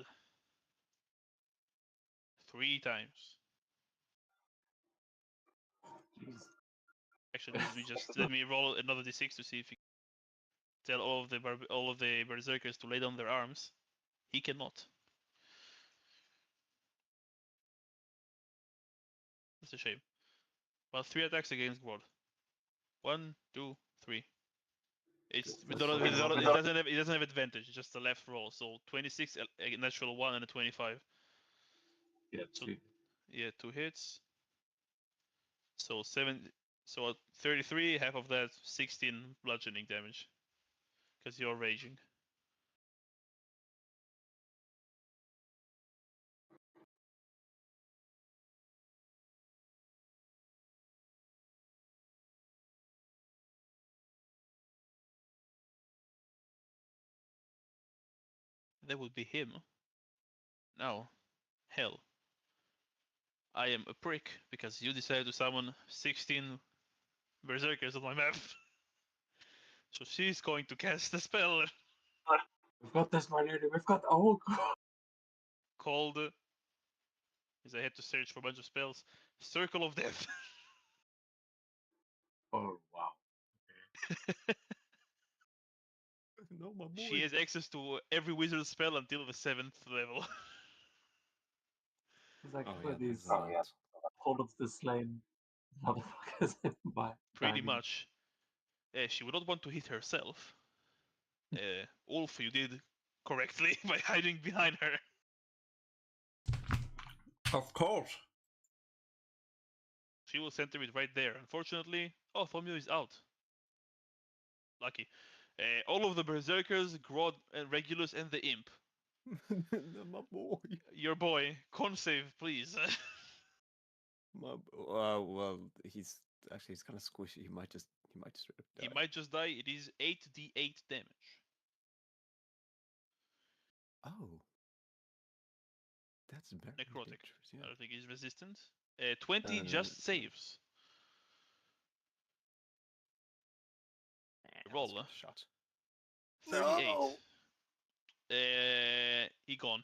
3 times. Jeez. Actually, let me roll another d6 to see if he can tell all of the berserkers to lay down their arms. He cannot. That's a shame. Well, 3 attacks against Grodd. 1, 2, 3. It's That's it fine. doesn't have advantage. It's just a left roll. So 26, a natural 1, and a 25. Yeah, So- 2. Yeah, 2 hits. So 33, half of that, 16 bludgeoning damage. Because you're raging. That would be him. Now, hell. I am a prick because you decided to summon 16 berserkers on my map. So she's going to cast a spell We've got this, my lady. We've got. Oh, God. called. Because I had to search for a bunch of spells. Circle of Death. Oh, wow. No, my boy. She has access to every wizard spell until the 7th level. It's like Oh for yeah, these there's a lot. Hold of the Slain motherfuckers in my Pretty diamond. much. She would not want to hit herself. Ulf, you did correctly by hiding behind her. Of course. She will center it right there. Unfortunately, Thomio is out. Lucky. All of the berserkers, Grodd, and Regulus, and the imp. No, my boy. Your boy, con save, please. Well, he's kind of squishy. He might just straight up die. He might just die. It is 8d8 damage. Oh, that's very Necrotic. dangerous. Yeah. I don't think he's resistant. 20 no, just saves. Roll. Let's get a shot. 38. No! He gone.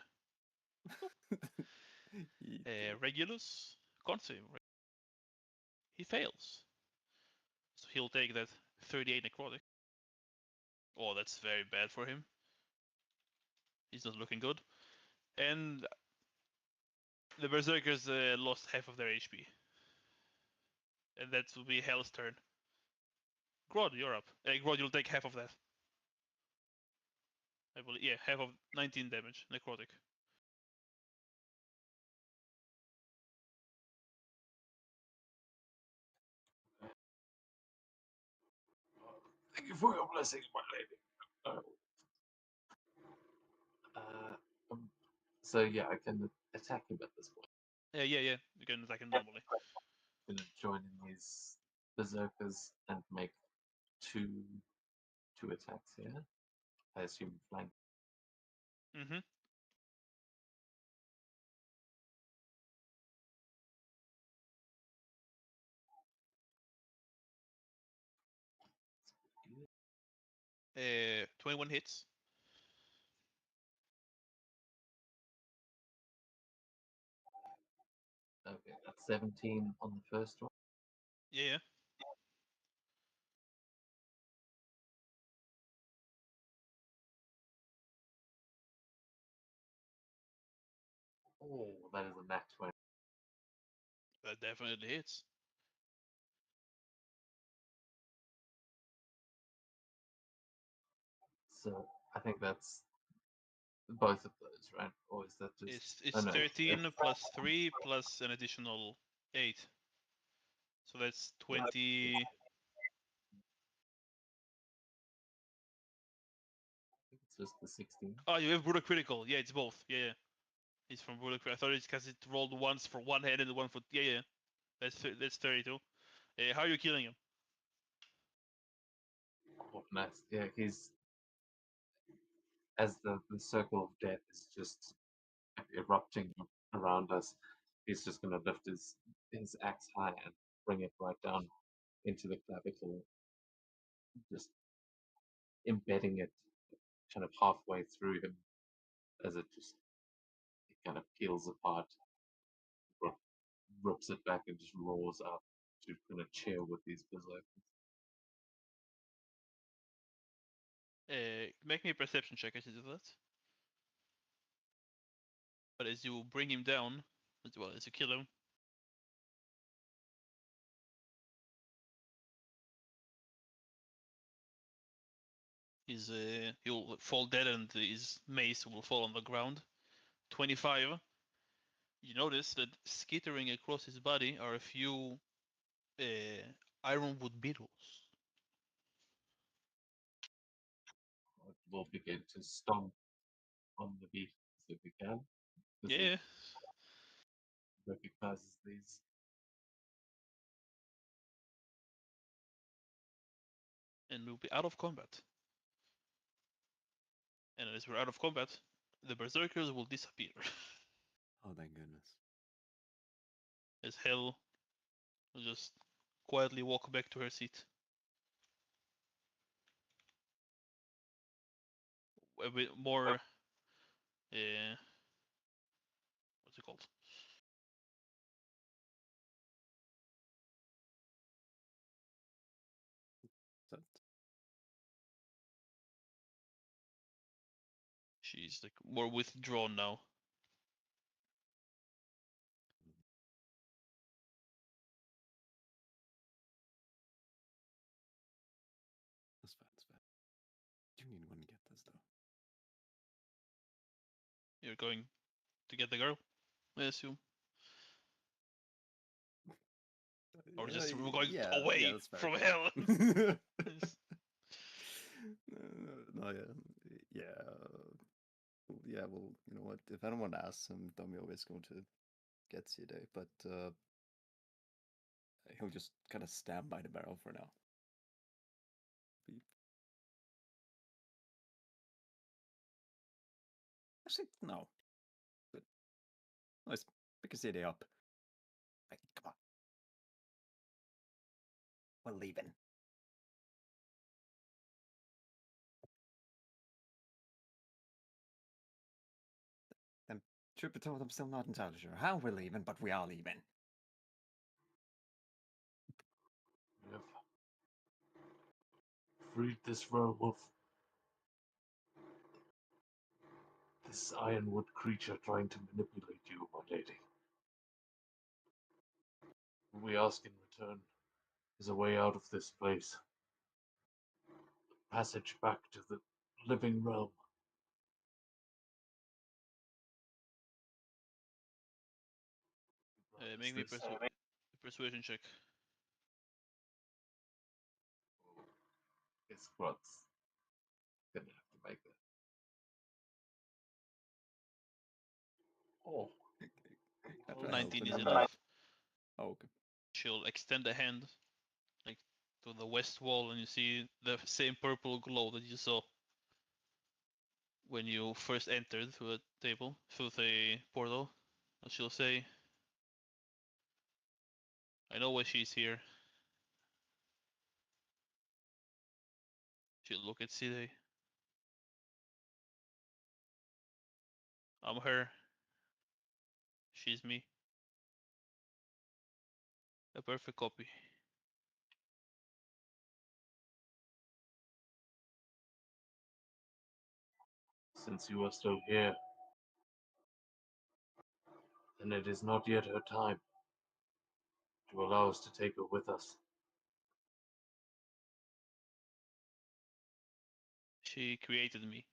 Regulus, con save. He fails. So he'll take that 38 necrotic. Oh, that's very bad for him. He's not looking good. And the berserkers lost half of their HP. And that will be Hell's turn. Grodd, you're up. Grodd, you'll take half of that. I believe, yeah, half of 19 damage, necrotic. Thank you for your blessings, my lady. So yeah, I can attack him at this point. Yeah. You can attack him normally. I'm gonna join in these berserkers and make two attacks here. I assume flank. Mm-hmm. Good. 21 hits. Okay, that's 17 on the first one. Yeah. Oh, that is a nat 20. That definitely hits. So I think that's both of those, right? Or is that just? It's oh, no, 13 plus 3 plus an additional 8. So that's 20. it's just the 16. Oh, you have brutal critical. Yeah, it's both. Yeah. It's from brutal critical. I thought it's because it rolled once for one head and one foot. Yeah. That's 32. How are you killing him? Oh, nice. Yeah, he's as the circle of death is just erupting around us. He's just going to lift his axe high and bring it right down into the clavicle, just embedding it kind of halfway through him as it kind of peels apart, rips it back and just roars out She's gonna chill with these berserkers. Make me a perception check as you do that. But as you bring him down, as well as you kill him, he'll fall dead and his mace will fall on the ground. 25. You notice that skittering across his body are a few ironwood beetles. We'll begin to stomp on the beat if we can. As Yeah. he recognizes these. And we'll be out of combat. And as we're out of combat, the berserkers will disappear. Oh, thank goodness. As Hel will just quietly walk back to her seat. A bit more. What's it called? So, She's like more withdrawn now. that's fair, that's fair. You need one to get this, though. You're going to get the girl, I assume. Or just we're going away that's fair. from Hel. Yes. No, yeah. Well, you know what? If anyone asks him, Domio is going to get Side, but he'll just kind of stand by the barrel for now. Beep. Actually, no. But let's pick a Side up. Hey, come on. We're leaving. Then Trooper told I'm still not entirely sure how we're leaving, but we are leaving. We have freed this realm of this ironwood creature trying to manipulate you, my lady. What we ask in return is a way out of this place. Passage back to the living realm. Make me persuasion check. Guess what's gonna have to make it. Oh, After I 19 is open it- enough. Oh, okay. She'll extend a hand, like to the west wall, and you see the same purple glow that you saw when you first entered through the table, through the portal. And she'll say, "I know why she's here." She'll look at Side. I'm her. She's me. A perfect copy. since you are still here, then it is not yet her time to allow us to take her with us. She created me.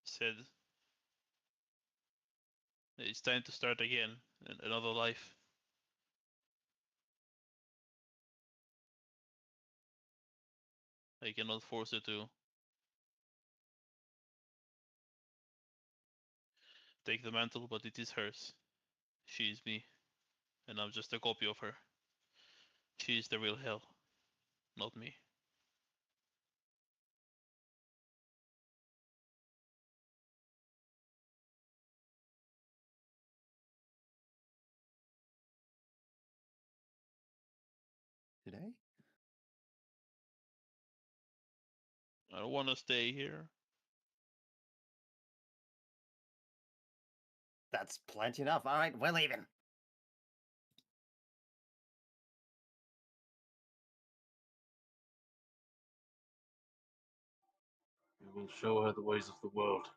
Said, "It's time to start again, another life." I cannot force her to take the mantle, but it is hers. She is me, and I'm just a copy of her. She is the real Hel, not me. Today? I don't want to stay here. That's plenty enough. All right, we're leaving. We will show her the ways of the world.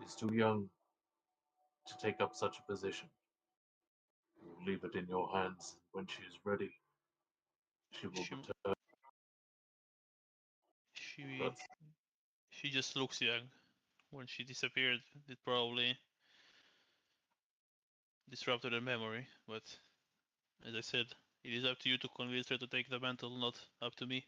She's too young to take up such a position. We will leave it in your hands. When she is ready, she will She- return. She she just looks young. When she disappeared, it probably disrupted her memory. But as I said, it is up to you to convince her to take the mantle, not up to me.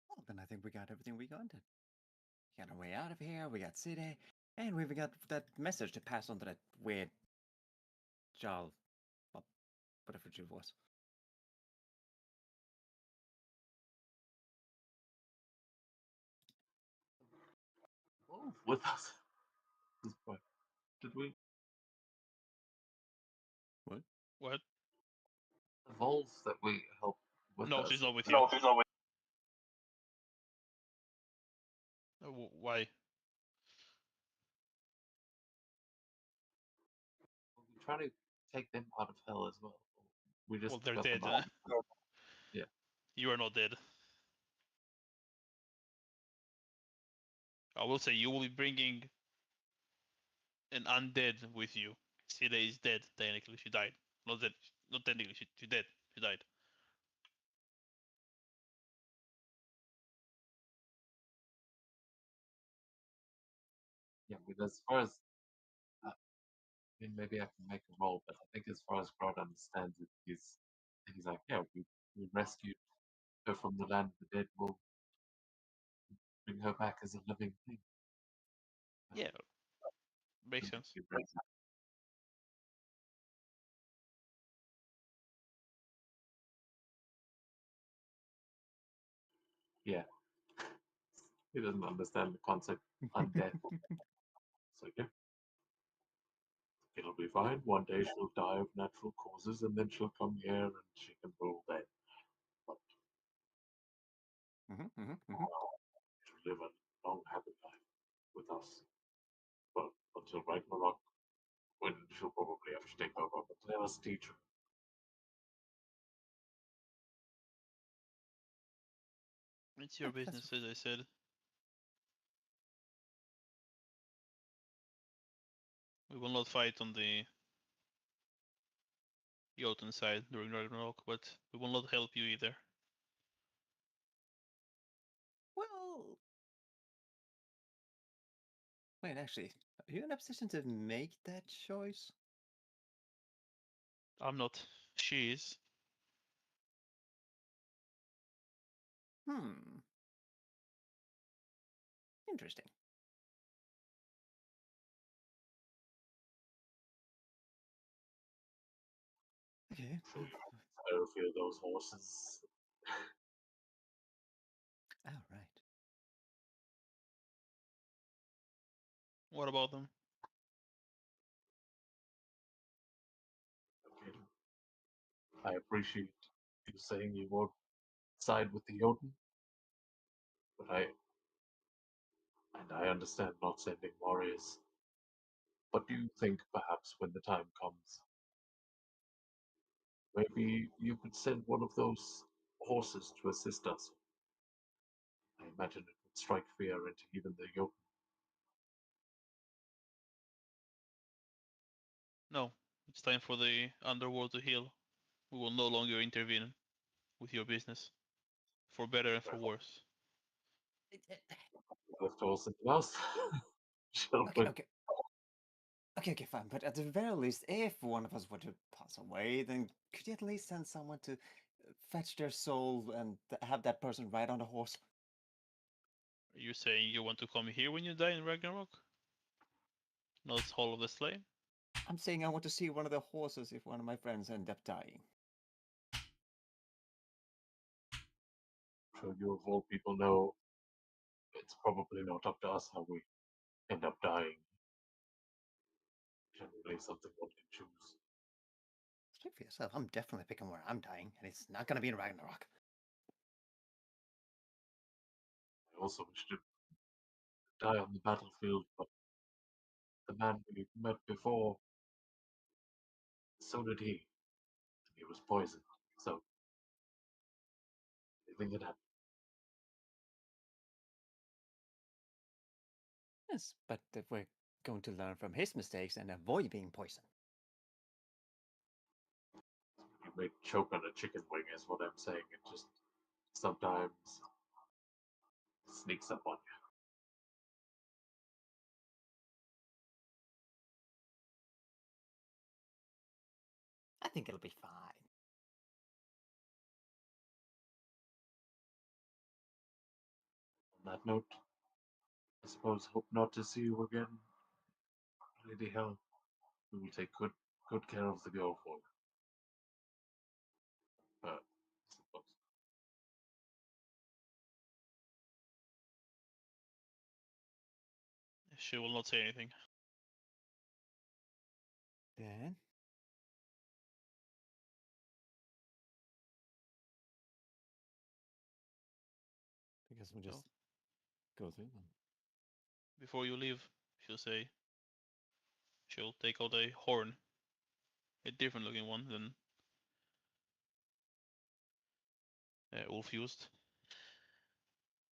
Well, then I think we got everything we wanted. We got our way out of here, we got City, and we've got that message to pass on to that weird Jarl, well, whatever Jew was. Wolf with us. This point. Did we? What? The Volves that we helped with No, us. she's not with you. No, she's not with. Why? We try to take them out of hell as well. We just Well, they're got dead. them out. Yeah. You are not dead. I will say you will be bringing an undead with you. Sida is dead, technically. She died. Not dead. Not technically. She dead. She died. Yeah, but as far as I mean, maybe I can make a roll, but I think as far as Grodd understands it, he's like, yeah, we rescued her from the land of the dead. We'll bring her back as a living thing. Yeah. Makes sense. Yeah. He doesn't understand the concept undead. So yeah. It'll be fine. One day she'll die of natural causes and then she'll come here and she can rule then. But she'll live a long, happy life with us. But until Ragnarok, when she'll probably have to take over, but let us teach her. It's your That's- business, as I said. We will not fight on the Jotun side during Ragnarok, but we will not help you either. Well, wait, actually, are you in a position to make that choice? I'm not. She is. Interesting. Okay. I feel those horses. All right. What about them? Okay. I appreciate you saying you won't side with the Jotun, but I understand not sending warriors. But do you think perhaps when the time comes, maybe you could send one of those horses to assist us? I imagine it would strike fear into even the Jotun. No. It's time for the underworld to heal. We will no longer intervene with your business. For better and for worse. Left horse in the house. Shall Okay, we? okay. Okay, fine. But at the very least, if one of us were to pass away, then could you at least send someone to fetch their soul and have that person ride on the horse? Are you saying you want to come here when you die in Ragnarok? Not Hall of the Slain? I'm saying I want to see one of the horses if one of my friends end up dying. So you of all people know it's probably not up to us how we end up dying. Generally something one can choose. Speak for yourself. I'm definitely picking where I'm dying, and it's not going to be in Ragnarok. I also wish to die on the battlefield, but the man we met before, so did he. He was poisoned. So, anything could happen. Yes, but if we're going to learn from his mistakes and avoid being poisoned. You may choke on a chicken wing, is what I'm saying. It just sometimes sneaks up on you. I think it'll be fine. On that note, I suppose hope not to see you again, Lady Hell. We will take good care of the girl for you. I suppose. She will not say anything. Then I guess we'll So- just go through them. Before you leave, she'll say. She'll take out a horn, a different looking one than Ulf used.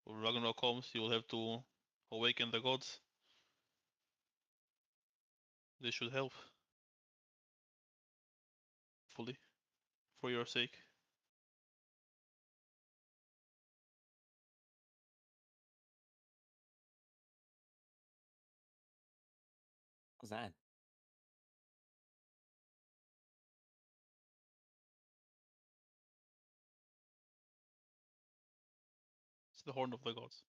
When Ragnarok comes, you will have to awaken the gods. This should help. Fully. For your sake. What's that? It's the horn of the gods.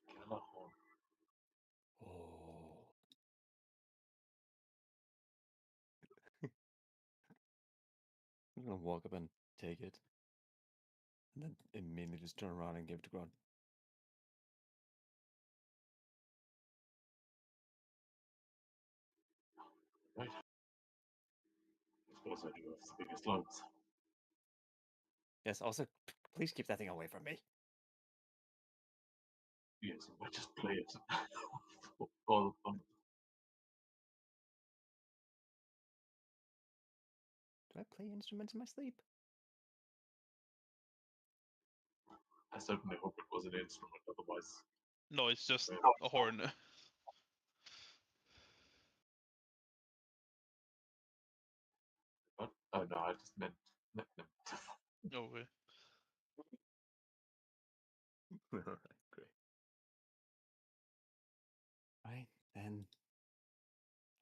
Galahorn. Oh. I'm gonna walk up and take it. And then immediately just turn around and give it to Grod. Right. I suppose I do have the biggest lungs. Yes, also, please keep that thing away from me. Yes, I might just play it for all the fun. Do I play instruments in my sleep? I certainly hope it was an instrument, otherwise. No, it's just Right. a horn. What? Oh no, I just meant. Okay. Alright, great. Right, then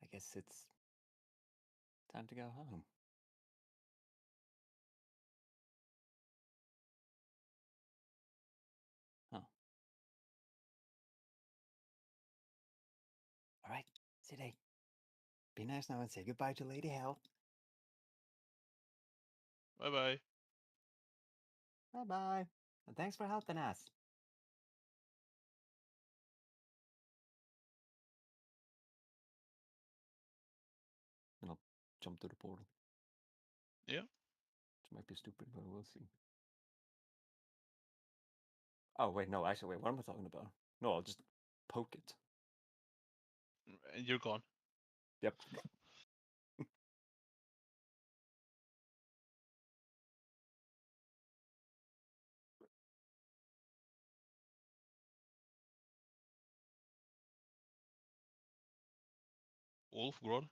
I guess it's time to go home. Oh. Alright, City. Be nice now and say goodbye to Lady Hell. Bye bye. Bye bye. And thanks for helping us. And I'll jump to the portal. Yeah. Which might be stupid, but we'll see. Oh, wait, no, actually, wait, what am I talking about? No, I'll just poke it. And you're gone. Yep. Wolf, Grod.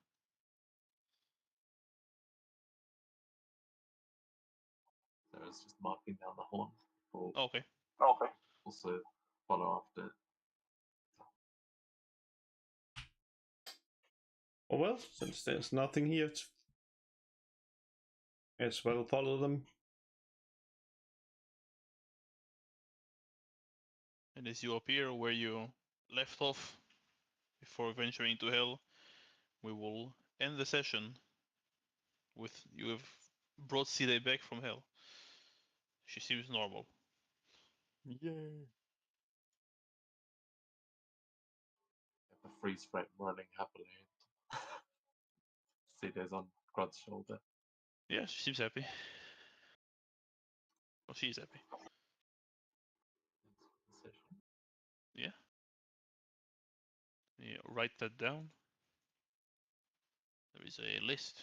So it's just marking down the horn. Or Okay. also follow after. Oh well, since there's nothing here, as well follow them. And as you appear where you left off before venturing to hell, we will end the session with you have brought Side back from hell. She seems normal. Yay. The freeze frame running happily. Cide's on Grod's shoulder. Yeah, she seems happy. Well, she's happy. write that down. There is a list.